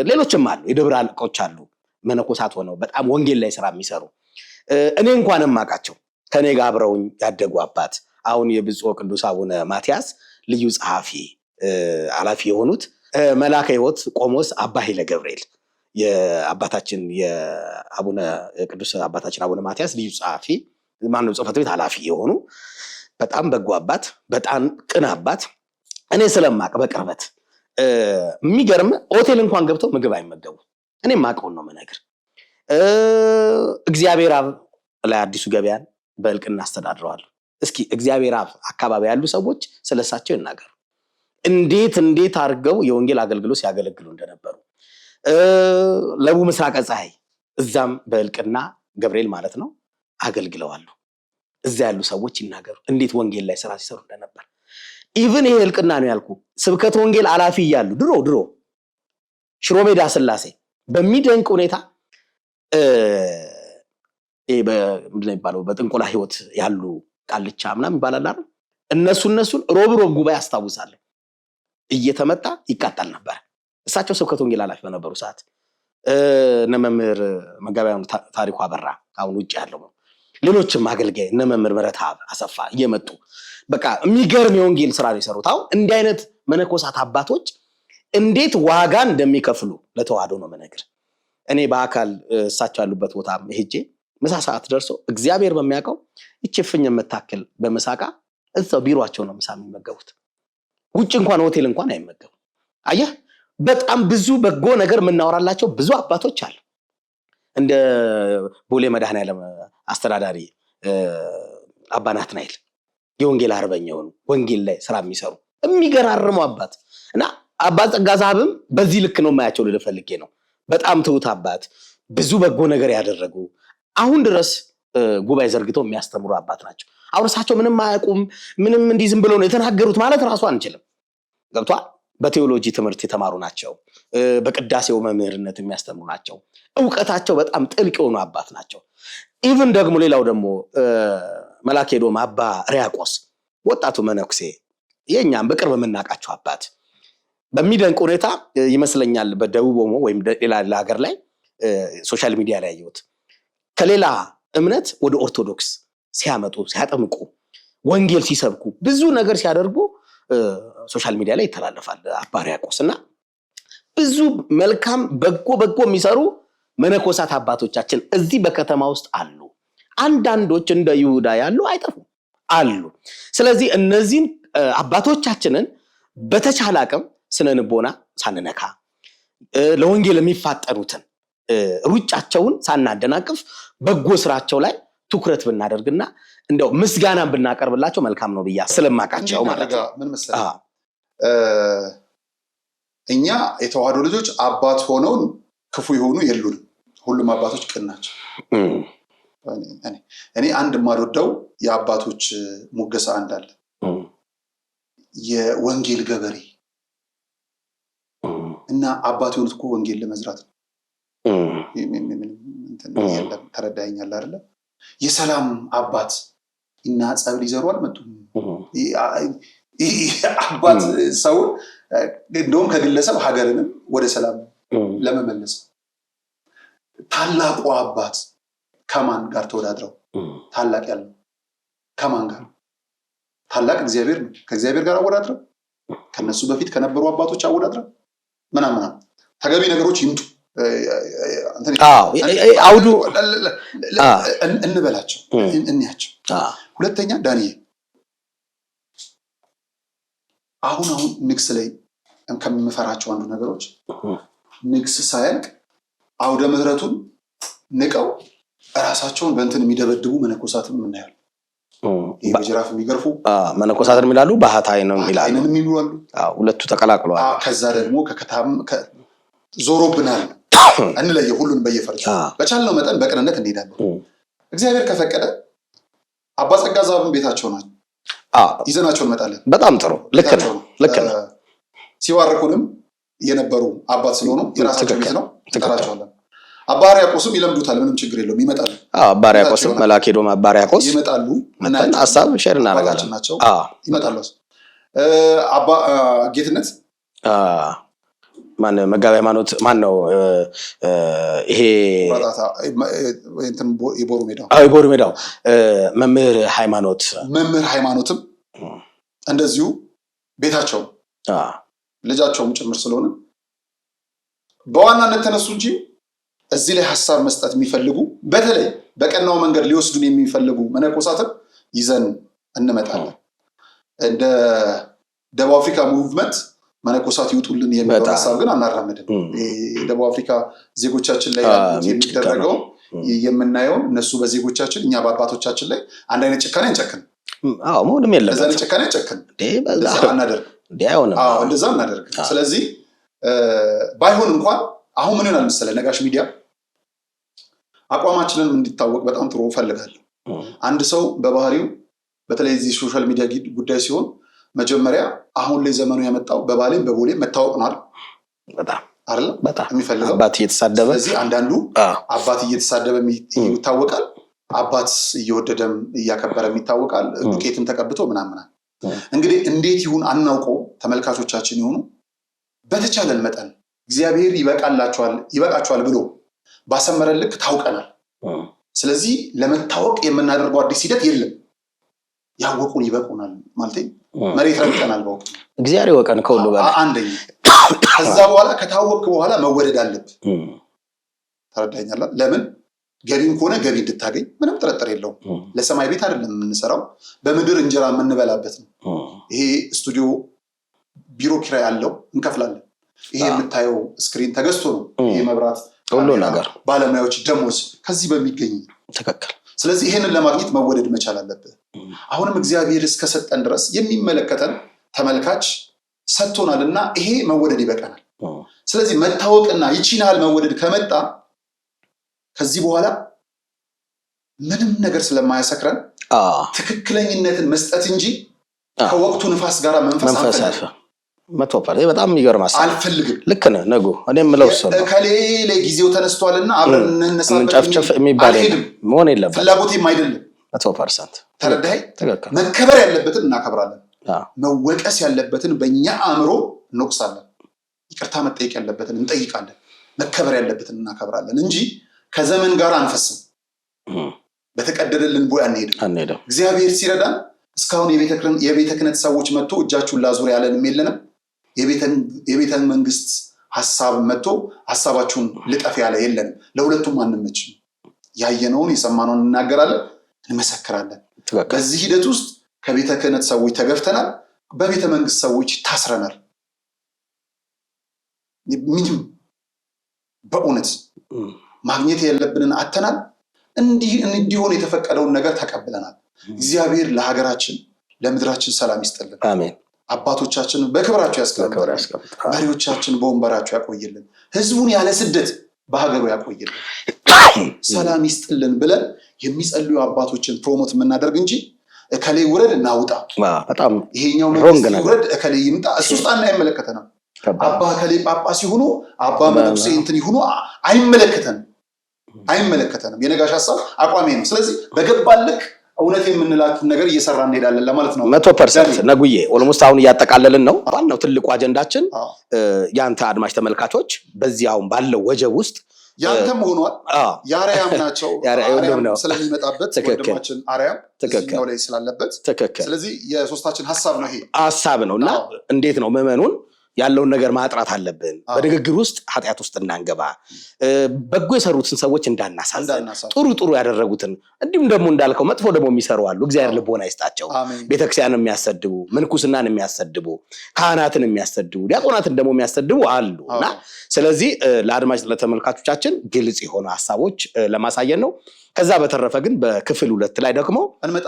ሌሎችም አሉ፣ የደብረ አለቆች አሉ መነኮሳት ሆነው በጣም ወንጌል ላይ ስራ የሚሰሩ። እኔ እንኳንም ማቃቸው ከኔ ጋር አብረውኝ ያደጉ አባት አሁን የብፁዕ ቅዱስ አቡነ ማትያስ ልዩ ጸሐፊ ኃላፊ የሆኑት መልአከ ሕይወት ቆሞስ አባ ኃይለ ገብርኤል የአባታችን የአቡነ ቅዱስ አባታችን አቡነ ማትያስ ልዩ ጸሐፊ ማነው ጽሕፈት ቤት ኃላፊ የሆኑ በጣም በጎ አባት፣ በጣም ቅን አባት። እኔ ስለማቅ በቅርበት የሚገርም ሆቴል እንኳን ገብተው ምግብ አይመገቡ። እኔ ማቀውን ነው መነግር። እግዚአብሔር አብ ላይ አዲሱ ገበያን በእልቅና አስተዳድረዋል። እስኪ እግዚአብሔር አብ አካባቢ ያሉ ሰዎች ስለሳቸው ይናገሩ። እንዴት አድርገው የወንጌል አገልግሎት ሲያገለግሉ እንደነበሩ። ለቡ ምስራቀ ፀሐይ እዛም በእልቅና ገብርኤል ማለት ነው አገልግለዋል። እዛ ያሉ ሰዎች ይናገሩ እንዴት ወንጌል ላይ ስራ ሲሰሩ እንደነበር። ኢቭን ይሄ እልቅና ነው ያልኩ ስብከት ወንጌል አላፊ እያሉ ድሮ ሽሮ ሜዳ ስላሴ በሚደንቅ ሁኔታ ምንድነው የሚባለው በጥንቆላ ህይወት ያሉ ቃልቻ ምናምን ይባላል አይደል? እነሱን ሮብ ጉባኤ አስታውሳለሁ እየተመጣ ይቃጠል ነበር። እሳቸው ስብከት ወንጌል አላፊ በነበሩ ሰዓት እነ መምህር መጋቢያው ታሪኩ አበራ አሁን ውጭ ያለው ሌሎችም አገልጋይ እነ መምህር ምረትአብ አሰፋ እየመጡ በቃ የሚገርም የወንጌል ስራ ነው የሰሩት። አሁን እንዲህ አይነት መነኮሳት አባቶች እንዴት ዋጋ እንደሚከፍሉ ለተዋህዶ ነው መነግር። እኔ በአካል እሳቸው ያሉበት ቦታ ሄጄ ምሳ ሰዓት ደርሶ እግዚአብሔር በሚያውቀው እቺፍኝ የምታክል በመሳቃ እዛው ቢሮአቸው ነው ምሳ የሚመገቡት። ውጭ እንኳን ሆቴል እንኳን አይመገቡ። አየህ በጣም ብዙ በጎ ነገር የምናወራላቸው ብዙ አባቶች አሉ። እንደ ቦሌ መድኃኔዓለም አስተዳዳሪ አባ ናትናኤል የወንጌል አርበኛው ነው፣ ወንጌል ላይ ስራ የሚሰሩ የሚገራርሙ አባት እና አባ ጸጋ ዘአብም በዚህ ልክ ነው የማያቸው ልፈልጌ ነው። በጣም ትሁት አባት፣ ብዙ በጎ ነገር ያደረጉ አሁን ድረስ ጉባኤ ዘርግተው የሚያስተምሩ አባት ናቸው። አሁን እሳቸው ምንም አያውቁም፣ ምንም እንዲህ ዝም ብለው ነው የተናገሩት ማለት ራሱ አንችልም። ገብቷል? በቴዎሎጂ ትምህርት የተማሩ ናቸው። በቅዳሴው መምህርነት የሚያስተምሩ ናቸው። ዕውቀታቸው በጣም ጥልቅ የሆኑ አባት ናቸው። ኢቭን ደግሞ ሌላው ደግሞ መልአከ ኤዶም አባ ሪያቆስ ወጣቱ መነኩሴ የኛም በቅርብ የምናውቃቸው አባት በሚደንቅ ሁኔታ ይመስለኛል በደቡብ ኦሞ ወይም ሌላ ሀገር ላይ ሶሻል ሚዲያ ላይ ያየሁት ከሌላ እምነት ወደ ኦርቶዶክስ ሲያመጡ ሲያጠምቁ ወንጌል ሲሰብኩ ብዙ ነገር ሲያደርጉ ሶሻል ሚዲያ ላይ ይተላለፋል አባ ሪያቆስ። እና ብዙ መልካም በጎ የሚሰሩ መነኮሳት አባቶቻችን እዚህ በከተማ ውስጥ አሉ። አንዳንዶች እንደ ይሁዳ ያሉ አይጠፉም አሉ። ስለዚህ እነዚህን አባቶቻችንን በተቻለ አቅም ስነ ልቦና ሳንነካ ለወንጌል የሚፋጠሩትን ሩጫቸውን ሳናደናቅፍ በጎ ስራቸው ላይ ትኩረት ብናደርግና እንደው ምስጋናን ብናቀርብላቸው መልካም ነው ብያ ስለማቃቸው ማለት ነው። ምን መሰለህ እኛ የተዋህዶ ልጆች አባት ሆነው ክፉ ይሆኑ የሉንም። ሁሉም አባቶች ቅን ናቸው። እኔ አንድ የማልወደው የአባቶች ሙገሳ እንዳለ የወንጌል ገበሬ እና አባት የሆኑት እኮ ወንጌል ለመዝራት ነው። ተረዳኸኛል አይደለ? የሰላም አባት እና ጸብ ሊዘሩ አልመጡም። አባት ሰው እንደውም ከግለሰብ ሀገርንም ወደ ሰላም ለመመለስ ታላቁ አባት ከማን ጋር ተወዳድረው ታላቅ ያለው ከማን ጋር? ታላቅ እግዚአብሔር ነው። ከእግዚአብሔር ጋር አወዳድረው ከነሱ በፊት ከነበሩ አባቶች አወዳድረው ምናምን ተገቢ ነገሮች ይምጡ። አውዱ እንበላቸው እንያቸው። ሁለተኛ ዳንኤል አሁን ንግስ ላይ ከምፈራቸው አንዱ ነገሮች ንግስ ሳያልቅ አውደ ምህረቱን ንቀው ራሳቸውን በእንትን የሚደበድቡ መነኮሳትም እናያለን። በጅራፍ የሚገርፉ መነኮሳትን የሚላሉ ባህታይንም ይላሉ። ሁለቱ ተቀላቅለዋል። ከዛ ደግሞ ከከታም ዞሮብናል እንለየ ሁሉን በየፈርጁ በቻልነው መጠን በቅንነት እንሄዳለን። እግዚአብሔር ከፈቀደ አባ ጸጋ ዛብን ቤታቸው ናቸው ይዘናቸው እንመጣለን። በጣም ጥሩ። ልክ ነው። ሲዋርኩንም የነበሩ አባት ስለሆኑ የራሳቸው ቤት ነው እንጠራቸዋለን። አባ ሕርያቆስም ይለምዱታል። ምንም ችግር የለውም ይመጣሉ። አባ ሕርያቆስም መልአከ ሄዶም አባ ሕርያቆስ ይመጣሉ። ሐሳብ ሼር እናደርጋለን። ይመጣሉ። አባ ጌትነት ማን መጋቢ ሃይማኖት ማን ነው? ይሄ የቦሩ ሜዳው የቦሩ ሜዳው መምህር ሃይማኖትም እንደዚሁ ቤታቸው ልጃቸውም ጭምር ስለሆነ በዋናነት ተነሱ እንጂ እዚህ ላይ ሐሳብ መስጠት የሚፈልጉ በተለይ በቀናው መንገድ ሊወስዱን የሚፈልጉ መነኮሳትን ይዘን እንመጣለን። እንደ ደቡብ አፍሪካ ሙቭመንት መነኮሳት ይውጡልን የሚለው ሐሳብ ግን አናራምድም። የደቡብ አፍሪካ ዜጎቻችን ላይ የሚደረገው የምናየው እነሱ በዜጎቻችን እኛ በአባቶቻችን ላይ አንድ አይነት ጭካኔ አንጨክን። መሆንም የለበትም። እንደዛ ጭካኔ አንጨክን። እንደዛ እናደርግ። ስለዚህ ባይሆን እንኳን አሁን ምን ይሆናል መሰለህ ነጋሽ ሚዲያ አቋማችንን እንዲታወቅ በጣም ጥሩ ፈልጋለሁ። አንድ ሰው በባህሪው በተለይ እዚህ ሶሻል ሚዲያ ጉዳይ ሲሆን መጀመሪያ አሁን ላይ ዘመኑ ያመጣው በባሌም በቦሌም መታወቅ ነው አይደል? በጣም የሚፈልገው አባት እየተሳደበ ስለዚህ አንዳንዱ አባት እየተሳደበ ይታወቃል፣ አባት እየወደደም እያከበረም ይታወቃል። ዱቄትም ተቀብቶ ምናምን እንግዲህ እንዴት ይሁን አናውቀው። ተመልካቾቻችን ይሁኑ በተቻለን መጠን እግዚአብሔር ይበቃቸዋል ብሎ ባሰመረን ልክ ታውቀናል። ስለዚህ ለመታወቅ የምናደርገው አዲስ ሂደት የለም። ያወቁን ይበቁናል ማለት መሬት ረግጠናል። በወቅቱ እግዚአብሔር ይወቀን ከሁሉ በላይ አንደኛ። ከዛ በኋላ ከታወቅ በኋላ መወደድ አለብህ። ተረዳኛላ? ለምን ገቢም ከሆነ ገቢ እንድታገኝ ምንም ጥርጥር የለውም። ለሰማይ ቤት አይደለም የምንሰራው፣ በምድር እንጀራ የምንበላበት ነው። ይሄ ስቱዲዮ ቢሮ ኪራይ አለው፣ እንከፍላለን። ይሄ የምታየው ስክሪን ተገዝቶ ነው። ይሄ መብራት ሁሉ ነገር ባለሙያዎች ደሞዝ ከዚህ በሚገኝ ተከክል። ስለዚህ ይሄንን ለማግኘት መወደድ መቻል አለብህ። አሁንም እግዚአብሔር እስከሰጠን ድረስ የሚመለከተን ተመልካች ሰጥቶናልና ይሄ መወደድ ይበቃናል። ስለዚህ መታወቅና ይቺናል መወደድ ከመጣ ከዚህ በኋላ ምንም ነገር ስለማያሰክረን ትክክለኝነትን መስጠት እንጂ ከወቅቱ ንፋስ ጋር መንፈስ መቶፓል በጣም የሚገርም አልፈልግም። ልክ ነህ ነጉ። እኔ የምለው እሱ ነው። ከሌላ ጊዜው ተነስቷልና አብረን እንጨፍጨፍ የሚባል መሆን የለበትም። ፍላጎቴም አይደለም። 100% ተረዳኸኝ? መከበር ያለበትን እናከብራለን። መወቀስ ያለበትን በእኛ አእምሮ እንወቅሳለን። ይቅርታ መጠየቅ ያለበትን እንጠይቃለን። መከበር ያለበትን እናከብራለን እንጂ ከዘመን ጋር አንፈስም። በተቀደደልን ቦይ አንሄድም። እግዚአብሔር ሲረዳን እስካሁን የቤተ ክህነት ሰዎች መጥቶ እጃችሁን ላዙር ያለንም የለንም። የቤተ መንግስት ሐሳብ መጥቶ ሐሳባችሁን ልጠፍ ያለ የለንም። ለሁለቱም አንመችም። ያየነውን የሰማነውን እናገራለን፣ እንመሰክራለን። በዚህ ሂደት ውስጥ ከቤተ ክህነት ሰዎች ተገፍተናል፣ በቤተ መንግስት ሰዎች ታስረናል። ምንም በእውነት ማግኘት ያለብንን አተናል። እንዲሆን የተፈቀደውን ነገር ተቀብለናል። እግዚአብሔር ለሀገራችን ለምድራችን ሰላም ይስጥልን። አሜን። አባቶቻችን በክብራቸው ያስቀምጥልን። መሪዎቻችን በወንበራቸው ያቆይልን። ህዝቡን ያለ ስደት በሀገሩ ያቆይልን። ሰላም ይስጥልን ብለን የሚጸልዩ አባቶችን ፕሮሞት የምናደርግ እንጂ እከሌ ውረድ እናውጣ፣ በጣም ይሄኛው መንግስት ውረድ እከሌ ይምጣ እሱ ውስጥ አይመለከተንም። አባ እከሌ ጳጳስ ይሁኑ አባ መነኩሴ እንትን ይሁኑ አይመለከተንም። የነጋሽ ሀሳብ አቋሜ ነው። ስለዚህ በገባልክ እውነት የምንላትን ነገር እየሰራ እንሄዳለን ለማለት ነው። 100% ነጉዬ ኦልሞስት አሁን እያጠቃለልን ነው። ዋናው ትልቁ አጀንዳችን ያንተ አድማጭ ተመልካቾች በዚህ አሁን ባለው ወጀብ ውስጥ ያንተም ሆኗል የአርያም ናቸው ስለሚመጣበት ወንድማችን አርያም እዚህኛው ላይ ስላለበት ስለዚህ የሶስታችን ሀሳብ ነው። ይሄ ሀሳብ ነው እና እንዴት ነው ምዕመኑን ያለውን ነገር ማጥራት አለብን። በንግግር ውስጥ ኃጢአት ውስጥ እንዳንገባ፣ በጎ የሰሩትን ሰዎች እንዳናሳዝን፣ ጥሩ ያደረጉትን እንዲሁም ደግሞ እንዳልከው መጥፎ ደግሞ የሚሰሩ አሉ። እግዚአብሔር ልቦና ይስጣቸው። ቤተክርስቲያንን የሚያሰድቡ፣ ምንኩስናን የሚያሰድቡ፣ ካህናትን የሚያሰድቡ፣ ዲያቆናትን ደግሞ የሚያሰድቡ አሉ እና ስለዚህ ለአድማጭ ለተመልካቾቻችን ግልጽ የሆኑ ሀሳቦች ለማሳየት ነው። ከዛ በተረፈ ግን በክፍል 2 ላይ ደግሞ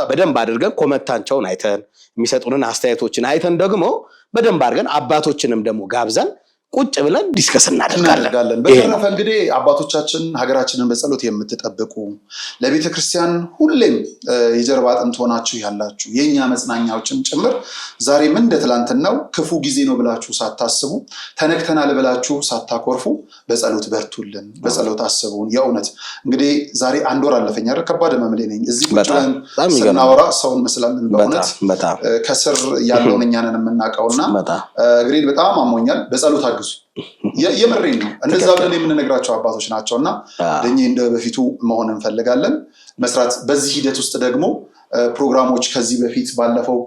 በደንብ አድርገን ኮመንታቸውን አይተን የሚሰጡንን አስተያየቶችን አይተን ደግሞ በደንብ አድርገን አባቶችንም ደግሞ ጋብዘን ቁጭ ብለን ዲስከስ እናደርጋለን። በተረፈ እንግዲህ አባቶቻችን ሀገራችንን በጸሎት የምትጠብቁ ለቤተ ክርስቲያን ሁሌም የጀርባ አጥንት ሆናችሁ ያላችሁ የኛ መጽናኛዎችን ጭምር ዛሬም እንደ ትላንትናው ክፉ ጊዜ ነው ብላችሁ ሳታስቡ ተነክተናል ብላችሁ ሳታኮርፉ በጸሎት በርቱልን፣ በጸሎት አስቡን። የእውነት እንግዲህ ዛሬ 1 ወር አለፈኝ አይደል? ከባድ መምሌ ነኝ። እዚህ ቁጭ ብለን ስናወራ ሰውን መስላለን። በእውነት ከስር ያለውን እኛንን የምናውቀውና እግሬን በጣም አሞኛል። በጸሎት አግዙ። የምሬን ነው። እንደዛ ብለን የምንነግራቸው አባቶች ናቸውና ለኛ እንደ በፊቱ መሆን እንፈልጋለን መስራት። በዚህ ሂደት ውስጥ ደግሞ ፕሮግራሞች ከዚህ በፊት ባለፈው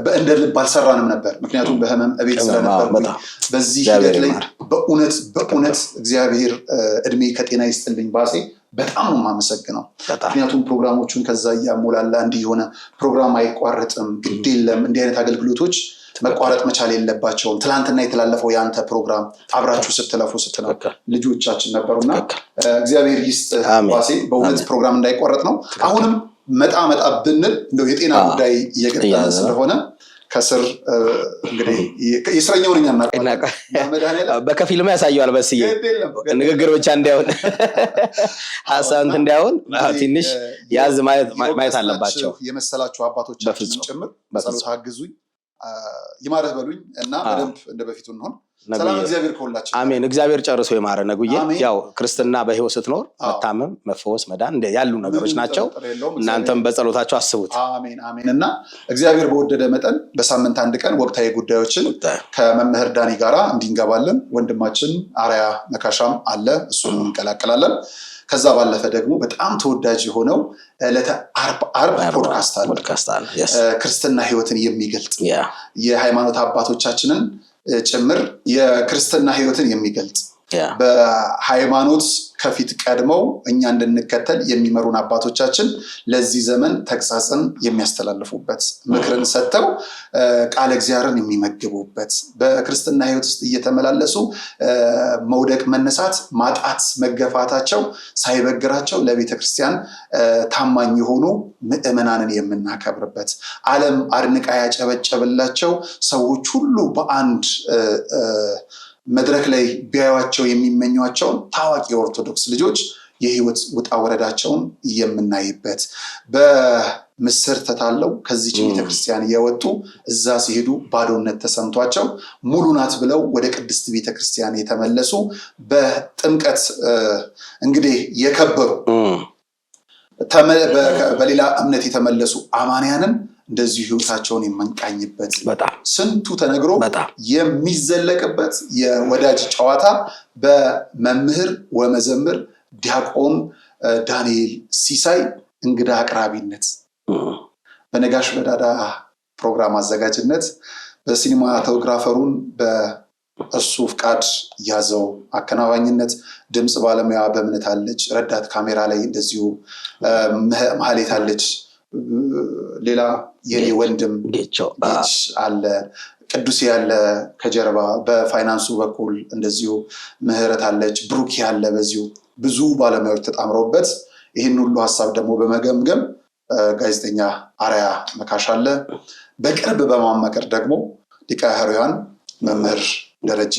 በእንደ ልብ አልሰራንም ነበር፣ ምክንያቱም በህመም እቤት ስለነበር። በዚህ ሂደት ላይ በእውነት እግዚአብሔር እድሜ ከጤና ይስጥልኝ ባሴ በጣም ነው የማመሰግነው። ምክንያቱም ፕሮግራሞቹን ከዛ እያሞላላ እንዲህ የሆነ ፕሮግራም አይቋረጥም። ግድ የለም እንዲህ አይነት አገልግሎቶች መቋረጥ መቻል የለባቸውም። ትላንትና የተላለፈው ያንተ ፕሮግራም አብራችሁ ስትለፉ ስትነው ልጆቻችን ነበሩና እግዚአብሔር ይስጥ ባሴ በእውነት ፕሮግራም እንዳይቋረጥ ነው። አሁንም መጣ ብንል እንደው የጤና ጉዳይ እየገጠመ ስለሆነ ከስር እንግዲህ የስረኛውን እኛ በከፊልም ያሳየዋል። በስዬ ንግግር ብቻ እንዳይሆን ሀሳብ እንዳይሆን ትንሽ ያዝ ማየት አለባቸው። የመሰላችሁ አባቶቻችን ጭምር በጸሎት አግዙኝ፣ ይማረህ በሉኝ እና በደንብ እንደ በፊቱ እንሆን። ሰላም እግዚአብሔር ከሁላችን። አሜን። እግዚአብሔር ጨርሶ ይማረ ነጉዬ። ያው ክርስትና በህይወት ስትኖር መታመም፣ መፈወስ፣ መዳን ያሉ ነገሮች ናቸው። እናንተም በጸሎታችሁ አስቡት። አሜን አሜን። እና እግዚአብሔር በወደደ መጠን በሳምንት 1 ቀን ወቅታዊ ጉዳዮችን ከመምህር ዳኒ ጋራ እንዲንገባለን። ወንድማችን አርያ መካሻም አለ፣ እሱን እንቀላቀላለን። ከዛ ባለፈ ደግሞ በጣም ተወዳጅ የሆነው ዕለተ ዓርብ ፖድካስት አለ። ክርስትና ህይወትን የሚገልጽ የሃይማኖት አባቶቻችንን ጭምር የክርስትና ህይወትን የሚገልጽ በሃይማኖት ከፊት ቀድመው እኛ እንድንከተል የሚመሩን አባቶቻችን ለዚህ ዘመን ተግሳጽን የሚያስተላልፉበት ምክርን ሰጥተው ቃለ እግዚአብሔርን የሚመግቡበት በክርስትና ህይወት ውስጥ እየተመላለሱ መውደቅ፣ መነሳት፣ ማጣት፣ መገፋታቸው ሳይበግራቸው ለቤተ ክርስቲያን ታማኝ የሆኑ ምዕመናንን የምናከብርበት ዓለም አድንቃ ያጨበጨበላቸው ሰዎች ሁሉ በአንድ መድረክ ላይ ቢያዩዋቸው የሚመኟቸውን ታዋቂ የኦርቶዶክስ ልጆች የህይወት ውጣ ወረዳቸውን የምናይበት በምስር ተታለው ከዚች ቤተክርስቲያን የወጡ እዛ ሲሄዱ ባዶነት ተሰምቷቸው ሙሉ ናት ብለው ወደ ቅድስት ቤተክርስቲያን የተመለሱ በጥምቀት እንግዲህ የከበሩ በሌላ እምነት የተመለሱ አማንያንን እንደዚህ ህይወታቸውን የምንቃኝበት ስንቱ ተነግሮ የሚዘለቅበት የወዳጅ ጨዋታ በመምህር ወመዘምር ዲያቆን ዳንኤል ሲሳይ እንግዳ አቅራቢነት በነጋሽ በዳዳ ፕሮግራም አዘጋጅነት በሲኒማቶግራፈሩን በእሱ ፍቃድ ያዘው አከናዋኝነት ድምጽ ባለሙያ በእምነት አለች፣ ረዳት ካሜራ ላይ እንደዚሁ ማህሌት አለች፣ ሌላ የኔ ወንድም ጌች አለ፣ ቅዱስ ያለ ከጀርባ በፋይናንሱ በኩል እንደዚሁ ምህረት አለች፣ ብሩክ ያለ በዚሁ ብዙ ባለሙያዎች ተጣምረውበት ይህን ሁሉ ሀሳብ ደግሞ በመገምገም ጋዜጠኛ አርአያ መካሽ አለ። በቅርብ በማማከር ደግሞ ሊቀ ኅሩያን መምህር ደረጀ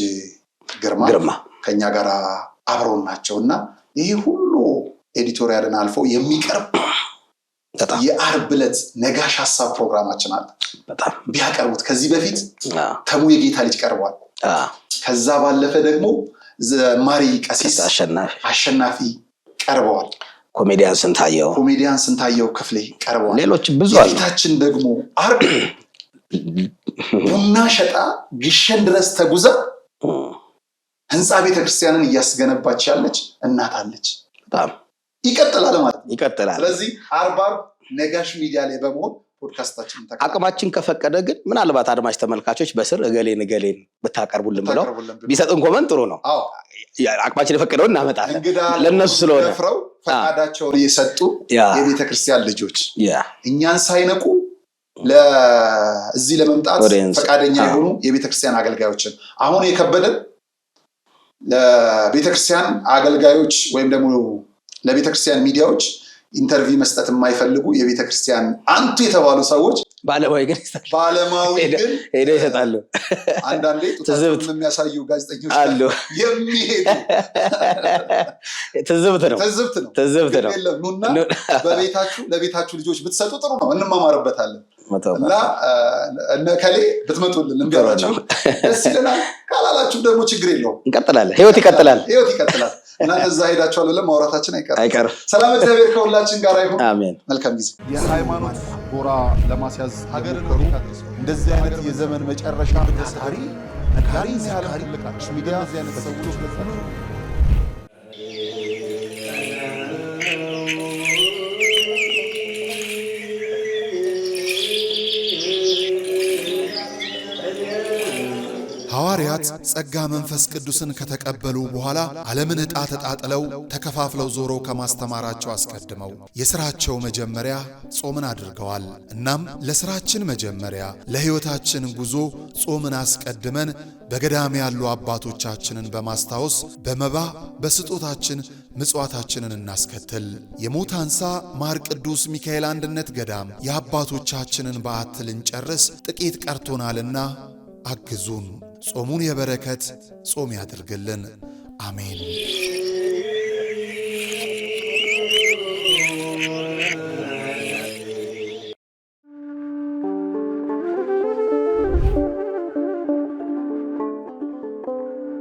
ግርማ ከኛ ጋር አብረው ናቸውና ይህ ሁሉ ኤዲቶሪያልን አልፎ የሚቀርብ የዓርብ ዕለት ነጋሽ ሀሳብ ፕሮግራማችን አለ። በጣም ቢያቀርቡት ከዚህ በፊት ተሙ የጌታ ልጅ ቀርቧል። ከዛ ባለፈ ደግሞ ዘማሪ ቀሲስ አሸናፊ ቀርበዋል። ኮሜዲያን ስንታየው ክፍሌ ቀርበዋል። ሌሎች ብዙ አሉ። ጌታችን ደግሞ ዓርብ ቡና ሸጣ ግሸን ድረስ ተጉዛ ህንፃ ቤተክርስቲያንን እያስገነባች ያለች እናት አለች። በጣም ይቀጥላል ማለት ነው። ይቀጥላል። ስለዚህ ዓርብ ነጋሽ ሚዲያ ላይ በመሆን ፖድካስታችን አቅማችን ከፈቀደ ግን ምናልባት አድማጭ ተመልካቾች በስር እገሌን ብታቀርቡልን ብለው ቢሰጡን ኮመንት ጥሩ ነው። አቅማችን የፈቀደውን እናመጣለን። ለነሱ ስለሆነ ፈቃዳቸውን የሰጡ የቤተክርስቲያን ልጆች እኛን ሳይነቁ ለዚህ ለመምጣት ፈቃደኛ የሆኑ የቤተክርስቲያን አገልጋዮችን አሁን የከበደን ለቤተክርስቲያን አገልጋዮች ወይም ደግሞ ለቤተክርስቲያን ሚዲያዎች ኢንተርቪው መስጠት የማይፈልጉ የቤተክርስቲያን አንቱ የተባሉ ሰዎች ባለማዊ ግን ሄደው ይሰጣሉ። አንዳንዴ ጡታቸውን የሚያሳዩ ጋዜጠኞች አሉ። የሚሄዱ ትዝብት ነው። ኑና ለቤታችሁ ልጆች ብትሰጡ ጥሩ ነው፣ እንማማርበታለን። እና እነከሌ ብትመጡልን እንገራችሁ ደስ ይለናል። ካላላችሁ ደግሞ ችግር የለውም፣ እንቀጥላለን። ህይወት ይቀጥላል። እናንተ እዛ ሄዳችኋል ብለን ማውራታችን አይቀርም። ሰላም እግዚአብሔር ከሁላችን ጋር ይሁን። አሜን። መልካም ጊዜ። የሃይማኖት ጎራ ለማስያዝ ሀገርን እንደዚህ አይነት የዘመን መጨረሻ ነጋሪ ሚዲያ አይነት ሰዎች ሐዋርያት ጸጋ መንፈስ ቅዱስን ከተቀበሉ በኋላ ዓለምን ዕጣ ተጣጥለው ተከፋፍለው ዞረው ከማስተማራቸው አስቀድመው የሥራቸው መጀመሪያ ጾምን አድርገዋል። እናም ለሥራችን መጀመሪያ ለሕይወታችን ጉዞ ጾምን አስቀድመን በገዳም ያሉ አባቶቻችንን በማስታወስ በመባ በስጦታችን ምጽዋታችንን እናስከትል። የሞታንሳ ማር ቅዱስ ሚካኤል አንድነት ገዳም የአባቶቻችንን በዓት ልንጨርስ ጥቂት ቀርቶናልና አግዙን። ጾሙን የበረከት ጾም ያድርግልን። አሜን።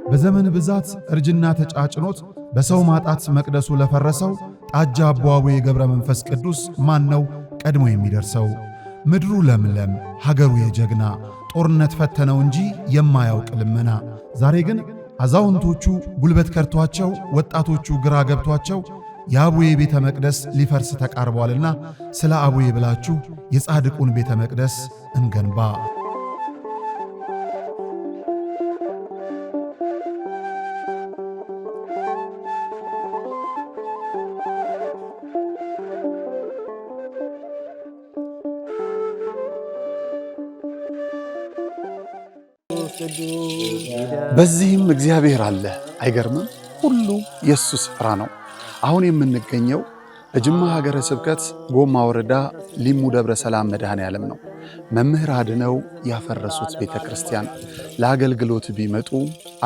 በዘመን ብዛት እርጅና ተጫጭኖት በሰው ማጣት መቅደሱ ለፈረሰው ጣጃ አቧዌ የገብረ መንፈስ ቅዱስ ማን ነው ቀድሞ የሚደርሰው? ምድሩ ለምለም ሀገሩ የጀግና ጦርነት ፈተነው እንጂ የማያውቅ ልመና። ዛሬ ግን አዛውንቶቹ ጉልበት ከርቷቸው ወጣቶቹ ግራ ገብቷቸው የአቡዬ ቤተ መቅደስ ሊፈርስ ተቃርቧልና ስለ አቡዬ ብላችሁ የጻድቁን ቤተ መቅደስ እንገንባ። በዚህም እግዚአብሔር አለ። አይገርምም? ሁሉ የሱ ስፍራ ነው። አሁን የምንገኘው በጅማ ሀገረ ስብከት ጎማ ወረዳ ሊሙ ደብረ ሰላም መድኃኔዓለም ነው። መምህር አድነው ያፈረሱት ቤተ ክርስቲያን ለአገልግሎት ቢመጡ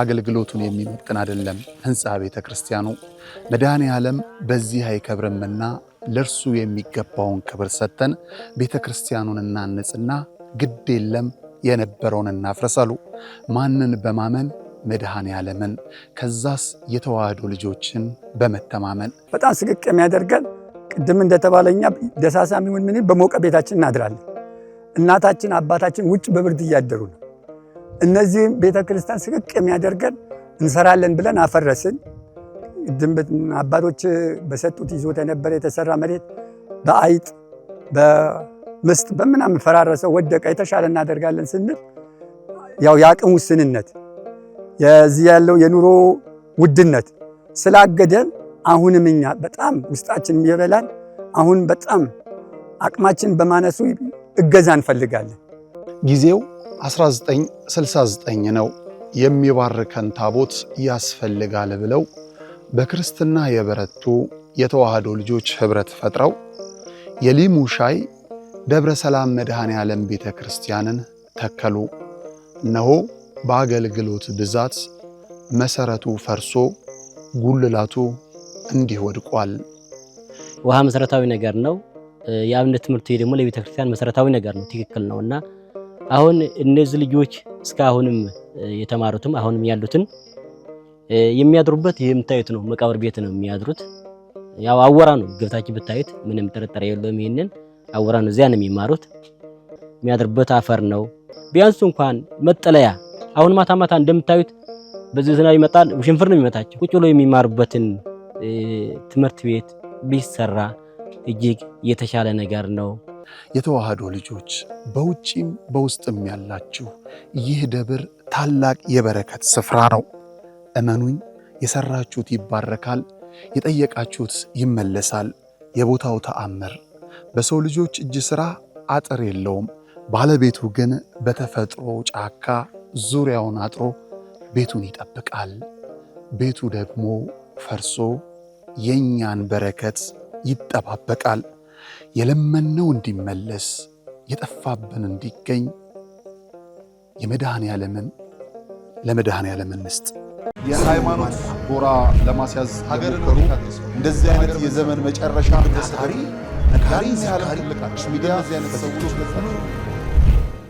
አገልግሎቱን የሚመጥን አይደለም ሕንፃ ቤተ ክርስቲያኑ። መድኃኔዓለም በዚህ አይከብርምና ለእርሱ የሚገባውን ክብር ሰጥተን ቤተ ክርስቲያኑን እናንጽና ግድ የለም የነበረውን እናፍረሳሉ። ማንን በማመን? መድኃኔዓለምን። ከዛስ የተዋህዶ ልጆችን በመተማመን። በጣም ስቅቅ የሚያደርገን ቅድም እንደተባለኛ ደሳሳም ይሁን ምን በሞቀ ቤታችን እናድራለን። እናታችን አባታችን ውጭ በብርድ እያደሩ ነው። እነዚህም ቤተክርስቲያን ስቅቅ የሚያደርገን እንሰራለን ብለን አፈረስን። አባቶች በሰጡት ይዞታ የነበረ የተሰራ መሬት በአይጥ በምስጥ በምናምን ፈራረሰው ወደቀ። የተሻለ እናደርጋለን ስንል ያው የአቅም ውስንነት የዚህ ያለው የኑሮ ውድነት ስላገደን አሁንም እኛ በጣም ውስጣችን የሚበላን አሁን በጣም አቅማችን በማነሱ እገዛ እንፈልጋለን። ጊዜው 1969 ነው። የሚባርከን ታቦት ያስፈልጋል ብለው በክርስትና የበረቱ የተዋህዶ ልጆች ኅብረት ፈጥረው የሊሙ ሻይ ደብረ ሰላም መድኃኔ ዓለም ቤተ ክርስቲያንን ተከሉ። እነሆ በአገልግሎት ብዛት መሰረቱ ፈርሶ ጉልላቱ እንዲህ ወድቋል። ውሃ መሰረታዊ ነገር ነው። የአብነት ትምህርት ደግሞ ለቤተ ክርስቲያን መሰረታዊ ነገር ነው፣ ትክክል ነውና አሁን እነዚህ ልጆች እስካሁንም የተማሩትም አሁንም ያሉትን የሚያድሩበት የምታዩት ነው፣ መቃብር ቤት ነው የሚያድሩት። ያው አወራ ነው ገብታችሁ ብታዩት ምንም ጥርጥር የለውም። ይሄንን አወራ ነው፣ እዚያ ነው የሚማሩት። የሚያድሩበት አፈር ነው። ቢያንስ እንኳን መጠለያ አሁን ማታ ማታ እንደምታዩት በዚህ ዝናብ ይመጣል፣ ሽንፍር ነው የሚመታቸው። ቁጭ ብሎ የሚማሩበትን ትምህርት ቤት ቢሰራ እጅግ የተሻለ ነገር ነው። የተዋህዶ ልጆች በውጪም በውስጥም ያላችሁ ይህ ደብር ታላቅ የበረከት ስፍራ ነው። እመኑኝ፣ የሰራችሁት ይባረካል፣ የጠየቃችሁት ይመለሳል። የቦታው ተአምር በሰው ልጆች እጅ ሥራ አጥር የለውም። ባለቤቱ ግን በተፈጥሮ ጫካ ዙሪያውን አጥሮ ቤቱን ይጠብቃል። ቤቱ ደግሞ ፈርሶ የኛን በረከት ይጠባበቃል። የለመነው እንዲመለስ የጠፋብን እንዲገኝ ለመድኃኔ ዓለም እንስጥ። የሃይማኖት ጎራ ለማስያዝ ሀገር እንደዚህ አይነት የዘመን መጨረሻ ታሪ ነካሪ ሚዲያ